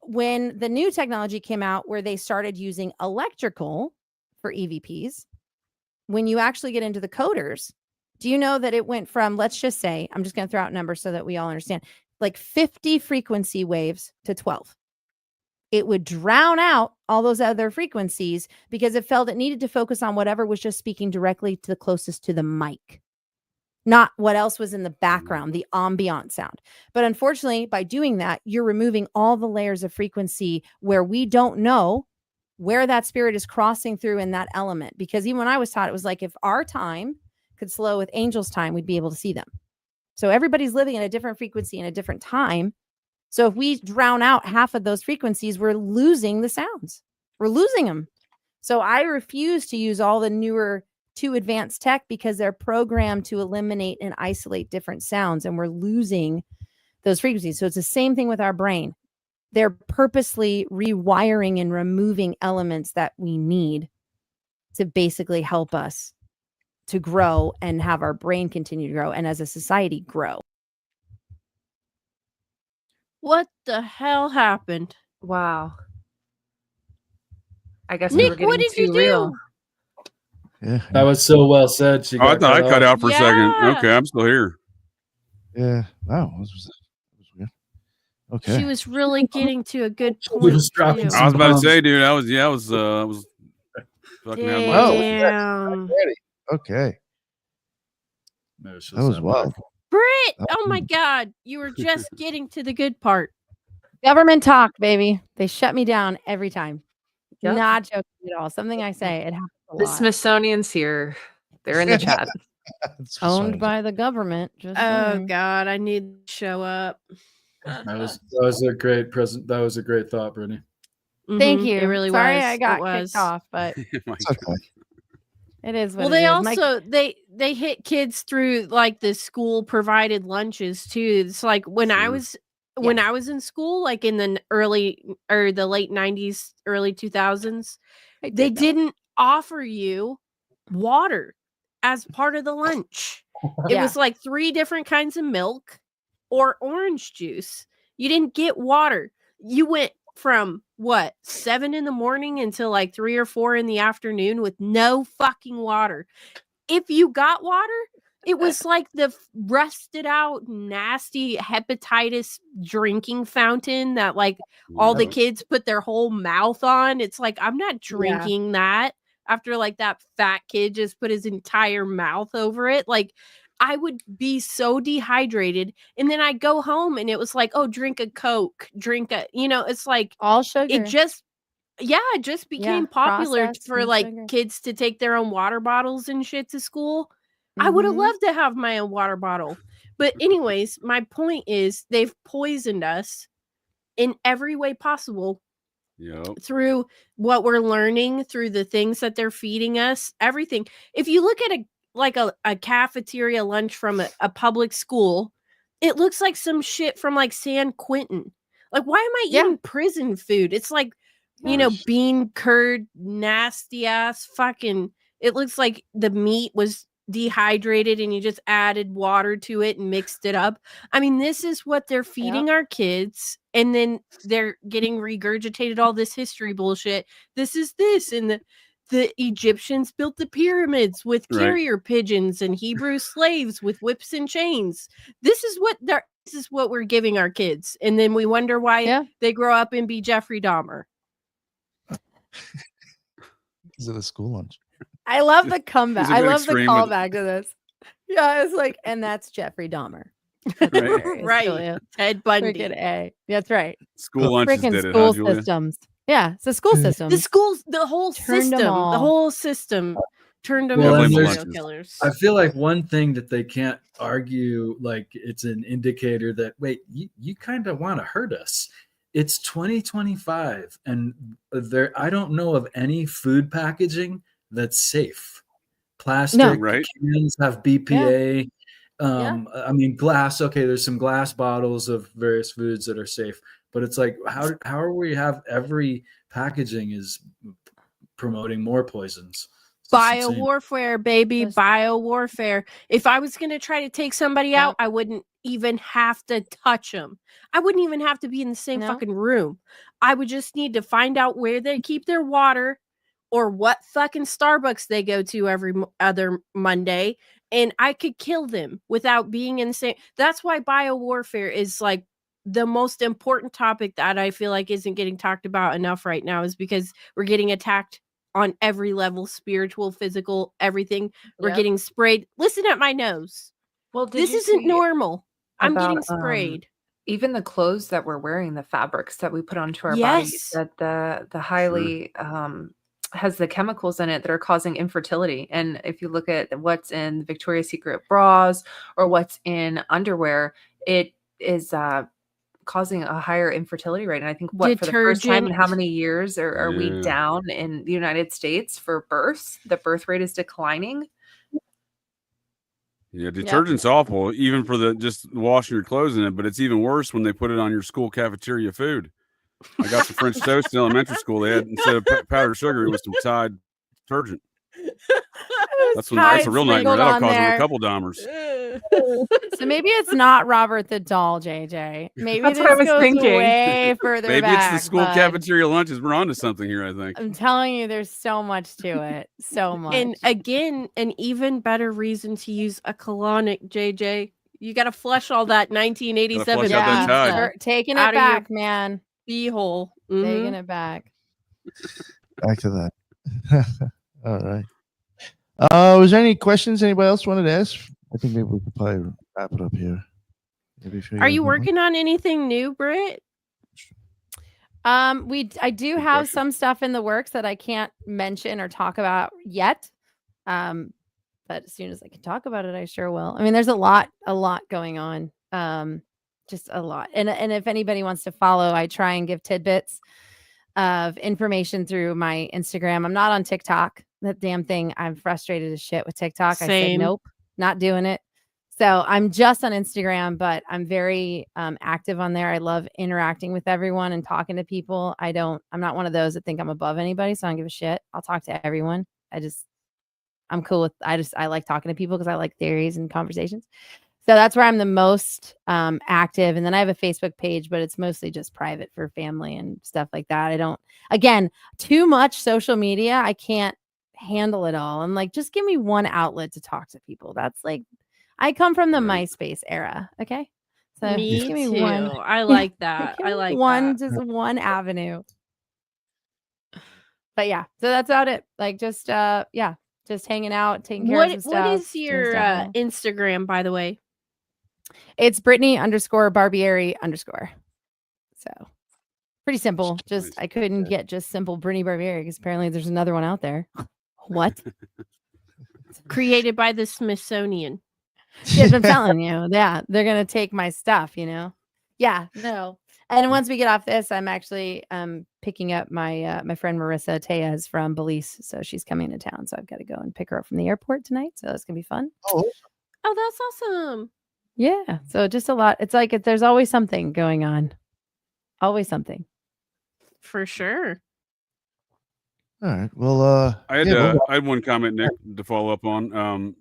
Speaker 6: when the new technology came out where they started using electrical for EVPs, when you actually get into the coders, do you know that it went from, let's just say, I'm just going to throw out numbers so that we all understand, like 50 frequency waves to 12. It would drown out all those other frequencies because it felt it needed to focus on whatever was just speaking directly to the closest to the mic, not what else was in the background, the ambient sound. But unfortunately, by doing that, you're removing all the layers of frequency where we don't know where that spirit is crossing through in that element. Because even when I was taught, it was like if our time could slow with angels' time, we'd be able to see them. So everybody's living in a different frequency in a different time. So if we drown out half of those frequencies, we're losing the sounds. We're losing them. So I refuse to use all the newer too advanced tech because they're programmed to eliminate and isolate different sounds, and we're losing those frequencies. So it's the same thing with our brain. They're purposely rewiring and removing elements that we need to basically help us to grow and have our brain continue to grow and as a society grow.
Speaker 2: What the hell happened?
Speaker 3: Wow. I guess we were
Speaker 2: Nick,
Speaker 3: getting
Speaker 2: what did you
Speaker 3: too real.
Speaker 2: do?
Speaker 1: Yeah.
Speaker 5: That was so well said. She
Speaker 4: Oh, I
Speaker 5: got
Speaker 4: thought I cut
Speaker 5: off.
Speaker 4: out for a second. Okay, I'm still here.
Speaker 1: Yeah. Wow. That was weird. Okay.
Speaker 2: She was really getting to a good
Speaker 5: She
Speaker 2: point.
Speaker 5: was dropping
Speaker 2: too.
Speaker 5: some
Speaker 4: I was about to
Speaker 5: bombs.
Speaker 4: say, dude, I was fucking out of my
Speaker 1: Oh,
Speaker 2: Damn.
Speaker 1: Okay.
Speaker 5: No, it's just
Speaker 1: That was
Speaker 5: that
Speaker 1: wild.
Speaker 2: Britt, oh my God. You were just getting to the good part.
Speaker 6: Government talk, baby. They shut me down every time.
Speaker 3: Yep.
Speaker 6: Not joking at all. Something I say, it happens a
Speaker 3: The
Speaker 6: lot.
Speaker 3: Smithsonian's here. They're in the chat.
Speaker 6: Owned by the government. Just
Speaker 2: Oh
Speaker 6: saying.
Speaker 2: God, I need to show up.
Speaker 5: That was a great present. That was a great thought, Brittany.
Speaker 6: Thank
Speaker 2: Mhm,
Speaker 6: you.
Speaker 2: It really
Speaker 6: Sorry
Speaker 2: was.
Speaker 6: I got
Speaker 2: it was.
Speaker 6: kicked off, but
Speaker 4: My
Speaker 1: It's okay.
Speaker 6: it is what
Speaker 2: Well,
Speaker 6: it
Speaker 2: they
Speaker 6: is.
Speaker 2: also they hit kids through like the school provided lunches too. It's like when I
Speaker 4: Sure.
Speaker 2: was when I was in school, like in the early or the late 90s, early 2000s,
Speaker 6: I
Speaker 2: they
Speaker 6: did know.
Speaker 2: didn't offer you water as part of the lunch. It
Speaker 6: Yeah.
Speaker 2: was like 3 different kinds of milk or orange juice. You didn't get water. You went from what 7 in the morning until like 3 or 4 in the afternoon with no fucking water. If you got water, it was like the rusted out nasty hepatitis drinking fountain that like all the
Speaker 4: Yeah.
Speaker 2: kids put their whole mouth on. It's like I'm not drinking that after like that fat kid just put his entire mouth over it. Like I would be so dehydrated, and then I go home and it was like, oh, drink a Coke, it's like
Speaker 6: All sugar.
Speaker 2: it just became popular
Speaker 6: processed
Speaker 2: for
Speaker 6: and
Speaker 2: like
Speaker 6: sugar.
Speaker 2: kids to take their own water bottles and shit to school. I would have
Speaker 6: Mhm.
Speaker 2: loved to have my own water bottle. But anyways, my point is they've poisoned us in every way possible
Speaker 4: Yep.
Speaker 2: through what we're learning, through the things that they're feeding us, everything. If you look at a cafeteria lunch from a public school, it looks like some shit from like San Quentin. Like, why am I
Speaker 6: Yeah.
Speaker 2: eating prison food? It's like,
Speaker 4: Right.
Speaker 2: bean curd, nasty ass fucking. It looks like the meat was dehydrated and you just added water to it and mixed it up. I mean, this is what they're feeding our kids, and then they're getting regurgitated all this history bullshit. This is this, and the Egyptians built the pyramids with
Speaker 4: Right.
Speaker 2: carrier pigeons and Hebrew slaves with whips and chains. This is what we're giving our kids, and then we wonder why they grow up and be Jeffrey Dahmer.
Speaker 1: Because of the school lunch.
Speaker 6: I love the comeback.
Speaker 4: It's a
Speaker 6: I
Speaker 4: bit
Speaker 6: love the
Speaker 4: extreme, but-
Speaker 6: callback to this. Yeah, it's like, and that's Jeffrey Dahmer.
Speaker 4: Right.
Speaker 2: Right. Ted Bundy.
Speaker 6: Freaking A. That's right.
Speaker 4: School lunches
Speaker 6: Freaking
Speaker 4: did it, huh,
Speaker 6: school
Speaker 4: Julia?
Speaker 6: systems. Yeah, it's the school system.
Speaker 2: The schools, the whole
Speaker 6: Turned 'em
Speaker 2: system,
Speaker 6: all.
Speaker 2: the whole system turned them
Speaker 5: Well,
Speaker 2: into
Speaker 5: and
Speaker 2: serial
Speaker 4: there's-
Speaker 2: killers.
Speaker 5: I feel like one thing that they can't argue, like it's an indicator that, wait, you kind of want to hurt us. It's 2025, and I don't know of any food packaging that's safe. Plastic
Speaker 4: Right.
Speaker 5: cans have BPA.
Speaker 6: Yeah.
Speaker 5: I mean, glass. Okay, there's some glass bottles of various foods that are safe, but it's like, how are we have every packaging is promoting more poisons? It's just insane.
Speaker 2: Biowarfare, baby.
Speaker 6: Just-
Speaker 2: Biowarfare. If I was going to try to take somebody out, I wouldn't even have to touch them. I wouldn't even have to be in the same
Speaker 6: No.
Speaker 2: fucking room. I would just need to find out where they keep their water or what fucking Starbucks they go to every other Monday, and I could kill them without being in the same. That's why biowarfare is like the most important topic that I feel like isn't getting talked about enough right now, is because we're getting attacked on every level, spiritual, physical, everything. We're
Speaker 3: Yep.
Speaker 2: getting sprayed. Listen at my nose.
Speaker 3: Well, did
Speaker 2: This
Speaker 3: you
Speaker 2: isn't
Speaker 3: see
Speaker 2: normal. I'm
Speaker 3: about,
Speaker 2: getting sprayed.
Speaker 3: even the clothes that we're wearing, the fabrics that we put onto our bodies,
Speaker 2: Yes.
Speaker 3: that the highly has the chemicals in it that are causing infertility. And if you look at what's in Victoria's Secret bras or what's in underwear, it is causing a higher infertility rate. And I think for the first time in how many years are we
Speaker 4: Yeah.
Speaker 3: down in the United States for births? The birth rate is declining.
Speaker 4: Yeah, detergent's awful, even for the just washing your clothes in it, but it's even worse when they put it on your school cafeteria food. I got some French toast in elementary school. They had, instead of powdered sugar, it was some Tide detergent. That's a real nightmare. That'll cost them a couple Dahmers.
Speaker 6: So maybe it's not Robert the Doll, JJ. Maybe
Speaker 3: That's
Speaker 6: this
Speaker 3: what I was
Speaker 6: goes
Speaker 3: thinking.
Speaker 6: way further
Speaker 4: Maybe
Speaker 6: back.
Speaker 4: it's the school
Speaker 6: bud.
Speaker 4: cafeteria lunches. We're onto something here, I think.
Speaker 6: I'm telling you, there's so much to it. So much.
Speaker 2: And again, an even better reason to use a colonic, JJ. You got to flush all that 1987
Speaker 4: flush out that
Speaker 6: yeah,
Speaker 4: Tide.
Speaker 6: we're taking
Speaker 2: Out
Speaker 6: it
Speaker 2: of your
Speaker 6: back, man.
Speaker 2: beehole.
Speaker 6: Taking it back.
Speaker 1: Back to that. All right. Was there any questions anybody else wanted to ask? I think maybe we could probably wrap it up here. Maybe if
Speaker 2: Are you
Speaker 1: guys want one.
Speaker 2: working on anything new, Britt?
Speaker 6: I do
Speaker 4: Good
Speaker 6: have
Speaker 4: question.
Speaker 6: some stuff in the works that I can't mention or talk about yet. But as soon as I can talk about it, I sure will. I mean, there's a lot going on. Just a lot. And if anybody wants to follow, I try and give tidbits of information through my Instagram. I'm not on TikTok. That damn thing. I'm frustrated as shit with TikTok. I said
Speaker 2: Same.
Speaker 6: nope, not doing it. So I'm just on Instagram, but I'm very active on there. I love interacting with everyone and talking to people. I'm not one of those that think I'm above anybody, so I don't give a shit. I'll talk to everyone. I'm cool with, I like talking to people because I like theories and conversations. So that's where I'm the most active. And then I have a Facebook page, but it's mostly just private for family and stuff like that. Again, too much social media. I can't handle it all. I'm like, just give me one outlet to talk to people. That's like, I come from the
Speaker 4: Right.
Speaker 6: MySpace era. Okay. So
Speaker 2: Me
Speaker 6: just give me
Speaker 2: too.
Speaker 6: one.
Speaker 2: I like that.
Speaker 6: Give me
Speaker 2: I like
Speaker 6: one,
Speaker 2: that.
Speaker 6: just one avenue. But yeah, so that's about it. Like just hanging out, taking care of some stuff.
Speaker 2: What is
Speaker 6: doing
Speaker 2: your
Speaker 6: stuff now.
Speaker 2: Instagram, by the way?
Speaker 6: It's Brittany_Barbieri_. So pretty simple. Just
Speaker 4: Nice.
Speaker 6: I couldn't get just simple Brittany Barbieri because apparently there's another one out there. What?
Speaker 2: Created by the Smithsonian.
Speaker 6: Yeah, I'm telling you. Yeah, they're gonna take my stuff, you know. Yeah, no. And once we get off this, I'm actually picking up my my friend Marissa Tejas from Belize. So she's coming to town. So I've got to go and pick her up from the airport tonight. So it's gonna be fun.
Speaker 1: Oh,
Speaker 2: Oh, that's awesome.
Speaker 6: Yeah. So just a lot. It's like there's always something going on. Always something.
Speaker 2: For sure.
Speaker 1: all right. Well,
Speaker 4: I had
Speaker 1: yeah,
Speaker 4: I had one comment, Nick, to follow up on.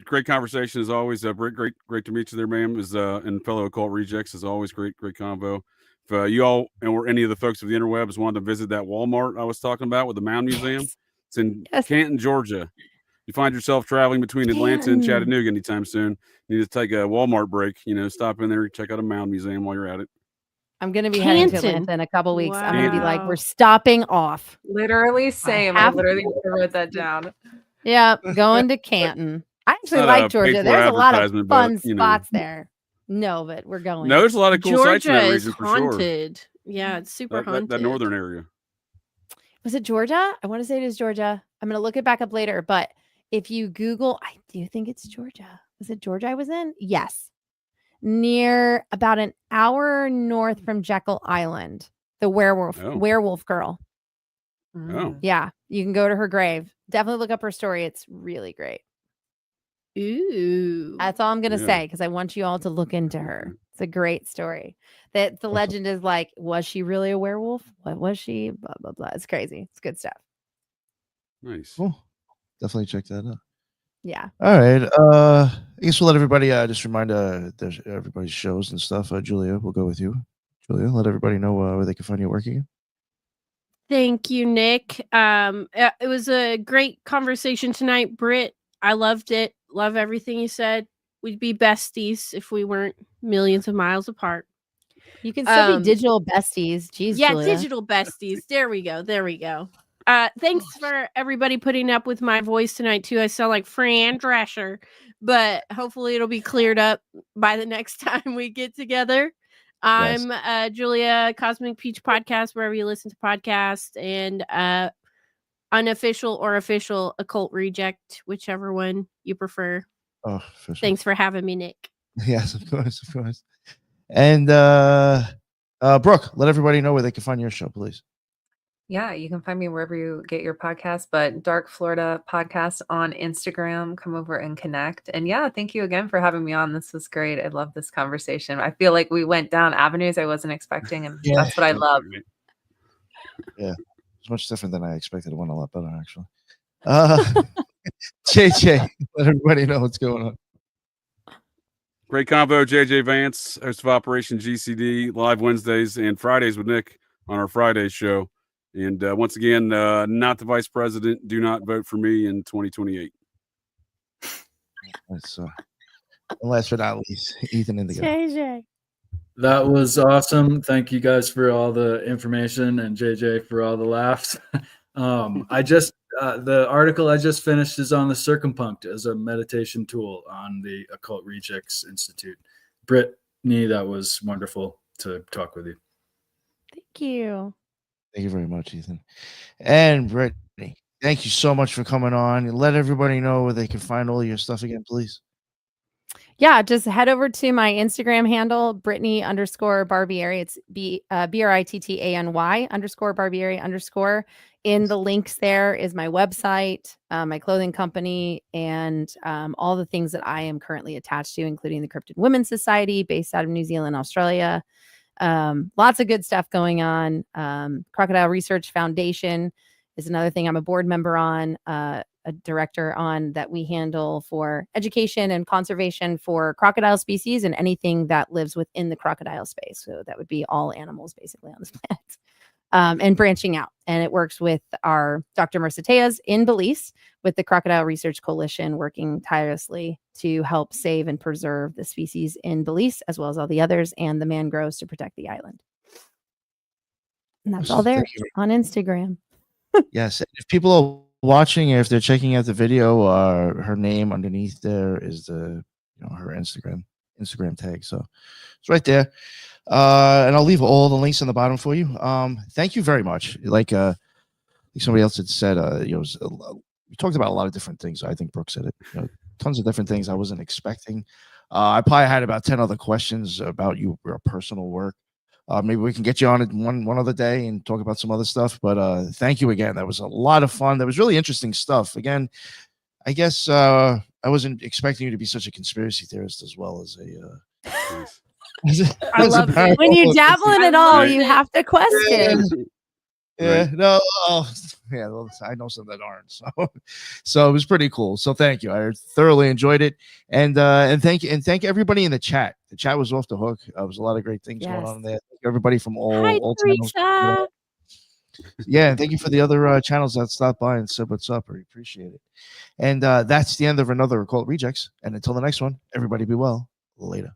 Speaker 4: Great conversation as always. Great to meet you there, ma'am. And fellow occult rejects as always. Great convo. If you all or any of the folks of the interwebs wanted to visit that Walmart I was talking about with the Mound Museum, it's in Canton, Georgia. You find yourself traveling between Atlanta and Chattanooga anytime soon, you need to take a Walmart break. Stop in there, check out a Mound Museum while you're at it.
Speaker 6: I'm going to be heading to
Speaker 2: Canton.
Speaker 6: Atlanta in a couple weeks. I'm going to be like,
Speaker 2: Wow.
Speaker 6: we're stopping off.
Speaker 3: Literally same. I literally wrote that down.
Speaker 6: Yeah, going to Canton. I actually
Speaker 4: not
Speaker 6: like
Speaker 4: a
Speaker 6: Georgia.
Speaker 4: paid-for
Speaker 6: There's a lot of
Speaker 4: advertisement,
Speaker 6: fun
Speaker 4: but,
Speaker 6: spots there. No, but we're going.
Speaker 4: No, there's a lot of cool sites in
Speaker 2: Georgia
Speaker 4: that
Speaker 2: is
Speaker 4: region for sure.
Speaker 2: haunted. Yeah, it's super haunted.
Speaker 4: That northern area.
Speaker 6: Was it Georgia? I want to say it is Georgia. I'm going to look it back up later. But if you Google, I do think it's Georgia. Was it Georgia I was in? Yes. Near about an hour north from Jekyll Island, the werewolf girl.
Speaker 4: Oh.
Speaker 6: Yeah, you can go to her grave. Definitely look up her story. It's really great.
Speaker 2: Ooh.
Speaker 6: That's all I'm going to
Speaker 4: Yeah.
Speaker 6: say because I want you all to look into her. It's a great story. That the legend is like, was she really a werewolf? What was she? Blah, blah, blah. It's crazy. It's good stuff.
Speaker 4: Nice.
Speaker 1: cool. Definitely check that out.
Speaker 6: Yeah.
Speaker 1: All right. I guess we'll let everybody just remind there's everybody's shows and stuff. Julia, we'll go with you. Julia, let everybody know where they can find your work again.
Speaker 2: Thank you, Nick. It was a great conversation tonight, Britt. I loved it. Love everything you said. We'd be besties if we weren't millions of miles apart.
Speaker 6: You can still be digital besties. Jeez,
Speaker 2: yeah,
Speaker 6: Julia.
Speaker 2: digital besties. There we go. Thanks for everybody putting up with my voice tonight too. I sound like Fran Drescher, but hopefully it'll be cleared up by the next time we get together. I'm Julia, Cosmic Peach Podcast, wherever you listen to podcasts, and unofficial or official Occult Reject, whichever one you prefer.
Speaker 1: Oh, official.
Speaker 2: Thanks for having me, Nick.
Speaker 1: Yes, of course. And Brooke, let everybody know where they can find your show, please.
Speaker 3: Yeah, you can find me wherever you get your podcast, but Dark Florida Podcast on Instagram. Come over and connect. And yeah, thank you again for having me on. This was great. I love this conversation. I feel like we went down avenues I wasn't expecting, and that's what I love.
Speaker 1: Yeah, it's much different than I expected. It went a lot better, actually. JJ, let everybody know what's going on.
Speaker 4: Great combo, JJ Vance, host of Operation GCD, live Wednesdays and Fridays with Nick on our Friday show. And once again, not the vice president. Do not vote for me in 2028.
Speaker 1: That's, last but not least, Ethan Indigo.
Speaker 6: JJ.
Speaker 5: That was awesome. Thank you guys for all the information and JJ for all the laughs. The article I just finished is on the Circumpunct as a meditation tool on the Occult Rejects Institute. Brittany, that was wonderful to talk with you.
Speaker 6: Thank you.
Speaker 1: Thank you very much, Ethan. And Brittany, thank you so much for coming on. And let everybody know where they can find all your stuff again, please.
Speaker 6: Yeah, just head over to my Instagram handle, Brittany_Barbieri. It's BRITTANY_Barbieri_. In the links there is my website, my clothing company, and all the things that I am currently attached to, including the Cryptid Women's Society based out of New Zealand, Australia. Lots of good stuff going on. Crocodile Research Foundation is another thing I'm a board member on, a director on, that we handle for education and conservation for crocodile species and anything that lives within the crocodile space. So that would be all animals basically on this planet. And branching out. And it works with our Dr. Marissa Tejas in Belize with the Crocodile Research Coalition, working tirelessly to help save and preserve the species in Belize, as well as all the others, and the mangroves to protect the island. And that's all there on Instagram.
Speaker 1: Yes. If people are watching, if they're checking out the video, her name underneath there is her Instagram tag. So it's right there. And I'll leave all the links on the bottom for you. Thank you very much. Like somebody else had said, we talked about a lot of different things. I think Brooke said it. Tons of different things I wasn't expecting. I probably had about 10 other questions about your personal work. Maybe we can get you on it one other day and talk about some other stuff. But thank you again. That was a lot of fun. That was really interesting stuff. Again, I guess I wasn't expecting you to be such a conspiracy theorist as well as a.
Speaker 2: I love it.
Speaker 6: When you dabble in it all, you have to question.
Speaker 1: Yeah, no, well, I know some that aren't. So it was pretty cool. So thank you. I thoroughly enjoyed it, and thank everybody in the chat. The chat was off the hook. There was a lot of great things going on there. Thank you everybody from all channels. Yeah, and thank you for the other channels that stopped by and said what's up. I appreciate it. And that's the end of another Occult Rejects. And until the next one, everybody be well. Later.